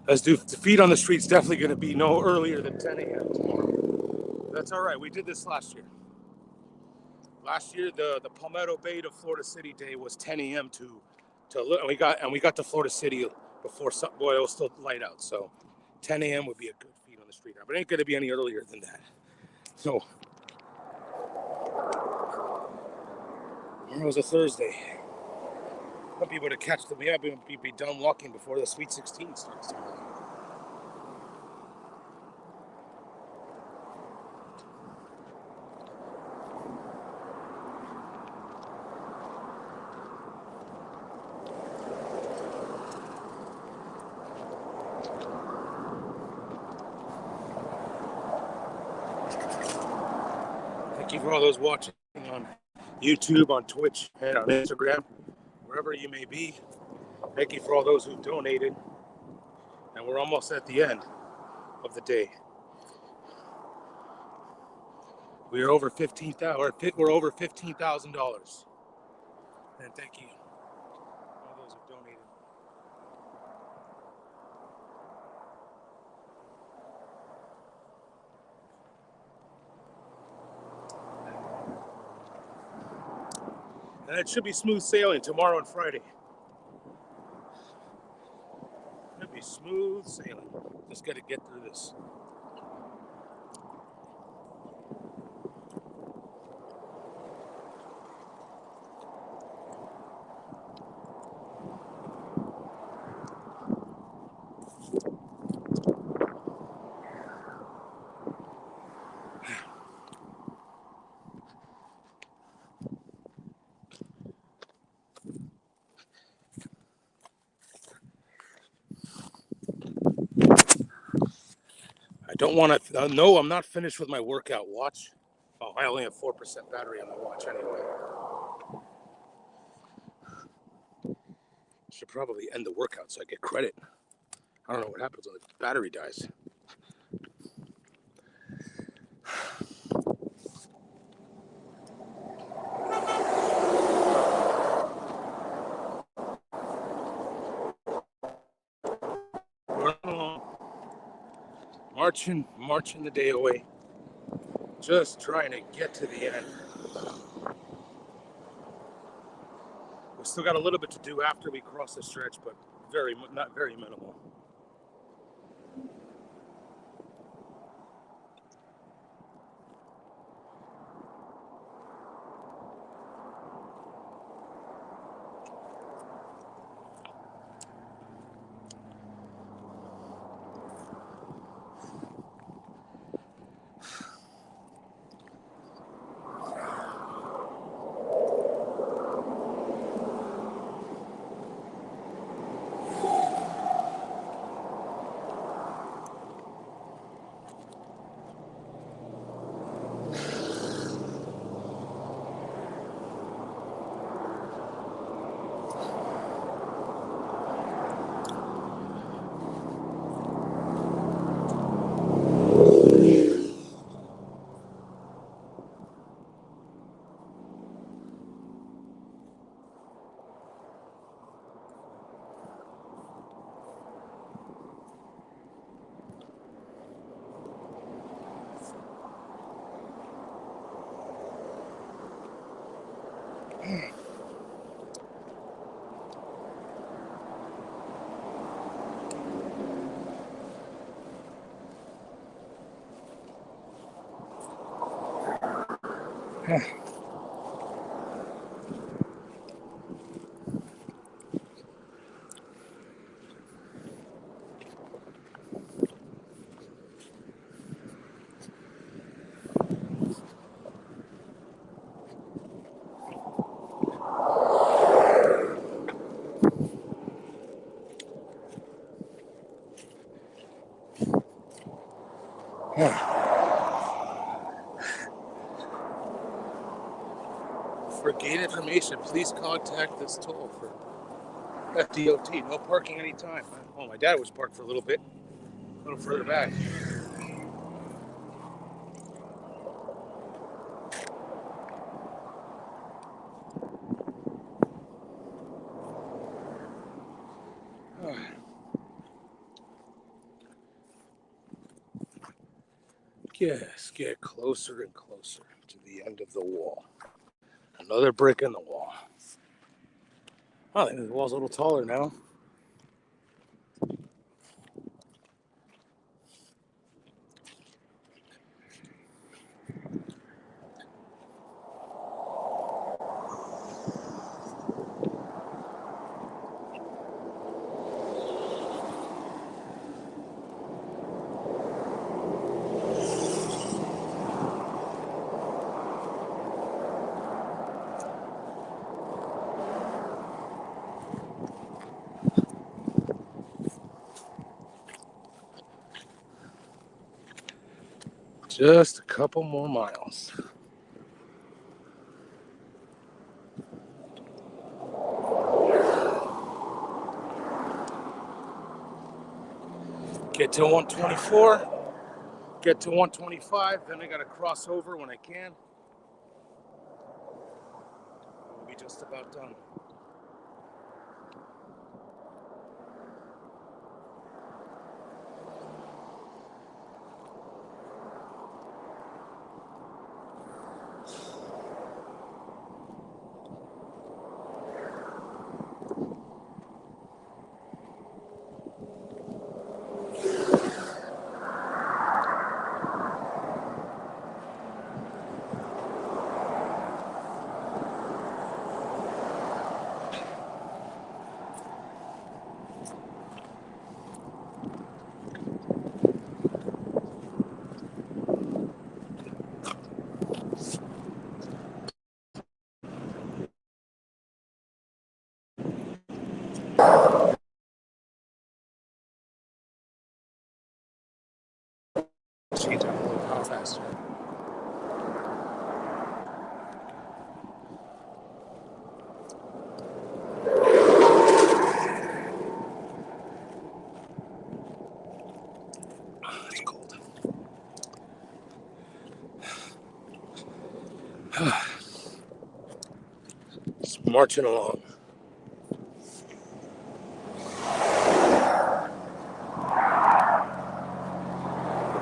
Let's do feet on the streets. Definitely going to be no earlier than 10 a.m. tomorrow. That's all right. We did this last year. Last year, the Palmetto Bay to Florida City day was 10 a.m. and we got to Florida City before it was still light out. So 10 a.m. would be a good feet on the street. But it ain't going to be any earlier than that. So tomorrow's a Thursday. I'll be able to catch the. We have to be done walking before the Sweet 16 starts tomorrow. Thank you for all those watching on YouTube, on Twitch, and on Instagram. Wherever you may be, thank you for all those who've donated. And we're almost at the end of the day. We're over $15,000. We're over $15,000. And thank you all those who've donated. And it should be smooth sailing tomorrow and Friday. It'll be smooth sailing. Just got to get through this. I don't want to. No, I'm not finished with my workout watch. Oh, I only have 4% battery on the watch anyway. Should probably end the workout so I get credit. I don't know what happens when the battery dies. Marching the day away. Just trying to get to the end. We still got a little bit to do after we cross the stretch, but not very minimal. For gate information, please contact this toll for FDOT. No parking anytime. Oh, my dad was parked for a little bit, a little further back. Yes, get closer and closer to the end of the wall. Another brick in the wall. Oh, I think the wall's a little taller now. Just a couple more miles. Get to 124, get to 125, then I gotta cross over when I can. We'll be just about done. Change out a little power faster. It's cold. Just marching along.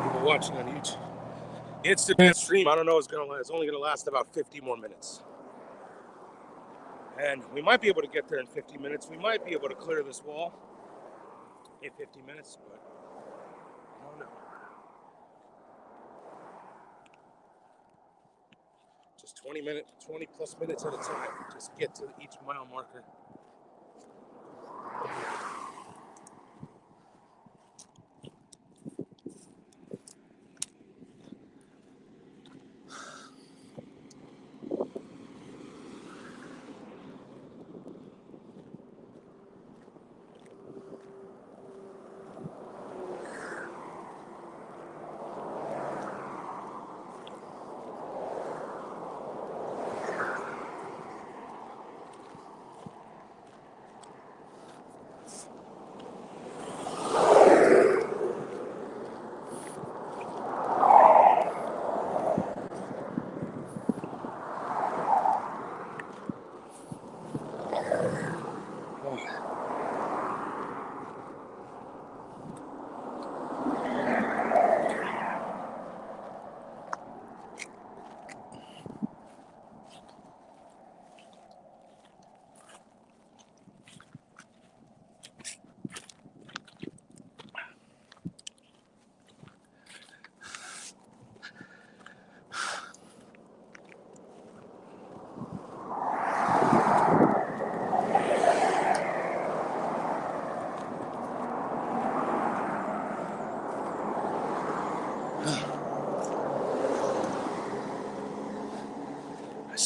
People watching on YouTube. Instagram stream, I don't know, it's only gonna last about 50 more minutes. And we might be able to get there in 50 minutes. We might be able to clear this wall in 50 minutes, but I don't know. Just 20 plus minutes at a time. Just get to each mile marker.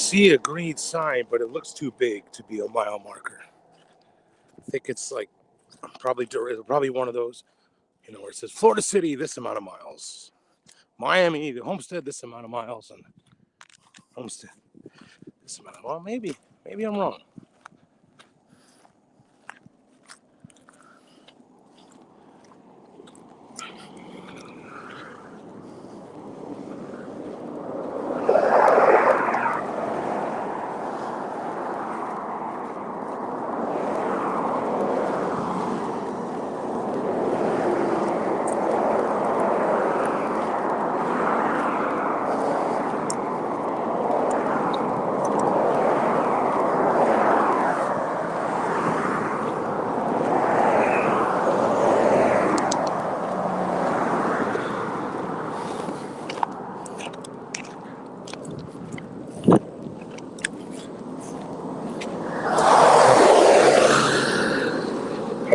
see a green sign, but it looks too big to be a mile marker. I think it's like probably one of those, where it says Florida City, this amount of miles. Miami, the Homestead, this amount of miles, and Homestead, this amount. Well, maybe I'm wrong.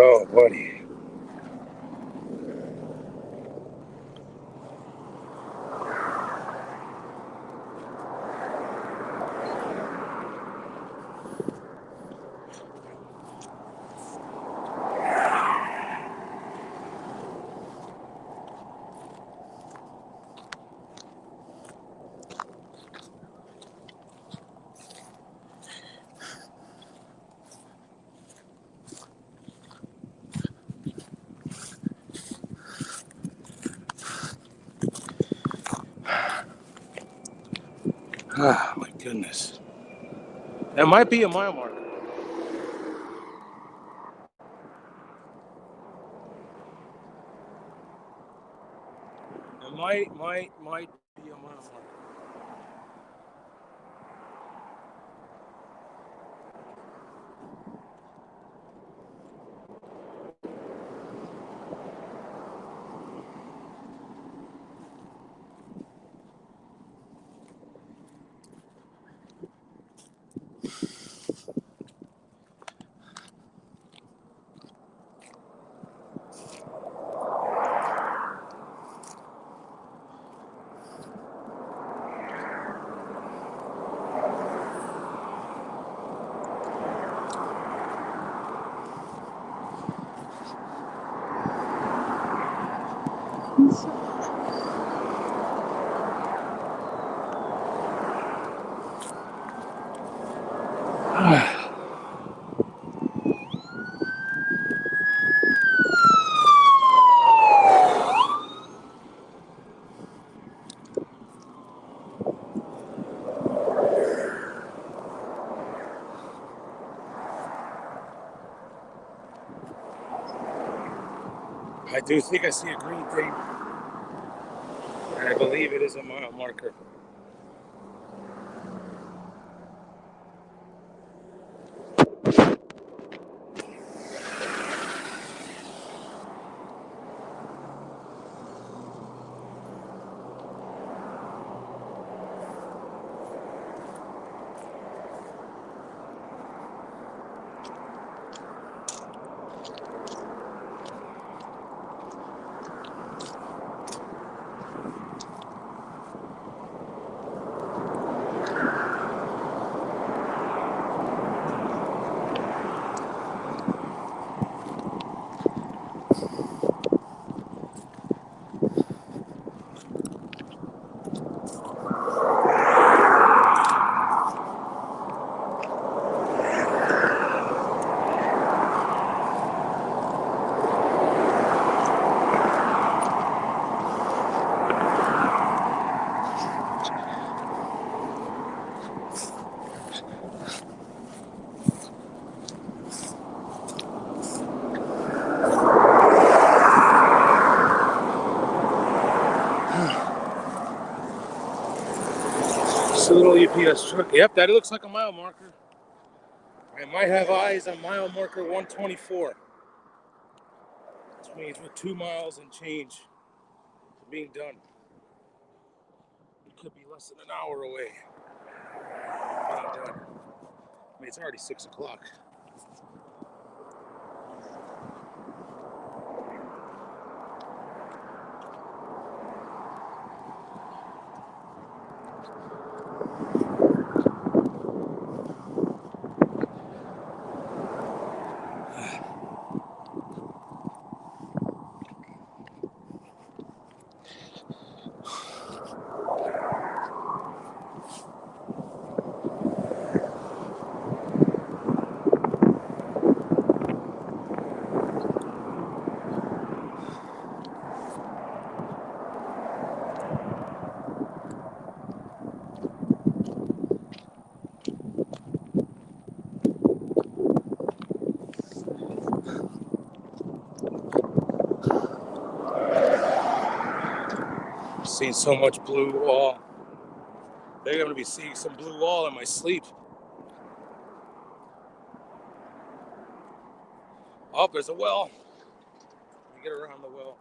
Oh, buddy. Ah, my goodness. That might be a mile marker. It might be a mile marker. I do think I see a green thing, and I believe it is a mile marker. Just a little UPS truck. Yep, that looks like a mile marker. I might have eyes on mile marker 124. Which means we're 2 miles and change to being done. It could be less than an hour away. Being done. I mean, it's already 6 o'clock. Seen so much blue wall. Maybe I'm gonna be seeing some blue wall in my sleep. Oh, there's a well. Let me get around the well.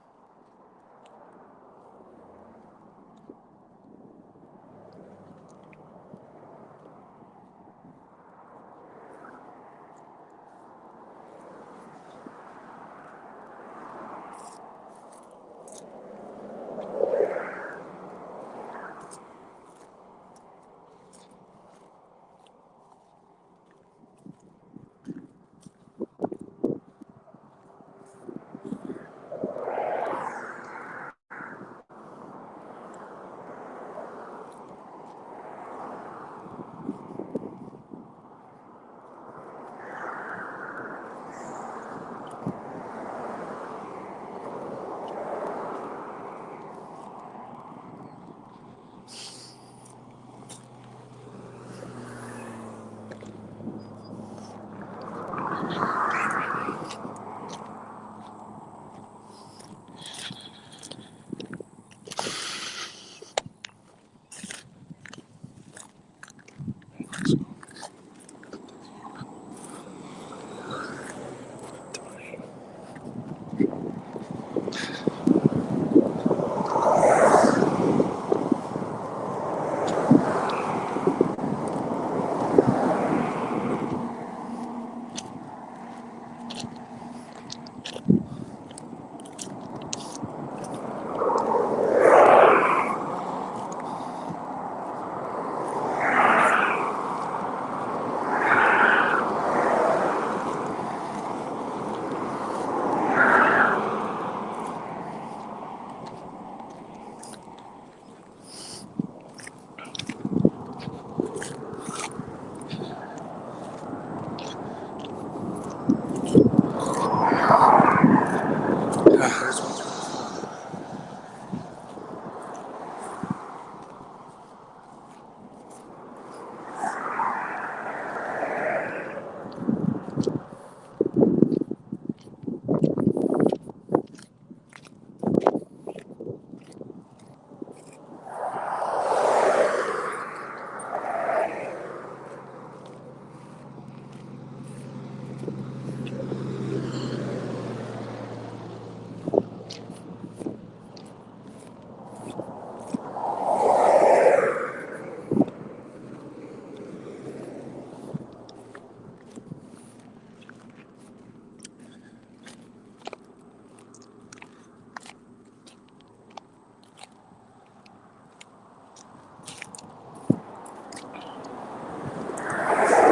There's one.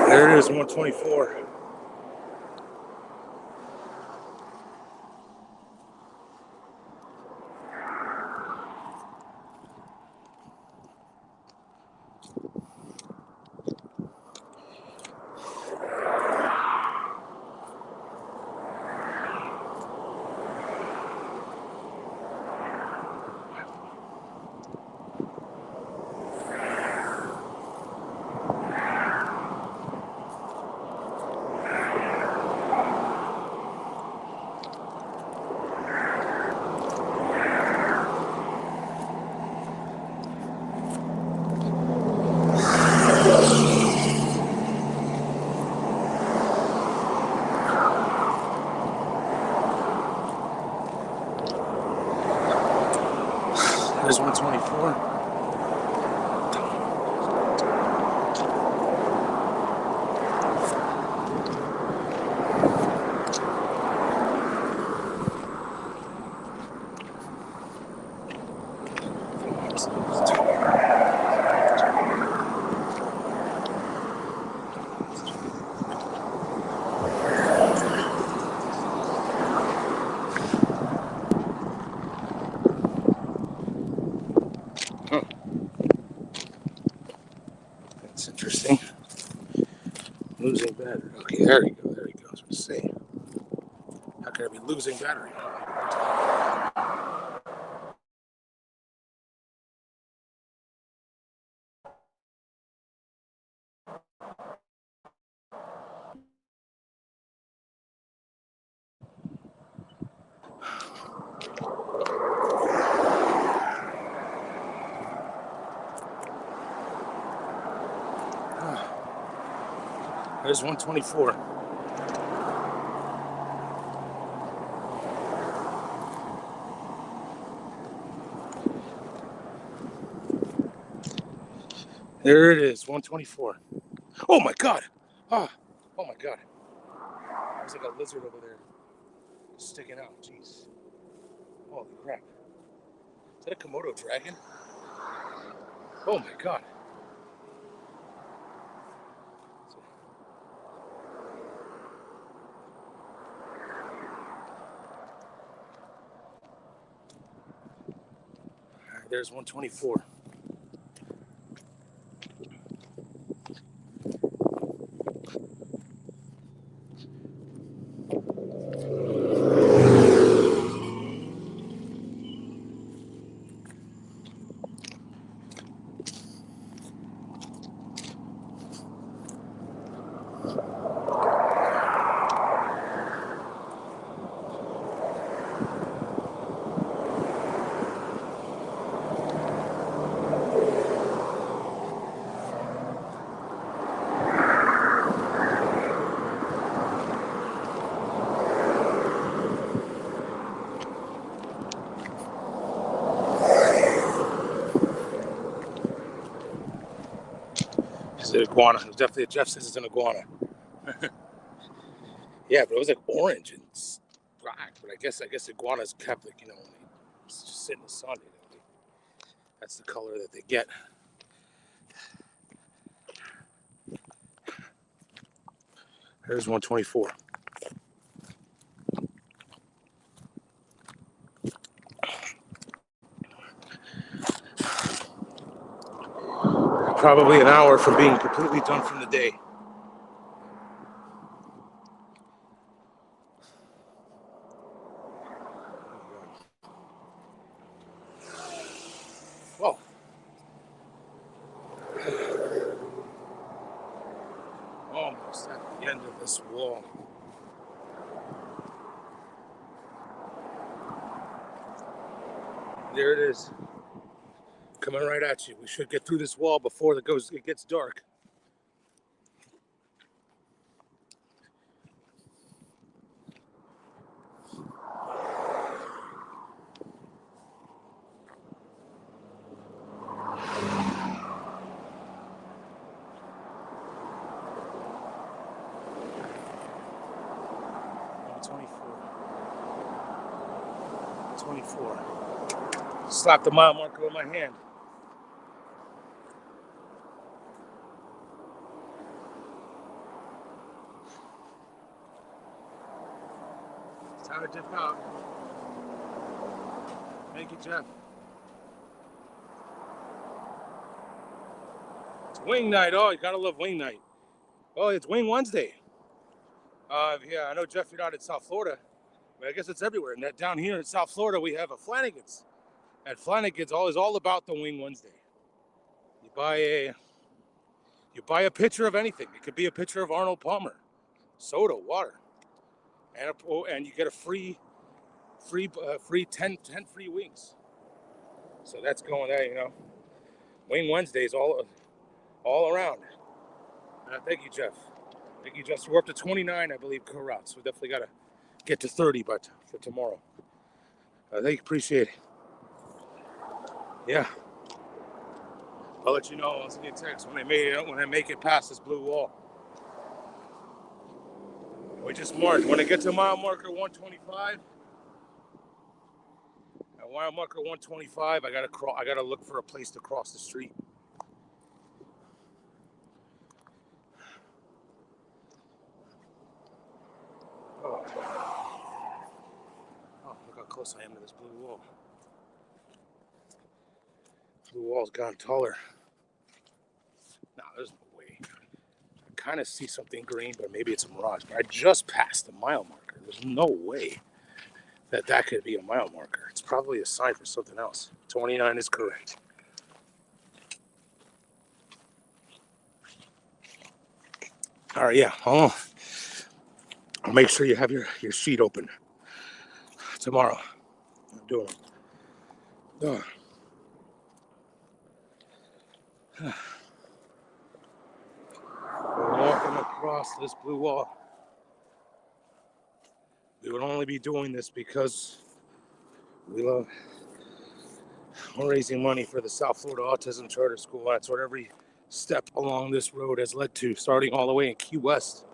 There it is, 124. There's 124. That's interesting. Losing battery. Okay, there you go. There you go. I was going to say, how can I be losing battery? There's 124. There it is, 124. Oh my God. Oh my God. There's like a lizard over there sticking out. Jeez. Holy crap. Is that a Komodo dragon? Oh my God. All right, there's 124. It's an iguana. It was definitely Jeff says it's an iguana. Yeah, but it was like orange and black. But I guess iguanas kept like, when they just sit in the sun. That's the color that they get. There's 124. Probably an hour from being completely done from the day. Whoa. Almost at the end of this wall. There it is. Coming right at you. We should get through this wall before it gets dark. Slap the mile marker with my hand. It's time to dip out. Thank you, Jeff. It's wing night. Oh, you gotta love wing night. Oh, it's Wing Wednesday. Yeah, I know, Jeff, you're not in South Florida, but I guess it's everywhere. And down here in South Florida, we have a Flanagan's. At Flanagan's, is all about the Wing Wednesday. You buy a pitcher of anything. It could be a pitcher of Arnold Palmer, soda, water, and you get a free 10 free wings. So that's going there, Wing Wednesdays all around. Thank you, Jeff. Thank you, Jeff. So we're up to 29, I believe, co-routes. So we definitely got to get to 30, but for tomorrow. Thank you, appreciate it. Yeah. I'll let you know. I'll send you a text when I make it past this blue wall. We just marked. When I get to mile marker 125, at mile marker 125, I gotta look for a place to cross the street. Oh, look how close I am to this blue wall. Blue wall's gone taller. No, there's no way. I kind of see something green, but maybe it's a mirage. But I just passed the mile marker. There's no way that could be a mile marker. It's probably a sign for something else. 29 is correct. All right, yeah. I'll make sure you have your sheet open tomorrow. I'm doing it. We're walking across across this blue wall. We would only be doing this because we're raising money for the South Florida Autism Charter School. That's what every step along this road has led to, starting all the way in Key West.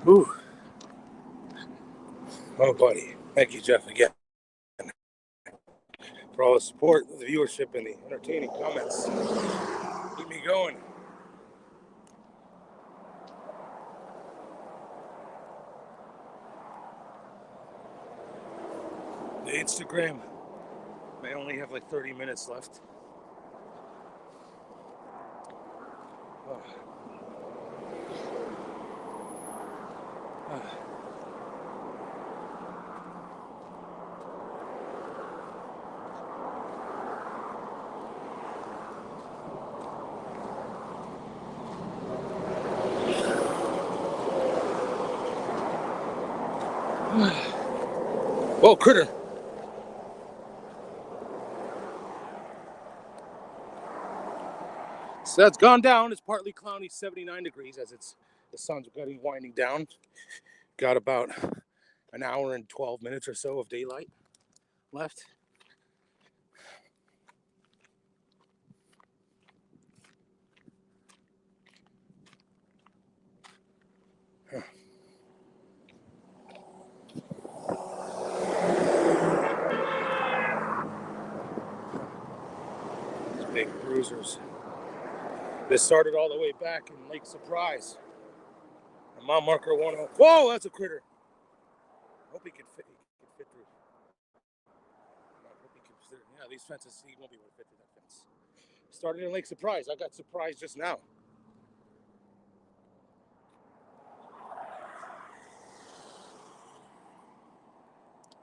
Ooh. Oh, buddy. Thank you, Jeff, again, for all the support, the viewership, and the entertaining comments. Keep me going. The Instagram may only have like 30 minutes left. Oh. Oh. Whoa, critter. So that's gone down. It's partly cloudy, 79 degrees as the sun's getting winding down. Got about an hour and 12 minutes or so of daylight left. Huh. These big bruisers. This started all the way back in Lake Surprise. And mile marker 10. Whoa, that's a critter. Hope he can fit through. I hope he can fit. Yeah, these fences, he won't be able to fit through that fence. Started in Lake Surprise. I got surprised just now.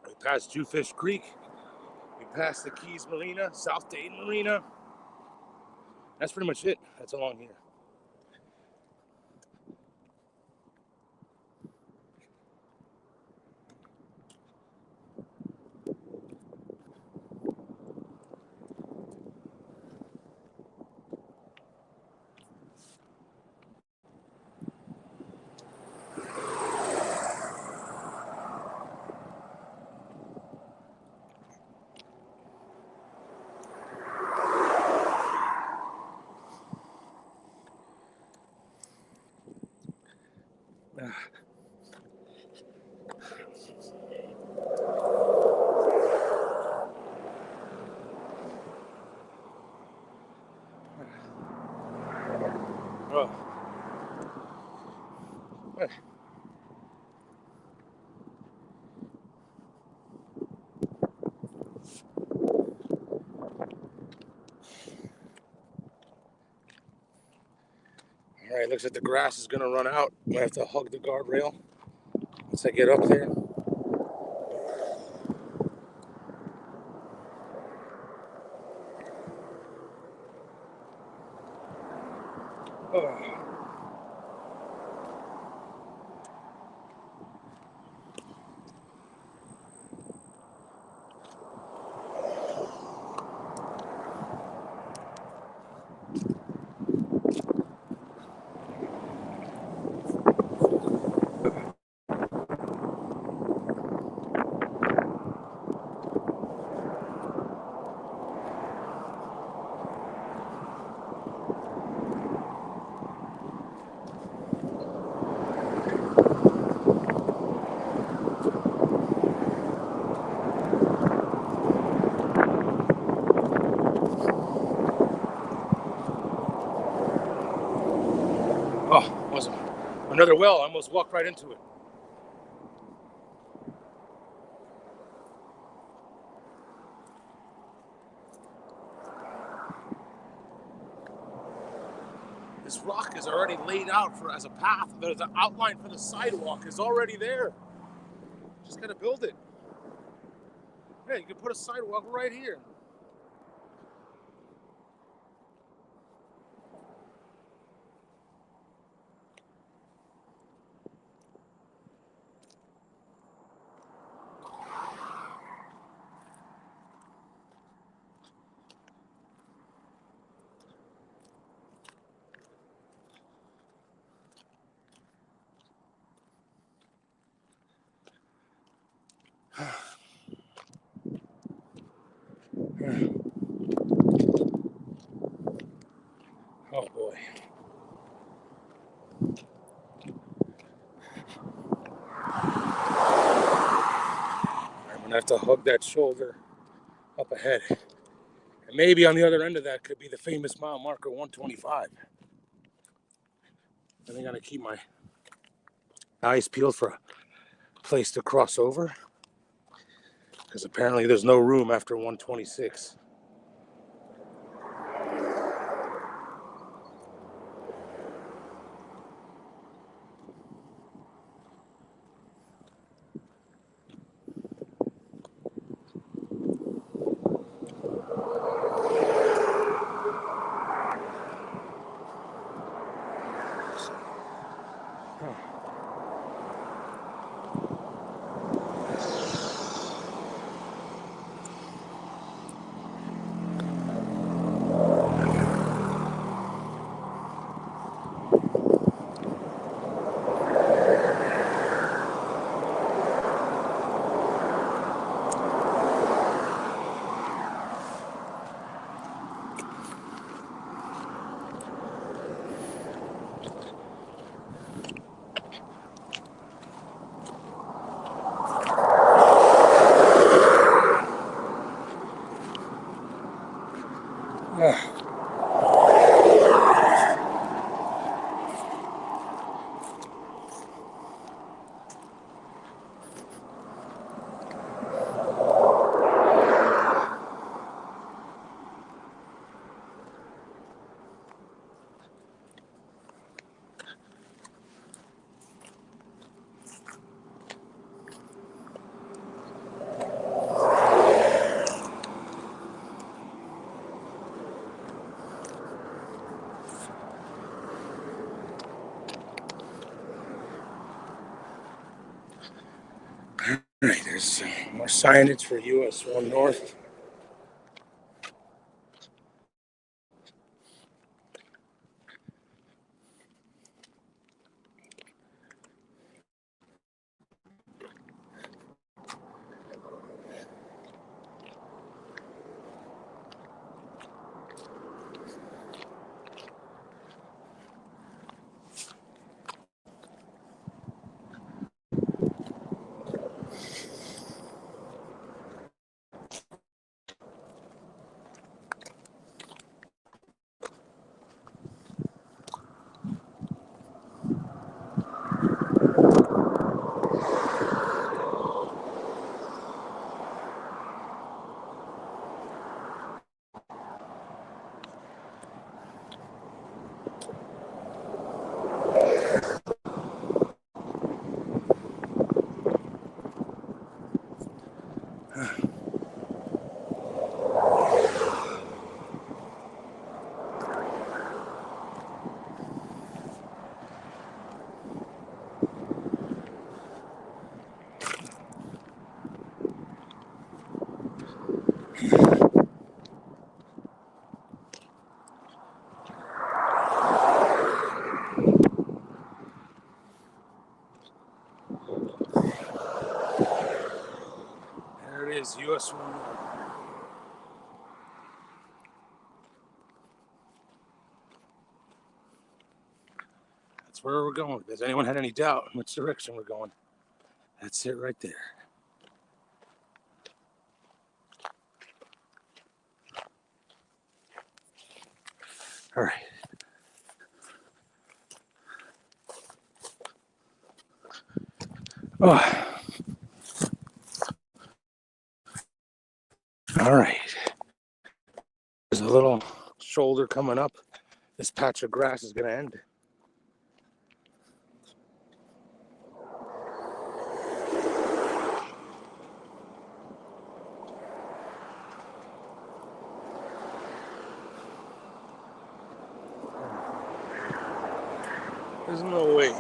We passed Jewfish Creek. We passed the Keys Marina, South Dayton Marina. That's pretty much it. That's along here. Oh. What? All right, looks like the grass is gonna run out. I'm gonna have to hug the guardrail once I get up there. Oh. Another well. I almost walked right into it. This rock is already laid out as a path. The outline for the sidewalk is already there. Just gotta build it. Yeah, you can put a sidewalk right here. Oh boy. I'm gonna have to hug that shoulder up ahead. And maybe on the other end of that could be the famous mile marker 125. I think I gotta keep my eyes peeled for a place to cross over, because apparently there's no room after 126. All right, there's more signage for US 1 North. There it is, US 1 North. That's where we're going. If anyone had any doubt in which direction we're going, that's it right there. All right. Oh, all right. There's a little shoulder coming up. This patch of grass is going to end. There's no way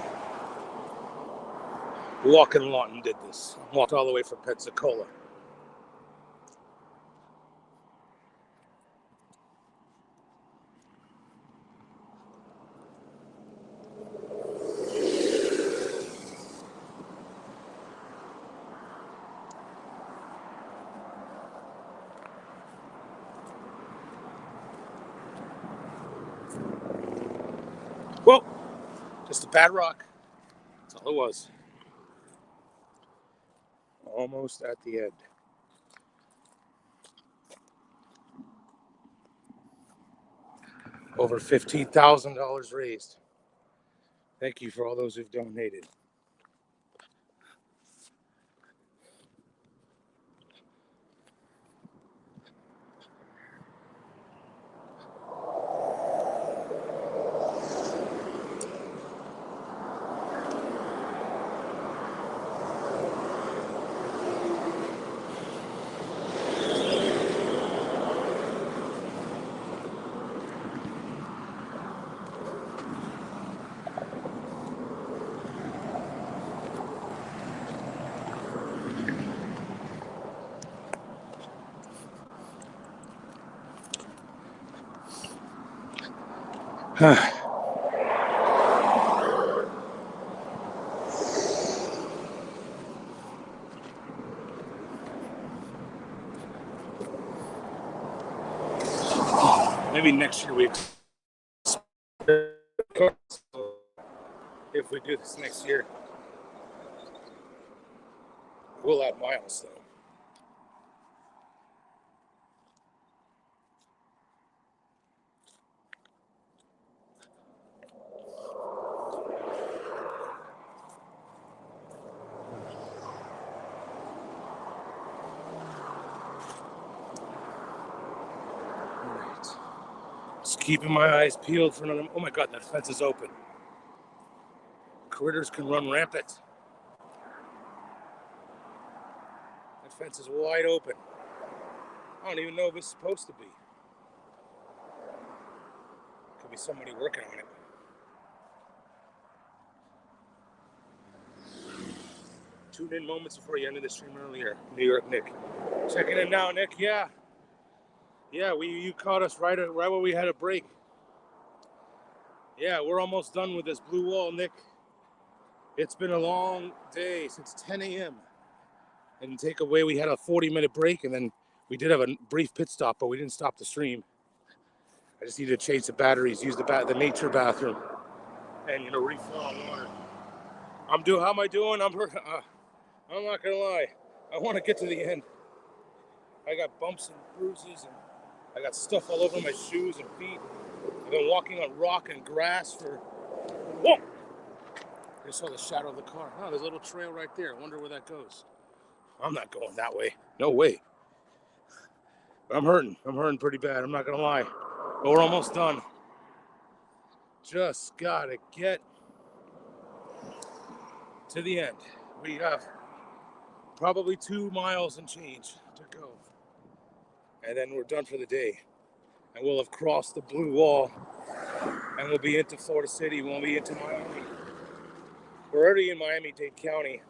Walking Lawton did this. Walked all the way from Pensacola. Well, just a bad rock. That's all it was. Almost at the end. Over $15,000 raised. Thank you for all those who've donated. Maybe next year we if we do this next year. We'll add miles though. Just keeping my eyes peeled for another. Oh my God, that fence is open. Critters can run rampant. That fence is wide open. I don't even know if it's supposed to be. Could be somebody working on it. Tune in moments before you ended the stream earlier. New York Nick. Checking in now, Nick. Yeah. Yeah, you caught us right where we had a break. Yeah, we're almost done with this blue wall, Nick. It's been a long day since 10 a.m. And takeaway, we had a 40-minute break, and then we did have a brief pit stop, but we didn't stop the stream. I just needed to change the batteries, use the nature bathroom, and refill on water. How am I doing? I'm hurt. I'm not gonna lie. I want to get to the end. I got bumps and bruises, and I got stuff all over my shoes and feet. I've been walking on rock and grass for. Whoa! I saw the shadow of the car. Oh, there's a little trail right there. I wonder where that goes. I'm not going that way. No way. I'm hurting. I'm hurting pretty bad. I'm not gonna lie. But we're almost done. Just gotta get to the end. We have probably 2 miles and change to go. And then we're done for the day. And we'll have crossed the blue wall. And we'll be into Florida City. We'll be into Miami. We're already in Miami-Dade County.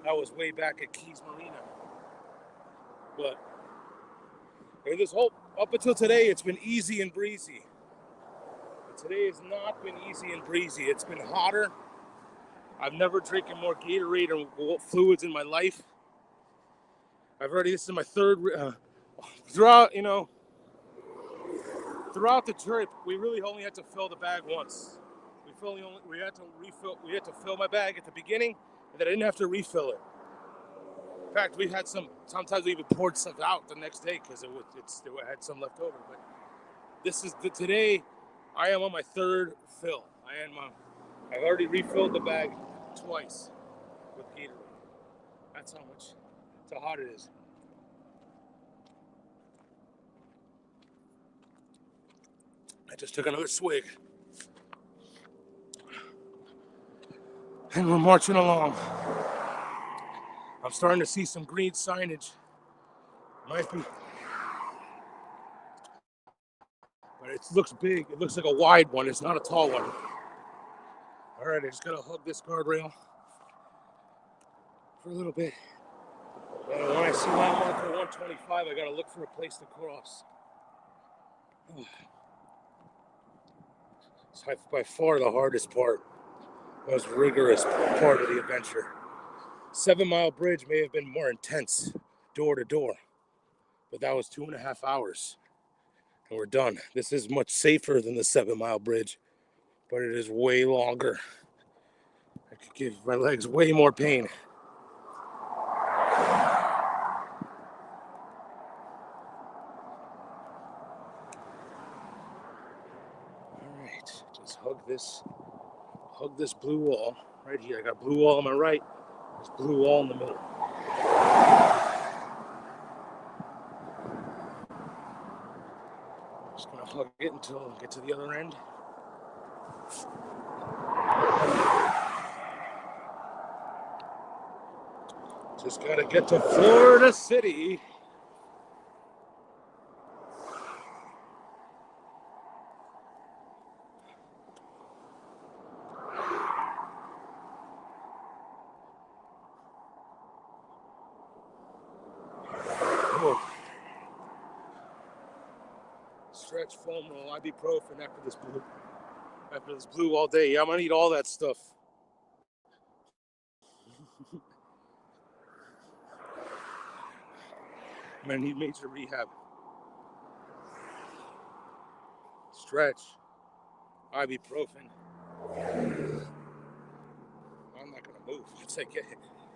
I was way back at Keys Marina. But up until today, it's been easy and breezy. But today has not been easy and breezy. It's been hotter. I've never drinking more Gatorade or fluids in my life. This is my third, throughout the trip, we really only had to fill the bag once. We had to fill my bag at the beginning, and then I didn't have to refill it. In fact, sometimes we even poured stuff out the next day because it had some left over. But today, I am on my third fill. I've already refilled the bag twice. with Gatorade. That's that's how hot it is. I just took another swig. And we're marching along. I'm starting to see some green signage. Might be. But it looks big. It looks like a wide one. It's not a tall one. All right, I just gotta hug this guardrail for a little bit. And when I see mile marker 125, I gotta look for a place to cross. It's by far the hardest part, most rigorous part of the adventure. 7 Mile Bridge may have been more intense, door to door, but that was 2.5 hours, and we're done. This is much safer than the 7 Mile Bridge, but it is way longer. I could give my legs way more pain. All right, just hug this blue wall right here. I got blue wall on my right. There's blue wall in the middle. Just gonna hug it until I get to the other end. Just gotta get to Florida City. Stretch, foam roll, ibuprofen after this blue all day. Yeah, I'm gonna eat all that stuff. I'm gonna need major rehab. Stretch, ibuprofen. I'm not gonna move once I get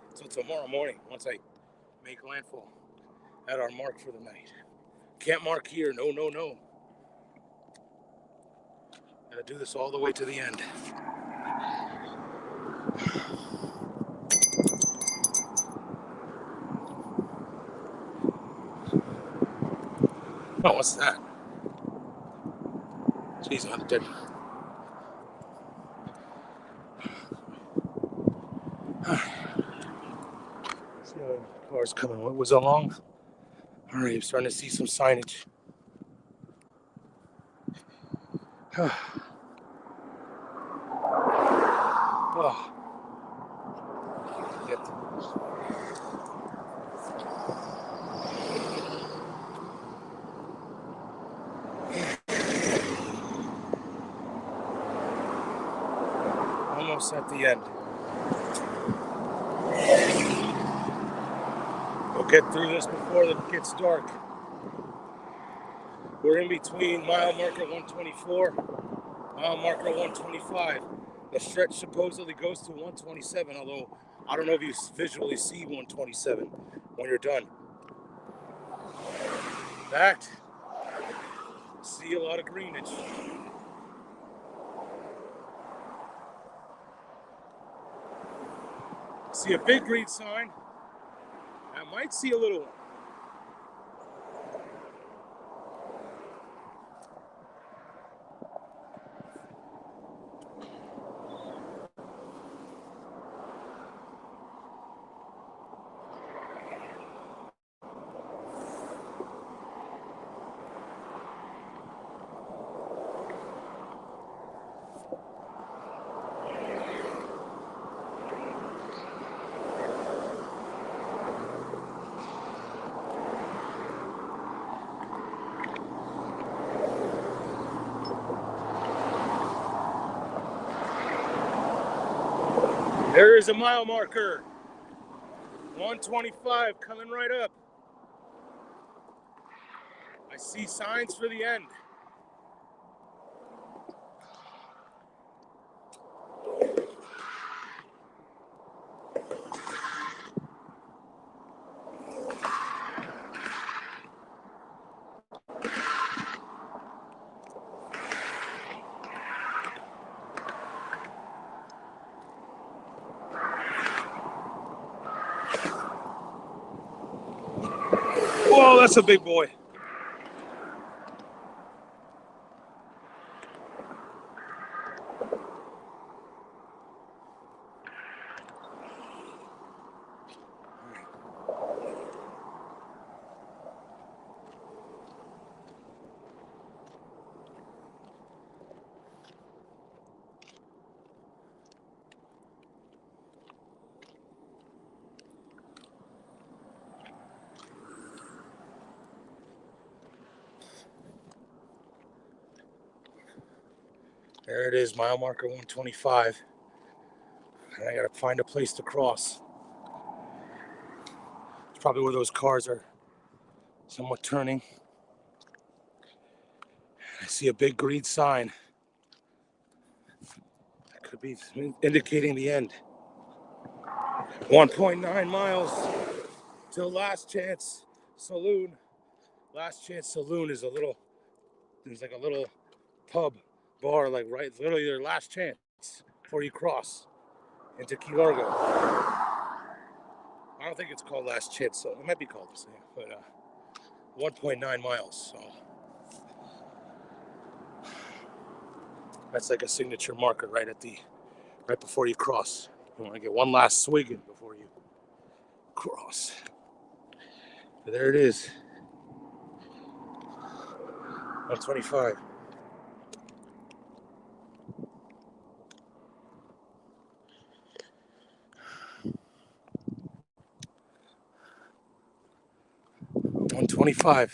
until tomorrow morning. Once I make landfall at our mark for the night. Can't mark here. No. Gotta do this all the way to the end. Oh, what's that? Jeez, I'm dead. See how the car's coming. What was along? All right, I'm starting to see some signage. Oh. Get almost at the end. We'll get through this before it gets dark. We're in between mile marker 124, mile marker 125. The stretch supposedly goes to 127, although I don't know if you visually see 127 when you're done. In fact, see a lot of greenage. See a big green sign. I might see a little one. There is a mile marker. 125 coming right up. I see signs for the end. Oh, that's a big boy. There it is, mile marker 125. And I gotta find a place to cross. It's probably where those cars are somewhat turning. I see a big green sign. That could be indicating the end. 1.9 miles till Last Chance Saloon. Last Chance Saloon is there's like a little pub bar, like right, literally their last chance before you cross into Key Largo. I don't think it's called Last Chance, so it might be called the same, but 1.9 miles. So that's like a signature marker right before you cross. You want to get one last swig before you cross. But there it is. 125. $125.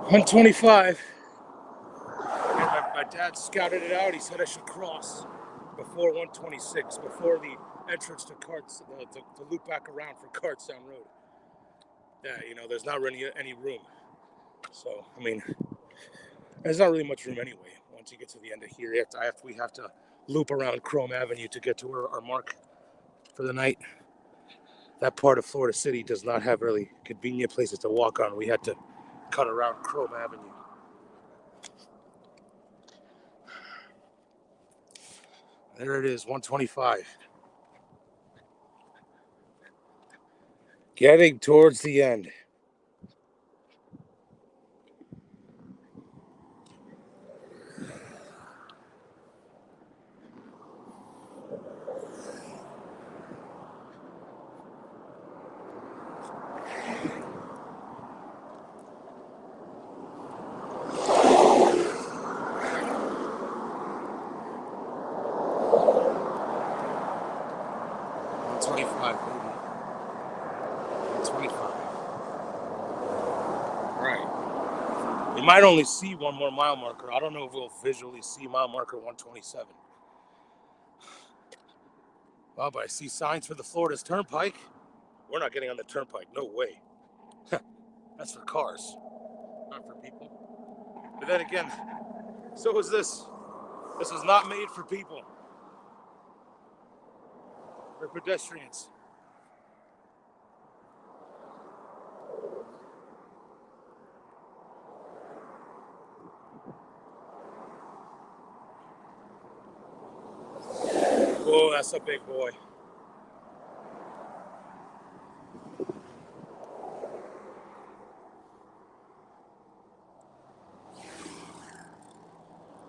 $125. My dad scouted it out. He said I should cross before 126, before the entrance to Carts, to loop back around for Cartstown Road. Yeah, there's not really any room. So, I mean, there's not really much room anyway. Once you get to the end of here, we have to loop around Chrome Avenue to get to our mark for the night. That part of Florida City does not have really convenient places to walk on. We had to cut around Chrome Avenue. There it is, 125. Getting towards the end. Might only see one more mile marker. I don't know if we'll visually see mile marker 127. Well, but I see signs for the Florida's Turnpike. We're not getting on the Turnpike. No way. That's for cars, not for people. But then again, so is this. This was not made for people. For pedestrians. Oh, that's a big boy.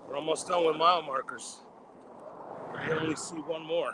We're almost done with mile markers. I can only see one more.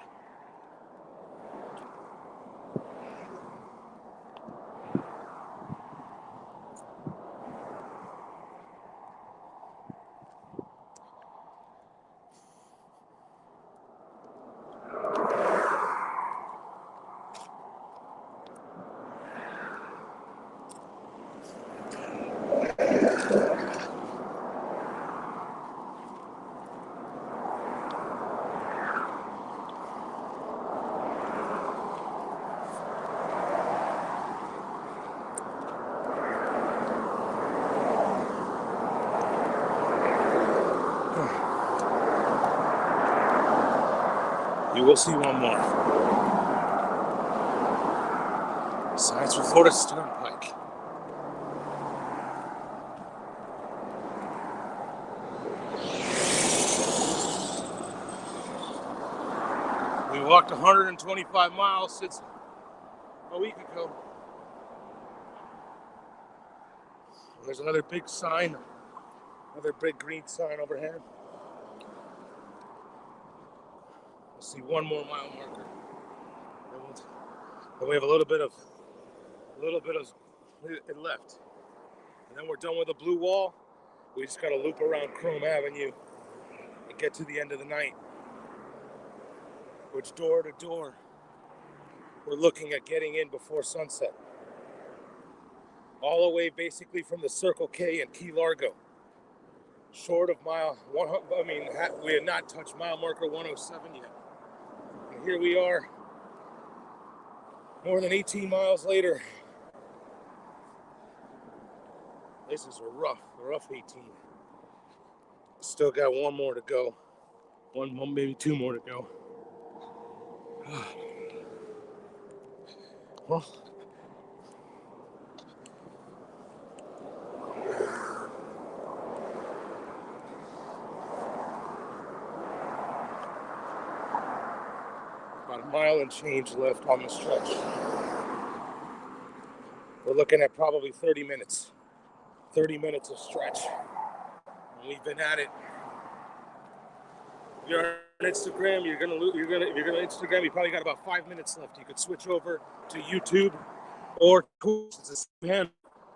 You will see one more. Signs for Florida's Turnpike. walked 125 miles since a week ago. There's another big sign, another big green sign overhead. We'll see one more mile marker. Then we have a little bit of it left. And then we're done with the blue wall. We just gotta loop around Chrome Avenue and get to the end of the night. Which door to door, we're looking at getting in before sunset. All the way basically from the Circle K in Key Largo. Short of we had not touched mile marker 107 yet. And here we are, more than 18 miles later. This is a rough 18. Still got one more to go. One, maybe two more to go. Well, about a mile and change left on the stretch. We're looking at probably 30 minutes. 30 minutes of stretch. And we've been at it. If you're on Instagram, if you're gonna Instagram, you probably got about 5 minutes left. You could switch over to YouTube or Twitch. It's the same handle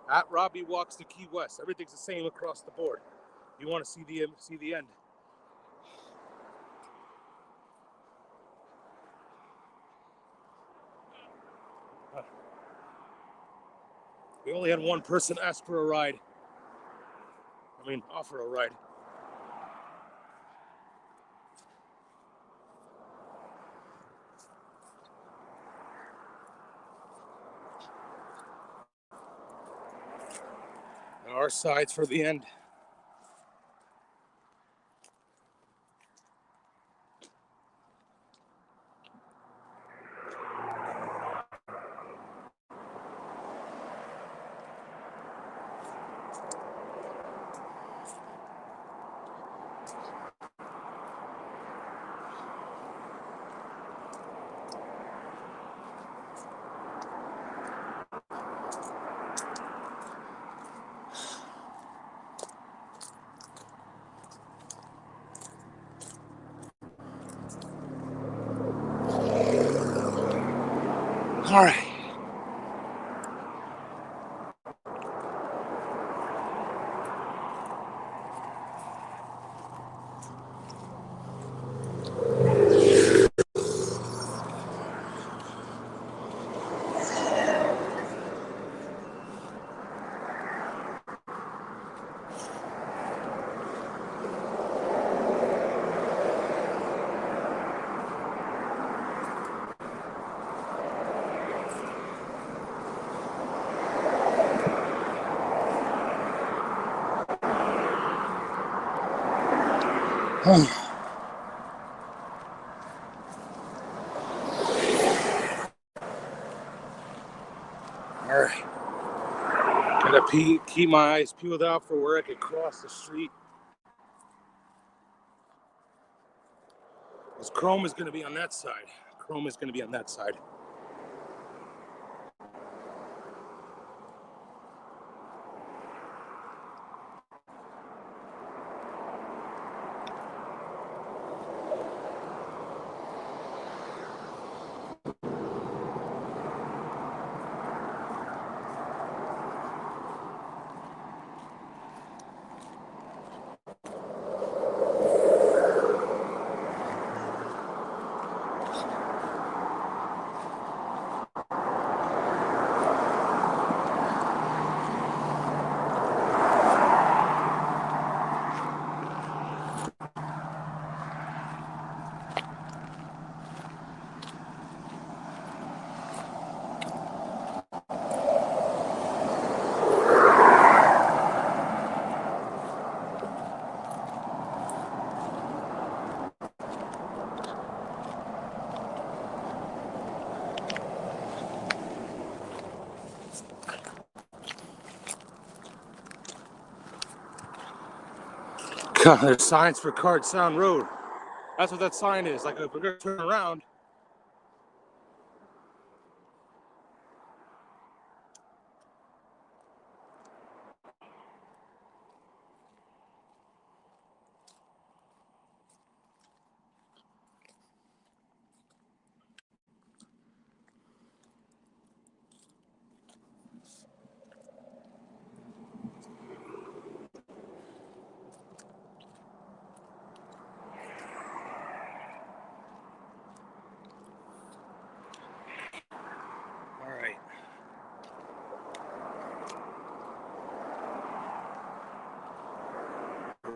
at Robbie Walks to Key West. Everything's the same across the board. You want to see the end. We only had one person ask for a ride. Offer a ride. And our side's for the end. All right. All right. Gotta keep my eyes peeled out for where I could cross the street. Because Chrome is gonna be on that side. God, there's signs for Card Sound Road. That's what that sign is. Like if we're gonna turn around,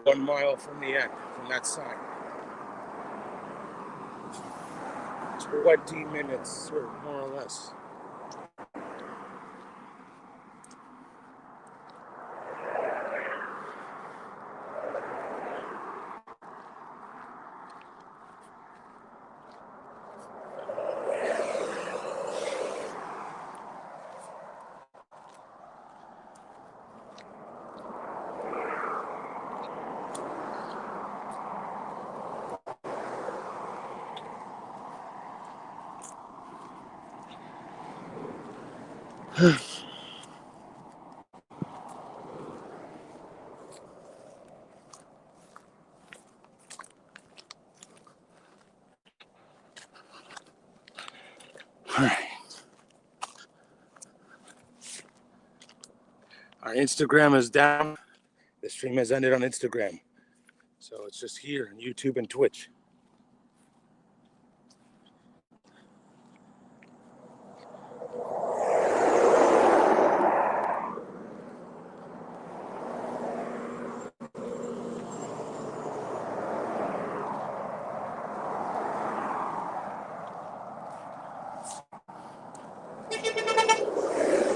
1 mile from the end, from that sign. 20 minutes, or more or less. All right. Our Instagram is down. The stream has ended on Instagram. So it's just here on YouTube and Twitch.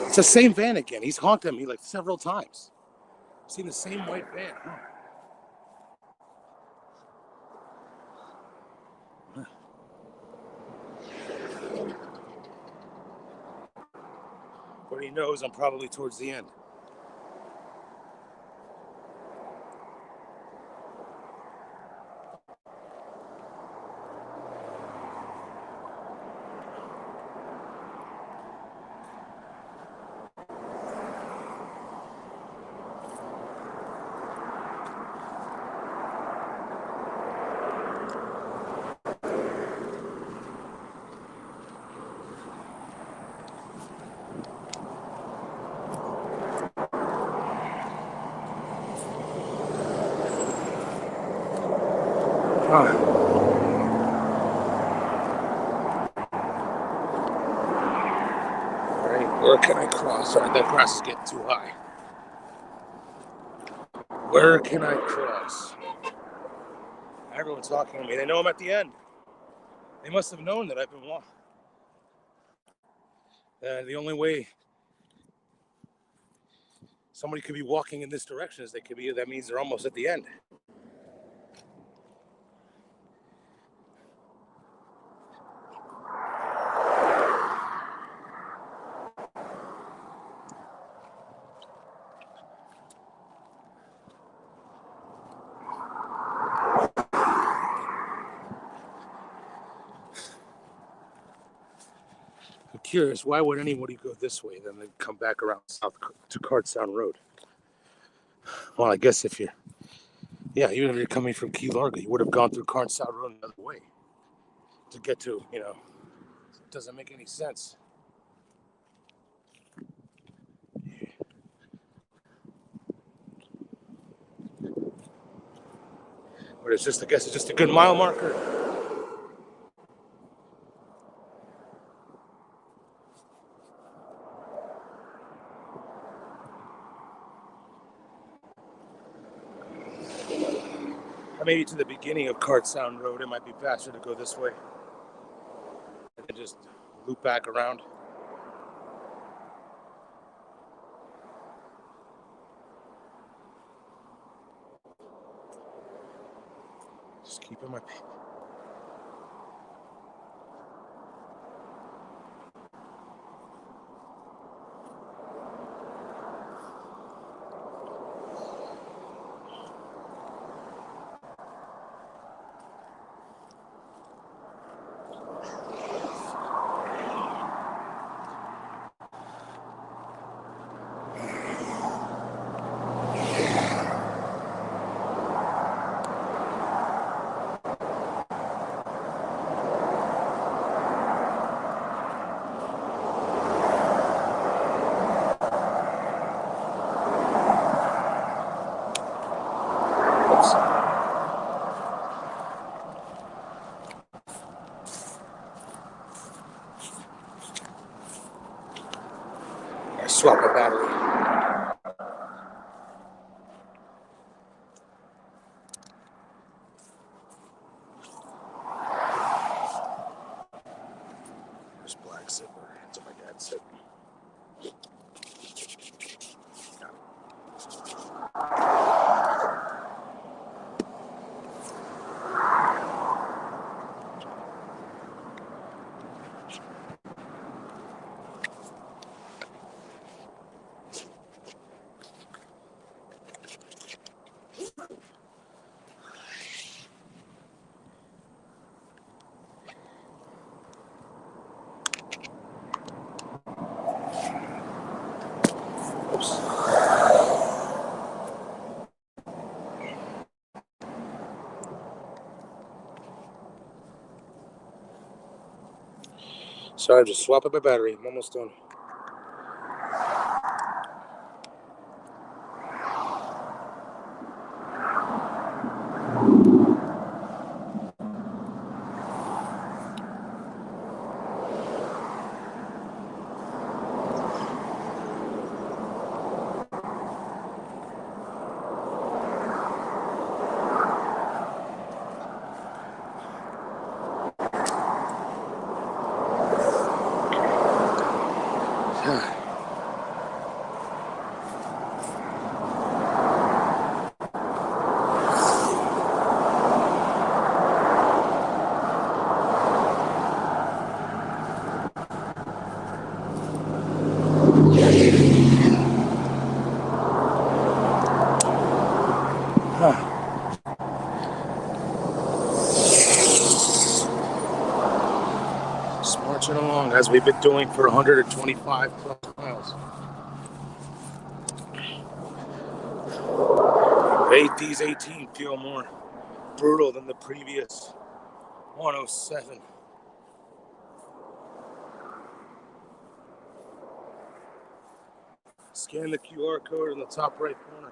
It's the same van again. He's honked at me like several times. I've seen the same white van. But he knows I'm probably towards the end. Where can I cross? All right, that grass is getting too high. Where can I cross? Everyone's talking to me. They know I'm at the end. They must have known that I've been walking. The only way somebody could be walking in this direction is that means they're almost at the end. I'm curious, why would anybody go this way then they come back around south to Cartsound Road? Well, I guess even if you're coming from Key Largo, you would have gone through Cartsound Road another way to get to, it doesn't make any sense. But I guess it's just a good mile marker. Or maybe to the beginning of Cartsound Road, it might be faster to go this way and just loop back around. Just keeping my... Swap a battery. That's it. Oops. Sorry, I'm just swapping my battery. I'm almost done. Just marching along as we've been doing for 125 plus miles. These 18 feel more brutal than the previous 107. Scan the QR code in the top right corner.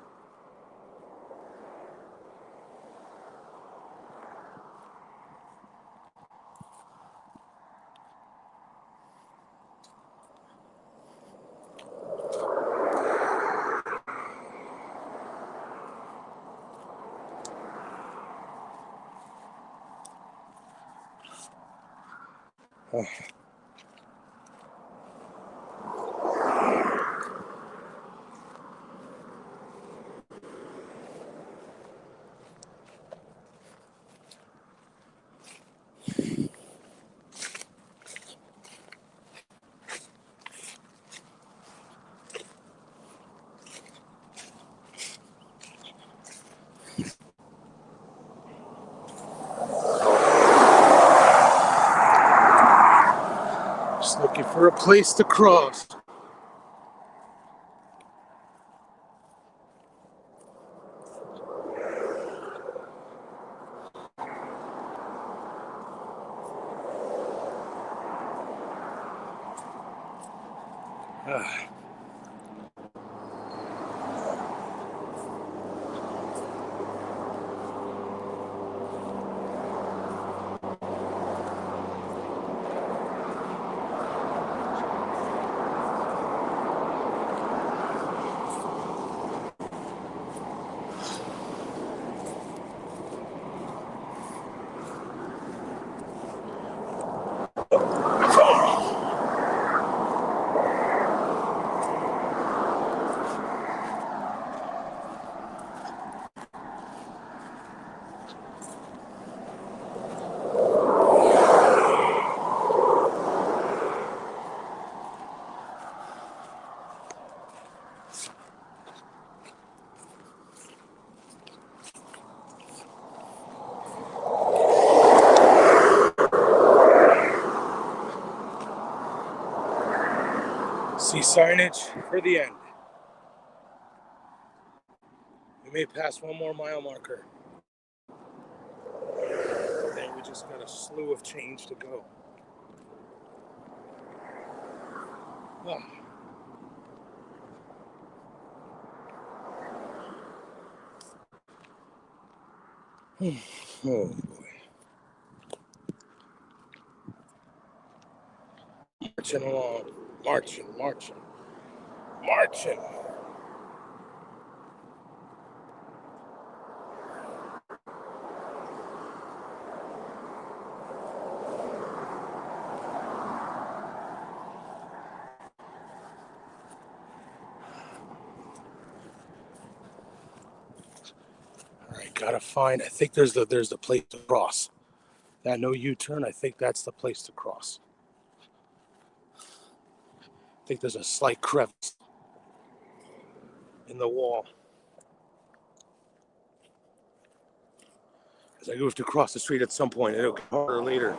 Just looking for a place to cross. See signage for the end. We may pass one more mile marker. And we just got a slew of change to go. Oh. Oh boy. Marching along. Marching. Gotta find. I think there's the place to cross. That no U-turn. I think that's the place to cross. I think there's a slight crevice in the wall. Because I have to cross the street at some point. It'll get harder later.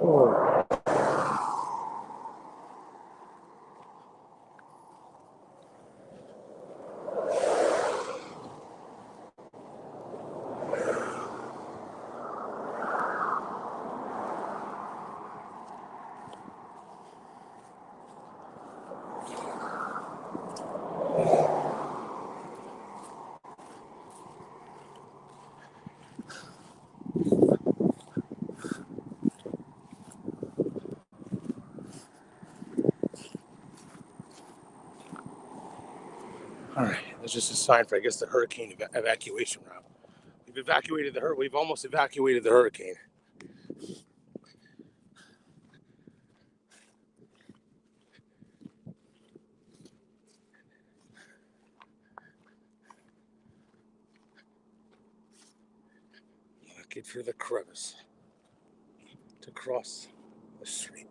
Oh. All right, that's just a sign for, I guess, the hurricane evacuation route. We've almost evacuated the hurricane. Looking for the crevice to cross the street.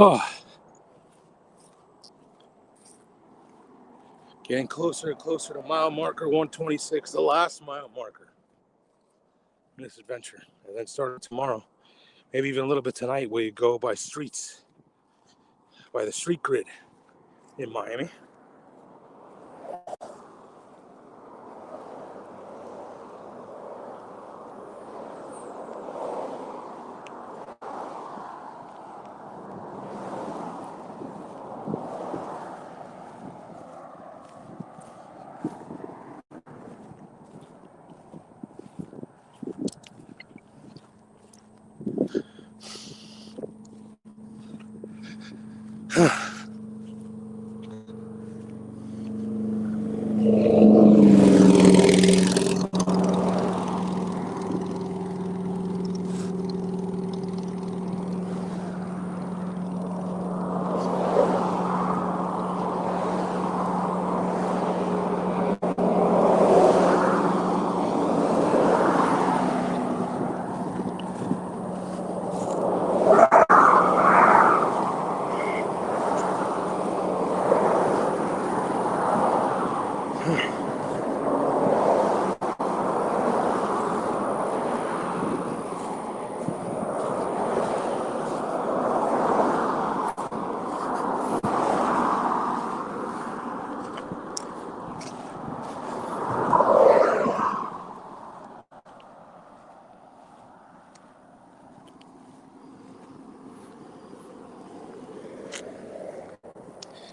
Oh, getting closer and closer to mile marker 126, the last mile marker in this adventure. And then starting tomorrow, maybe even a little bit tonight, we go by streets, by the street grid in Miami.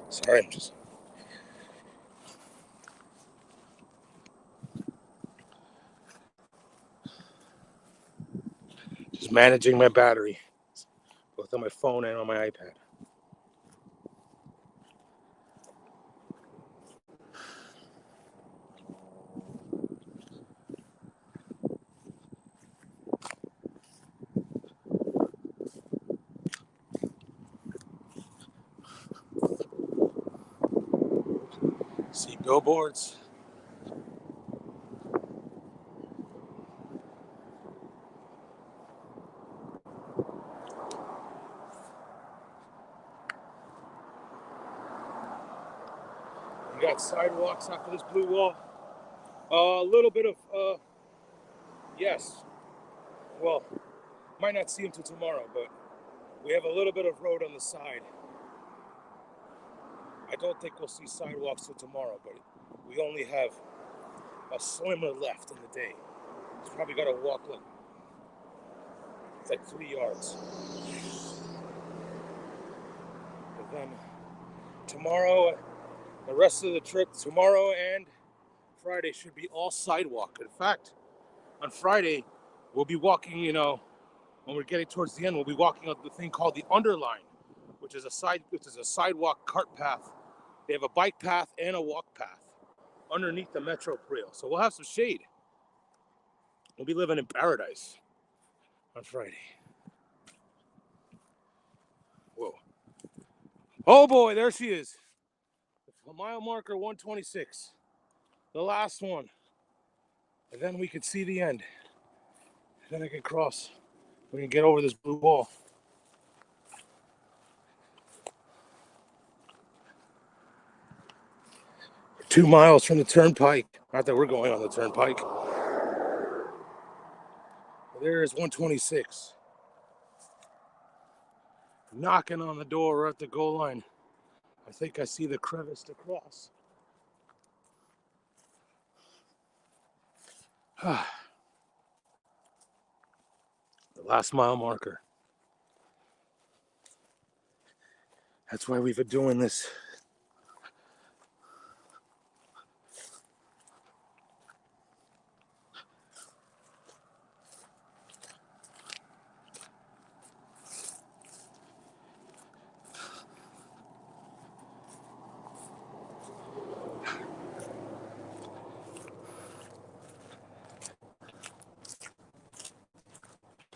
Sorry, I'm just managing my battery, both on my phone and on my iPad. See billboards. You got sidewalks after this blue wall. A little bit of, yes. Well, might not see them till tomorrow, but we have a little bit of road on the side. I don't think we'll see sidewalks till tomorrow, but we only have a slimmer left in the day. He's probably got to walk like it's like 3 yards. But then tomorrow, the rest of the trip, tomorrow and Friday should be all sidewalk. In fact, on Friday, we'll be walking, when we're getting towards the end, we'll be walking on the thing called the Underline, which is a sidewalk cart path. They have a bike path and a walk path underneath the metro rail. So we'll have some shade. We'll be living in paradise on Friday. Whoa. Oh boy, there she is. The mile marker 126. The last one. And then we can see the end. Then I can cross. We can get over this blue wall. We're 2 miles from the turnpike. Not that we're going on the turnpike. There's 126. Knocking on the door. We're at the goal line. I think I see the crevice to cross. The last mile marker. That's why we've been doing this.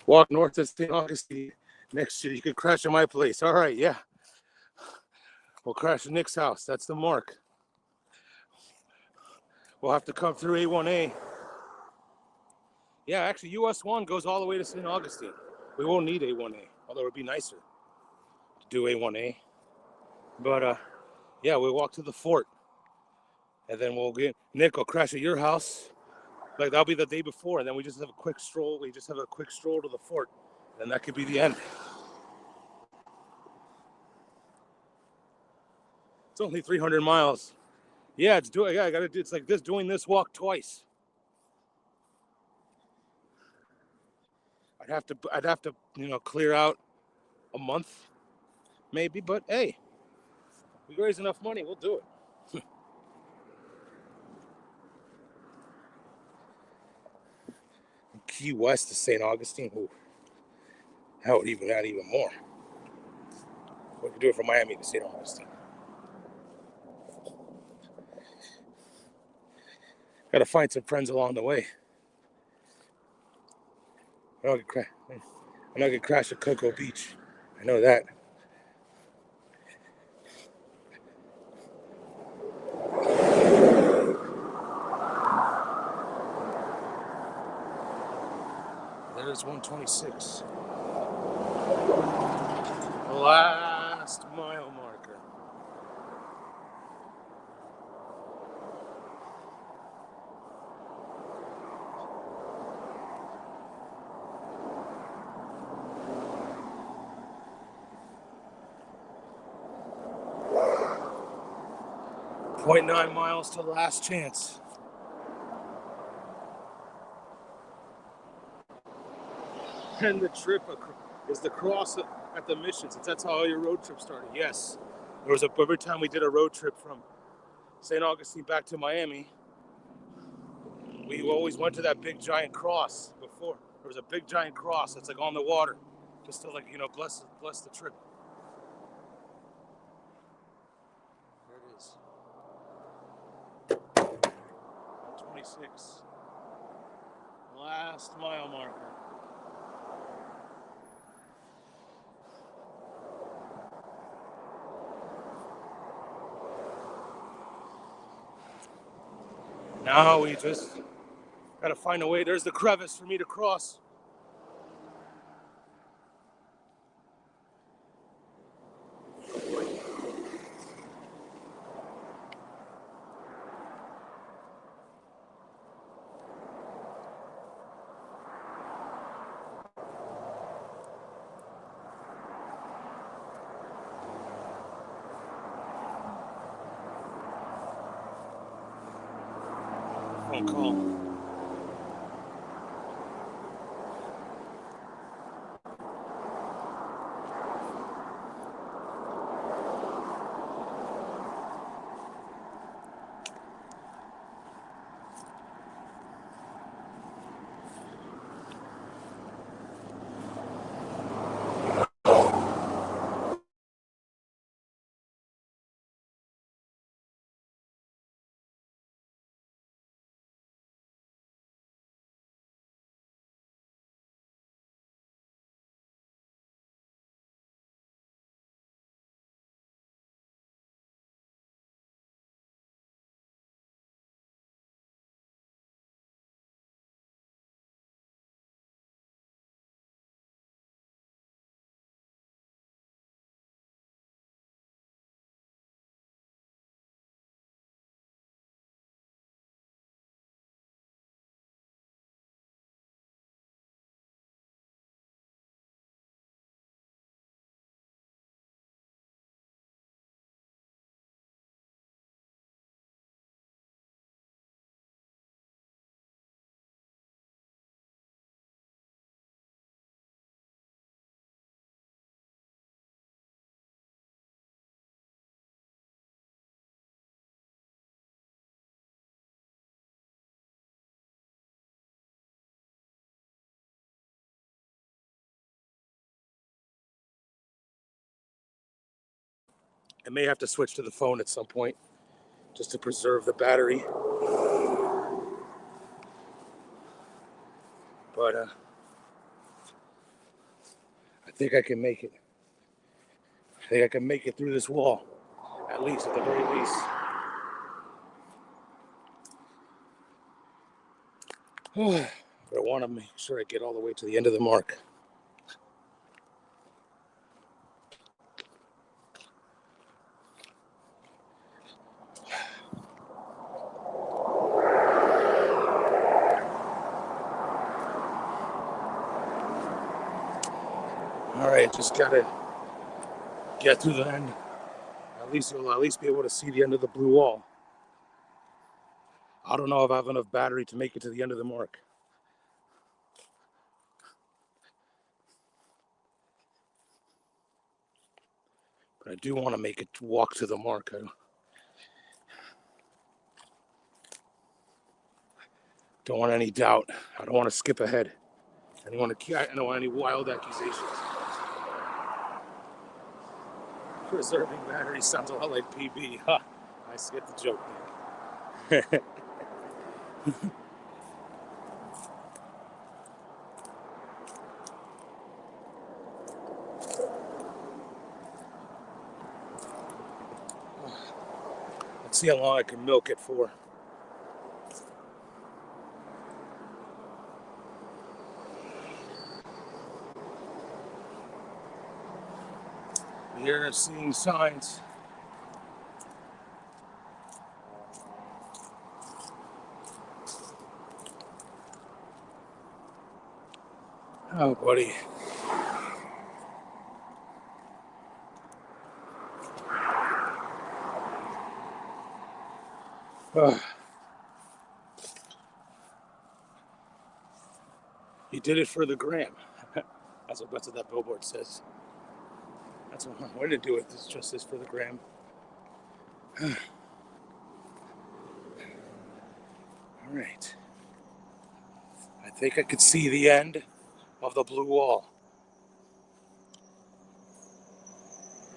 Walk north to St. Augustine. Next year, you could crash at my place. All right, yeah. We'll crash at Nick's house. That's the mark. We'll have to come through A1A. Yeah, actually, US 1 goes all the way to St. Augustine. We won't need A1A, although it would be nicer to do A1A. But, yeah, we'll walk to the fort. And then Nick will crash at your house. Like, that'll be the day before. And then we just have a quick stroll. We just have a quick stroll to the fort. And that could be the end. It's only 300 miles. Yeah, it's like this, doing this walk twice. I'd have to, clear out a month, maybe. But hey, we raise enough money, we'll do it. Key West to St. Augustine. Ooh, that would even add even more. We could do it from Miami to St. Augustine. Got to find some friends along the way. I'm not gonna crash at Cocoa Beach. I know that. There's 126. Last mile marker. .9 miles to last chance. And the trip is the cross at the mission, since that's how all your road trips started. Yes, every time we did a road trip from St. Augustine back to Miami, we always went to that big giant cross before. There was a big giant cross that's like on the water, just to bless the trip. There it is. 126. Last mile marker. Now we just gotta find a way. There's the crevice for me to cross. phone call. I may have to switch to the phone at some point just to preserve the battery. But I think I can make it. I think I can make it through this wall, at least, at the very least. But I want to make sure I get all the way to the end of the mark. All right, just gotta get through the end. At least you'll at least be able to see the end of the blue wall. I don't know if I have enough battery to make it to the end of the mark. But I do want to make it walk to the mark. I don't want any doubt. I don't want to skip ahead. I don't want any wild accusations. Preserving battery sounds a lot like PB. Huh. I get the joke, Nick. Let's see how long I can milk it for. You're seeing signs. Oh, buddy. He did it for the gram. That's what that billboard says. That's what I wanted to do it. It's just this for the gram. All right. I think I could see the end of the blue wall.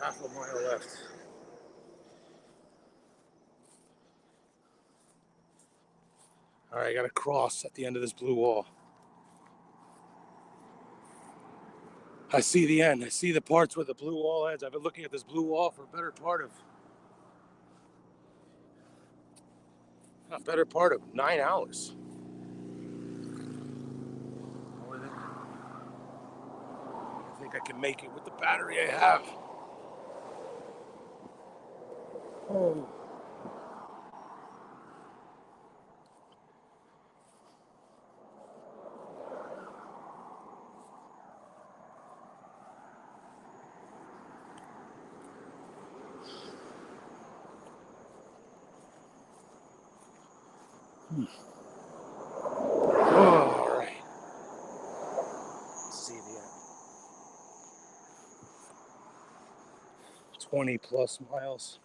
Half a mile left. All right, I got to cross at the end of this blue wall. I see the end. I see the parts where the blue wall ends. I've been looking at this blue wall for a better part of 9 hours. I think I can make it with the battery I have. Oh. 20 plus miles.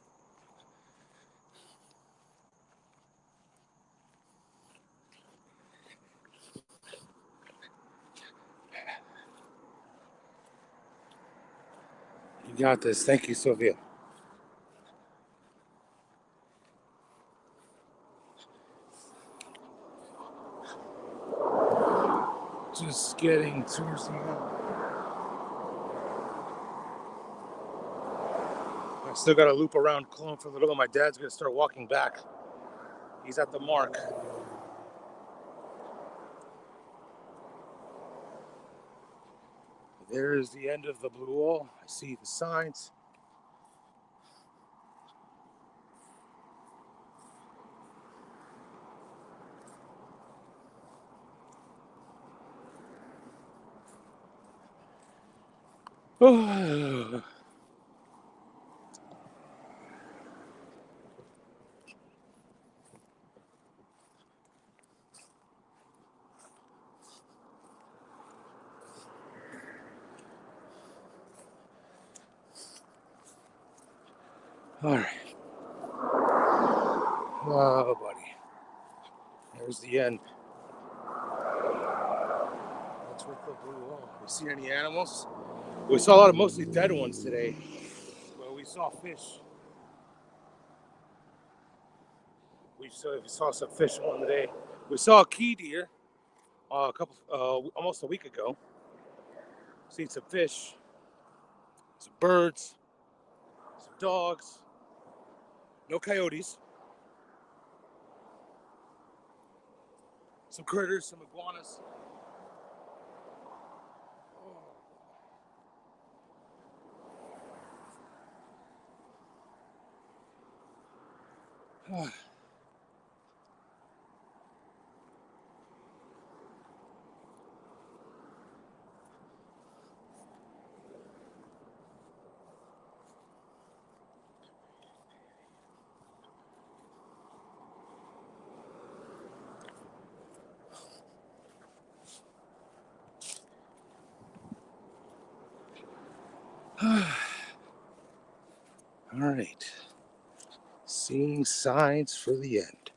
You got this. Thank you, Sylvia. Just getting towards the end. I still got to loop around Cologne for a little bit. My dad's going to start walking back. He's at the mark. There is the end of the blue wall. I see the signs. Oh. All right. Oh, buddy. There's the end. That's with the blue wall. You see any animals? We saw a lot of mostly dead ones today. But we saw fish. We saw some fish on the day. We saw a key deer almost a week ago. Seen some fish, some birds, some dogs. No coyotes. Some critters, some iguanas. Oh. All right. Seeing signs for the end.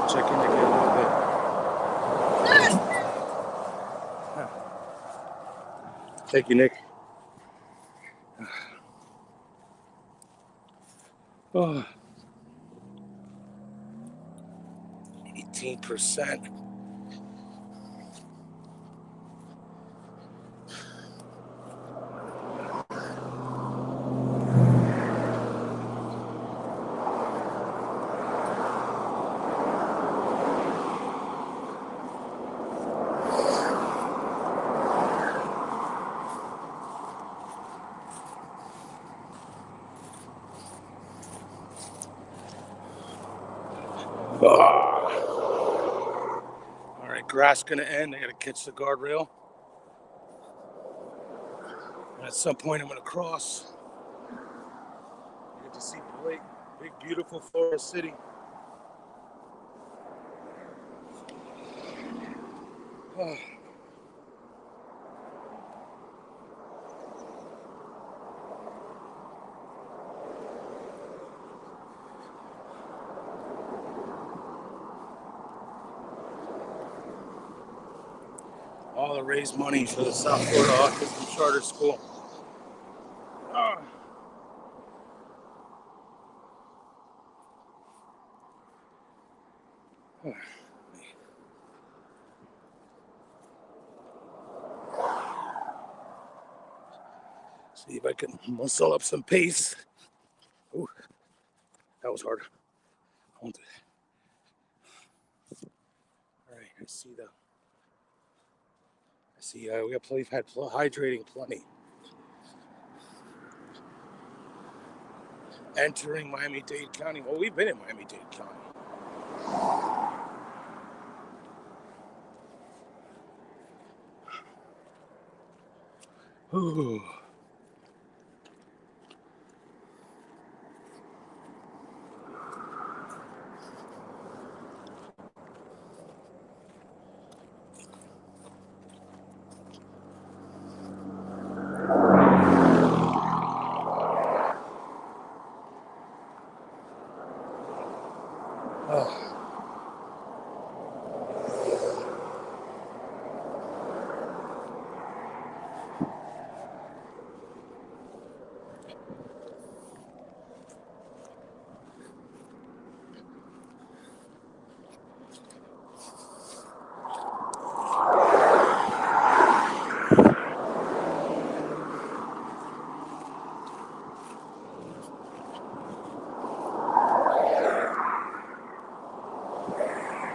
Checking again a little bit. Thank you, Nick. Oh, 18%. All right, grass gonna end. I gotta catch the guardrail. And at some point, I'm gonna cross. I get to see big, beautiful Florida City. Oh. All to raise money for the South Florida Autism Charter School. See if I can muscle up some pace. Ooh, that was hard. All right, I see we've had hydrating plenty. entering Miami-Dade County. Well, we've been in Miami-Dade County. Ooh. Oh.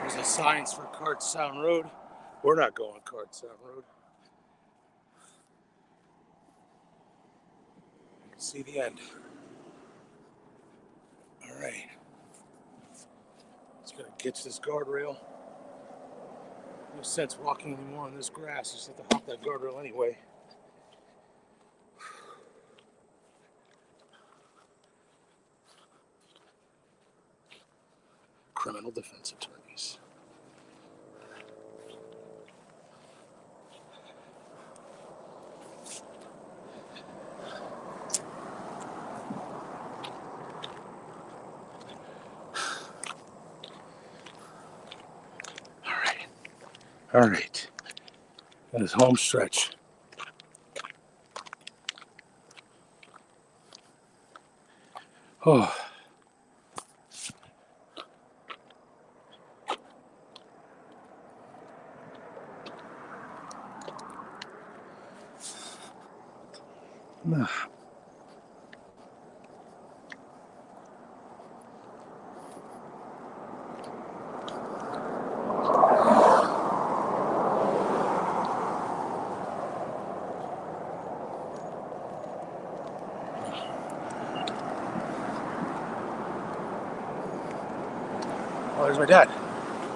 There's a signs for Cart Sound Road. We're not going Cart Sound Road. You can see the end. All right. Just gotta catch this guardrail. No sense walking anymore on this grass. You just have to hop that guardrail anyway. Criminal defense attorneys. All right. That is home stretch. Oh. Nah. Oh, there's my dad.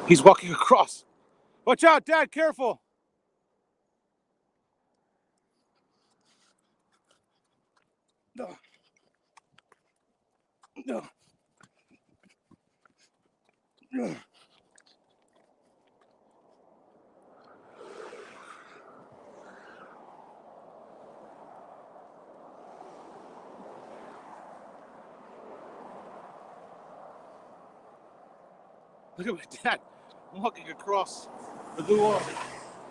He's walking across. Watch out, Dad, careful. No. No. No. Look at my dad walking across the blue wall.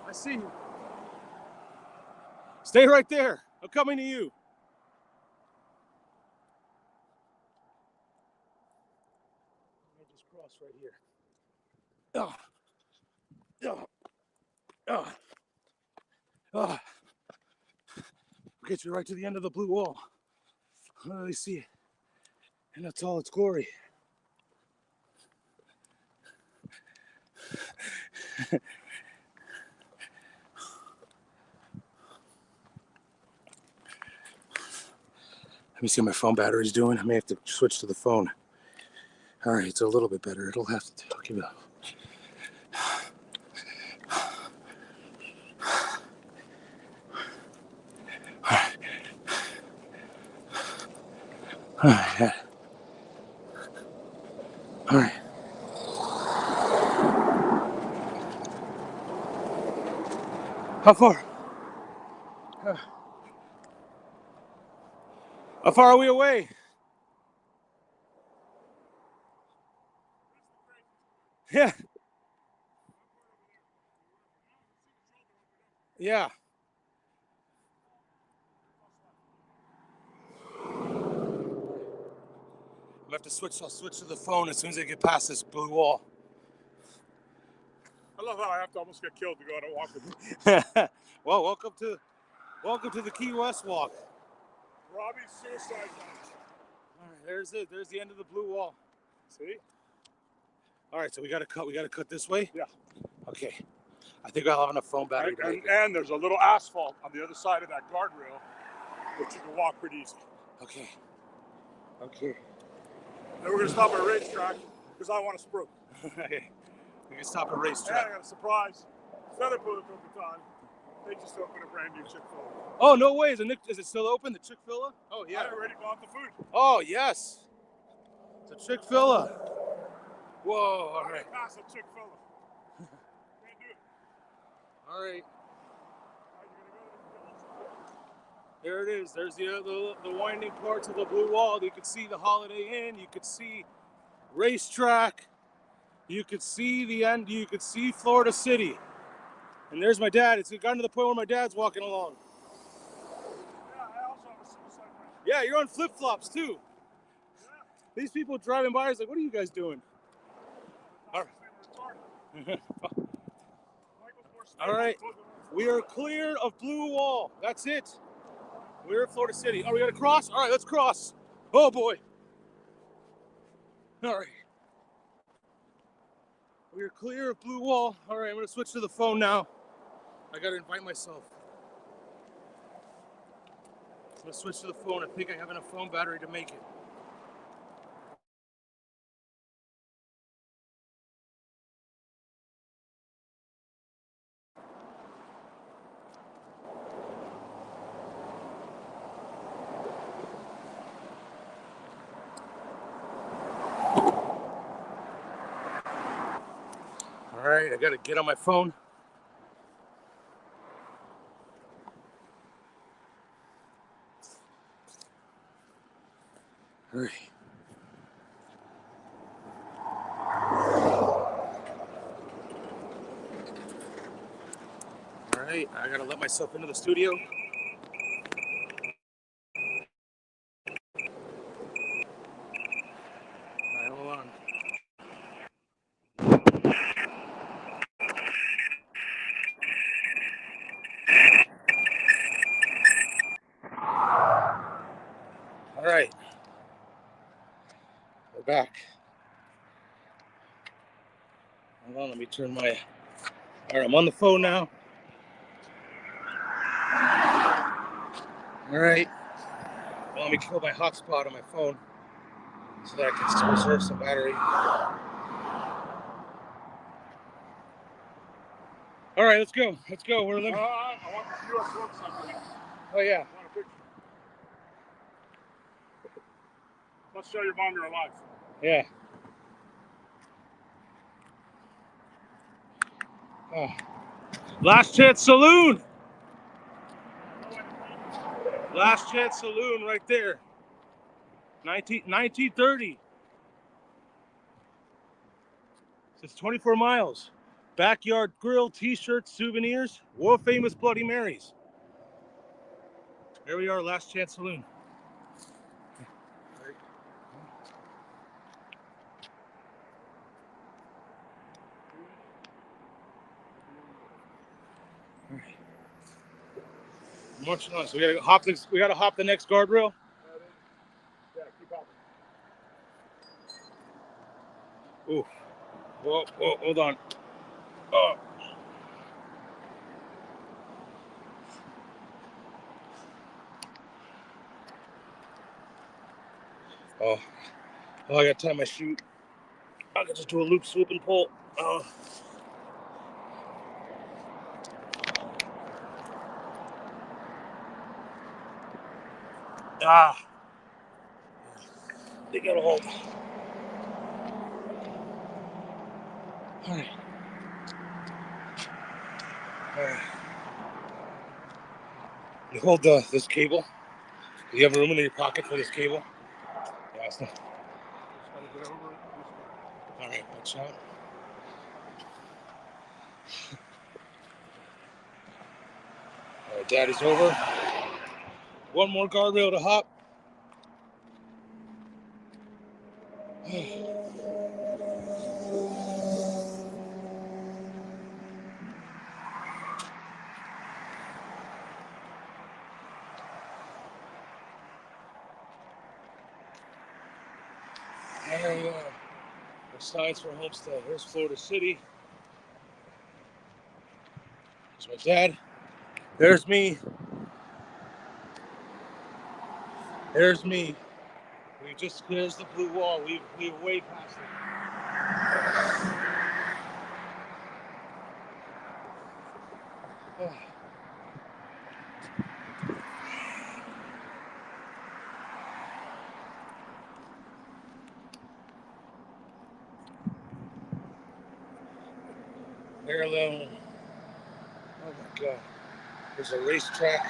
I see you. Stay right there. I'm coming to you. I just cross right here. Oh. Oh. Oh. Oh. We'll get you right to the end of the blue wall. Let me see it. And that's all its glory. Let me see how my phone battery's doing. I may have to switch to the phone. All right, it's a little bit better. It'll have to give it up. All right. All right. How far? How far are we away? Yeah. Yeah. I have to switch. I'll switch to the phone as soon as I get past this blue wall. I love how I have to almost get killed to go on a walk with you. Well, welcome to the Key West walk. Robbie's suicide watch. All right, there's it. There's the end of the blue wall. See? All right, so we got to cut. We got to cut this way. Yeah. Okay. I think I'll have enough phone battery. And there's a little asphalt on the other side of that guardrail, which you can walk pretty easy. Okay. Okay. Then we're gonna stop at a racetrack because I want a sprue. Okay. We can stop at And racetrack. I got a surprise. Feather Put Time. They just opened a brand new Chick-fil-A. Oh, no way. Is it still open, the Chick-fil-A? Oh, I yeah. already bought the food. Oh, yes. It's a Chick-fil-A. Whoa, all right. Pass a Chick-fil-A. Can't do it. All right. Alright, you're gonna go There it is. There's the winding parts of the blue wall. You could see the Holiday Inn. You could see racetrack. You could see the end. You could see Florida City. And there's my dad. It's gotten to the point where my dad's walking along. Yeah, I also have a suicide mission. Yeah, you're on flip-flops too. Yeah. These people driving by is like, what are you guys doing? All right. All right. We are clear of Blue Wall. That's it. We're at Florida City. Oh, we got to cross? All right, let's cross. Oh, boy. All right. We are clear of Blue Wall. All right, I'm going to switch to the phone now. I got to invite myself. I'm going to switch to the phone. I think I have enough phone battery to make it. All right, I got to get on my phone. All right. All right, I got to let myself into the studio. All right, hold on. All right. We're back. Hold on, let me turn my... All right, I'm on the phone now. All right. Well, let me kill my hotspot on my phone so that I can still reserve some battery. All right, let's go. Let's go. We're living. I want to see you at something. Oh, yeah. I want a picture. Let's show your mom you're alive. Yeah. Oh. Last Chance Saloon. Last Chance Saloon right there. 1930. It's 24 miles. Backyard grill, t-shirts, souvenirs, world famous Bloody Marys. There we are, Last Chance Saloon. Marching on. So we gotta hop the next guardrail. Yeah, keep hopping. Ooh. Whoa, hold on. Oh. Oh, I gotta tie my shoe. I could just do a loop, swoop, and pull. Oh. Ah. They got a hold. All right. You hold this cable. Do you have room in your pocket for this cable? Yeah, it's not. All right, watch out. All right, Daddy's over. One more guardrail to hop. There we are. The signs for Homestead. Here's Florida City. There's my dad. There's me. There's me. We Here's the blue wall. We're way past it. Oh. Parallel. Oh my God. There's a racetrack.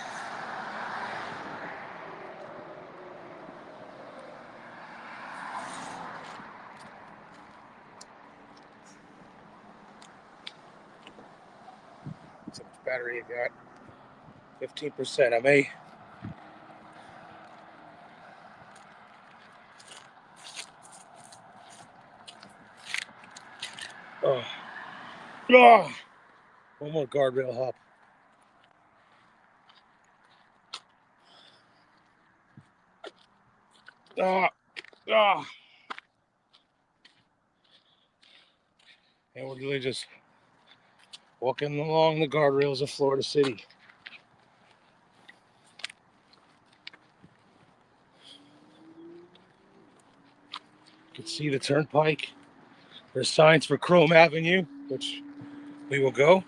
How much battery you got? 15%. I may. Oh. Oh. One more guardrail hop. Ah. Ah. And we're really just walking along the guardrails of Florida City. You can see the turnpike. There's signs for Chrome Avenue, which we will go.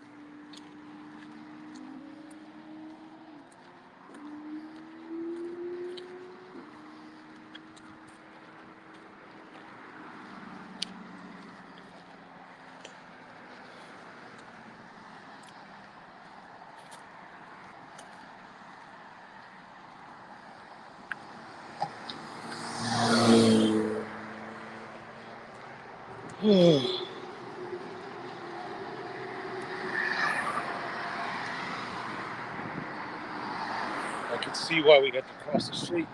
I can see why we got to cross the street.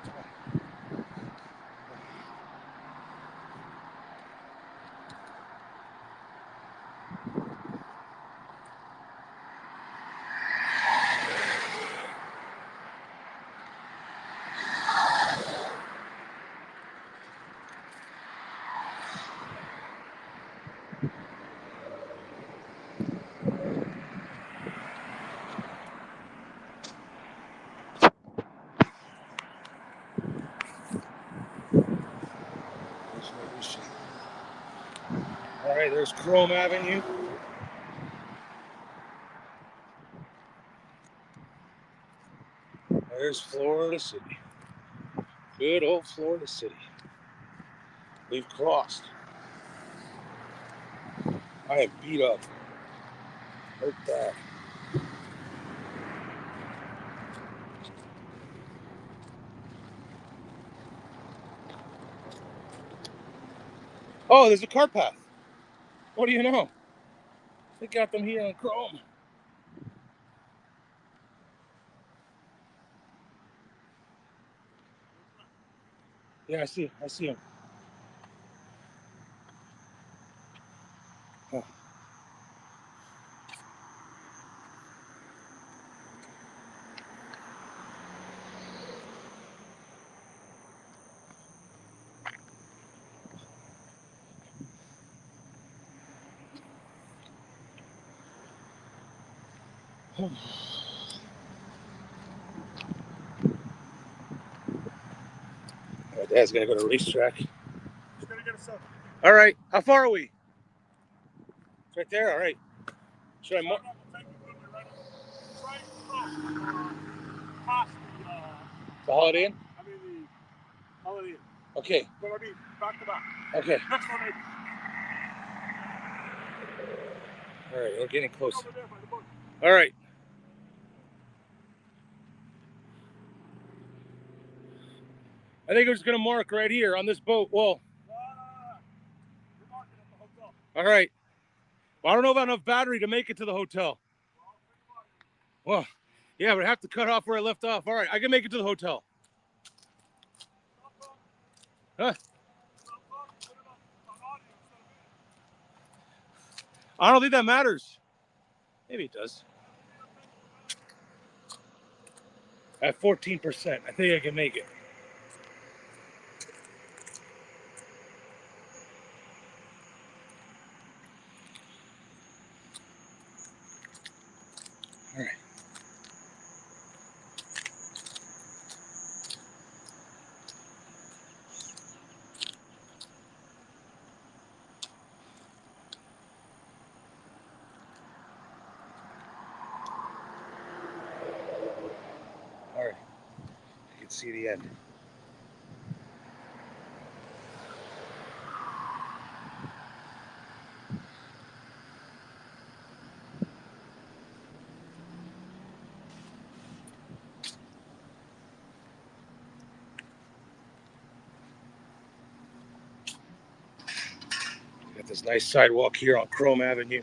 All right, there's Chrome Avenue. There's Florida City. Good old Florida City. We've crossed. I am beat up. Hurt bad. Oh, there's a car path. What do you know? They got them here on Chrome. Yeah, I see them. Oh. My dad's gonna go to the racetrack. He's gonna get a selfie. All right, how far are we? It's right there. All right. Should I? The Holiday Inn? I mean the Holiday Inn. Okay. But I mean back to back. Okay. Next one, maybe. All right, we're getting close. Over there by the boat. All right. I think we're just gonna mark right here on this boat wall. We're marking at the hotel. All right. Well, I don't know about enough battery to make it to the hotel. Well, yeah, but I have to cut off where I left off. All right, I can make it to the hotel. Huh? I don't think that matters. Maybe it does. At 14%, I think I can make it. All right. see the end. Got this nice sidewalk here on Chrome Avenue.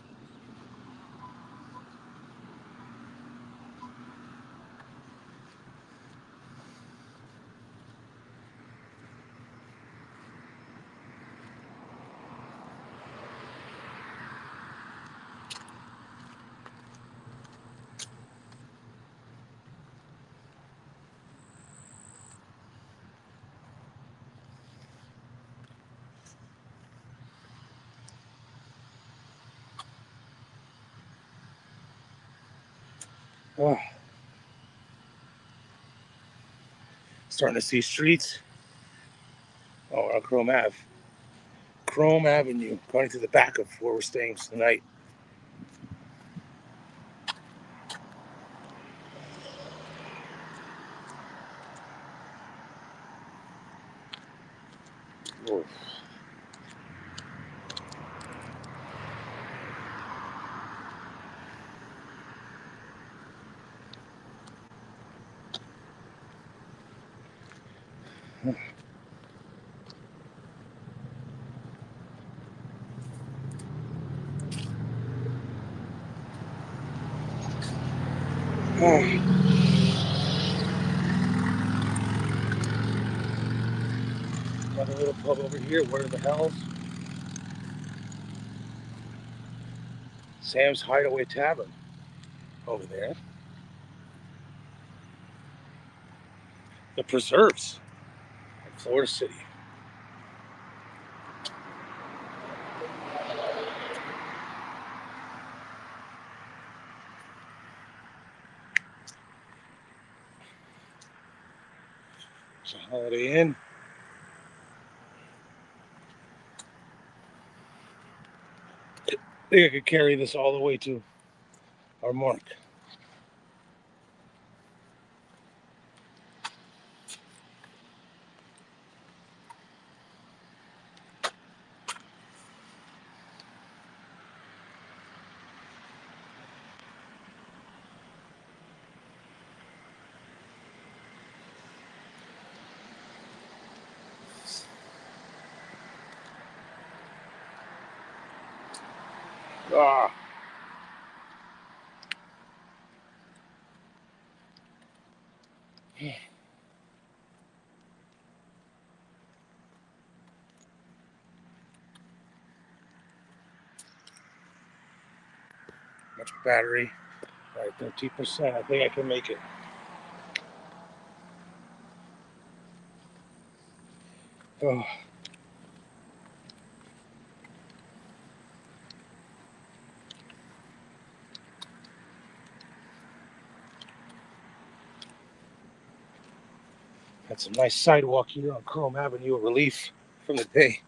Oh, starting to see streets. Oh, on Chrome Ave. Chrome Avenue, going to the back of where we're staying tonight. Oh. Oh. Another little pub over here. Where the hell's Sam's Hideaway Tavern over there? The Preserves in Florida City. It's a Holiday Inn. I think I could carry this all the way to our mark. Ah. Much battery. All right, 13%. I think I can make it. Oh. Got some nice sidewalk here on Chrome Avenue, a relief from the day.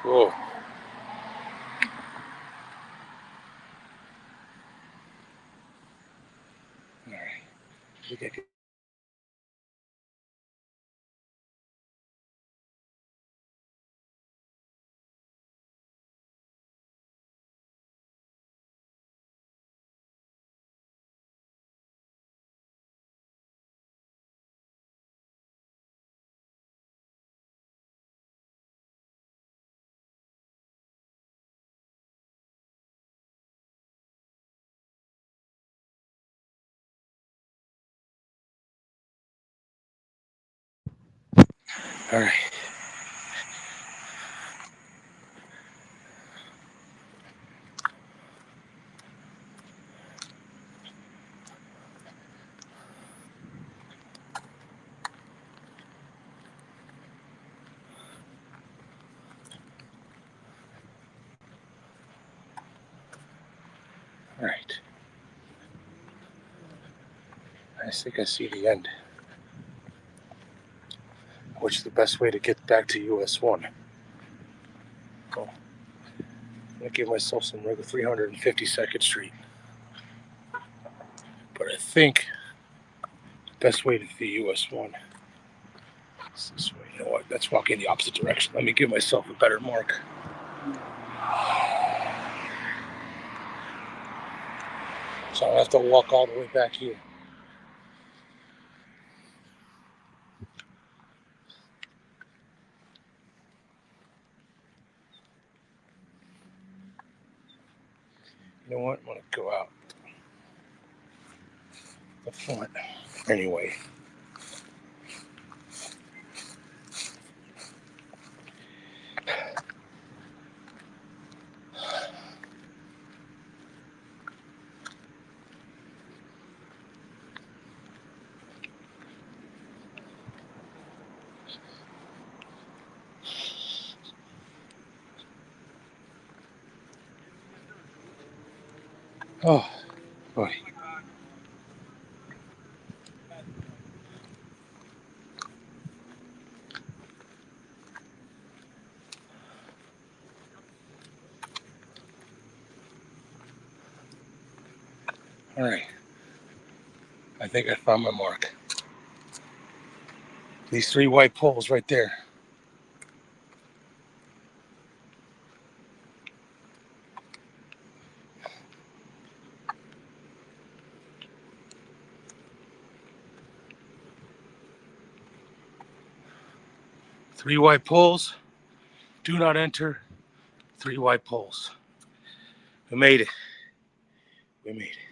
Whoa. All right. I think I can. All right. All right. think I see the end. Which is the best way to get back to US 1? Oh, I'm going to give myself some room to 352nd Street. But I think the best way to the US 1 is this way. You know what? Let's walk in the opposite direction. Let me give myself a better mark. So I have to walk all the way back here. You know what? I'm going to go out the front. Anyway. Oh, boy. All right. I think I found my mark. These 3 white poles right there. Three white poles. Do not enter. 3 white poles. We made it. We made it.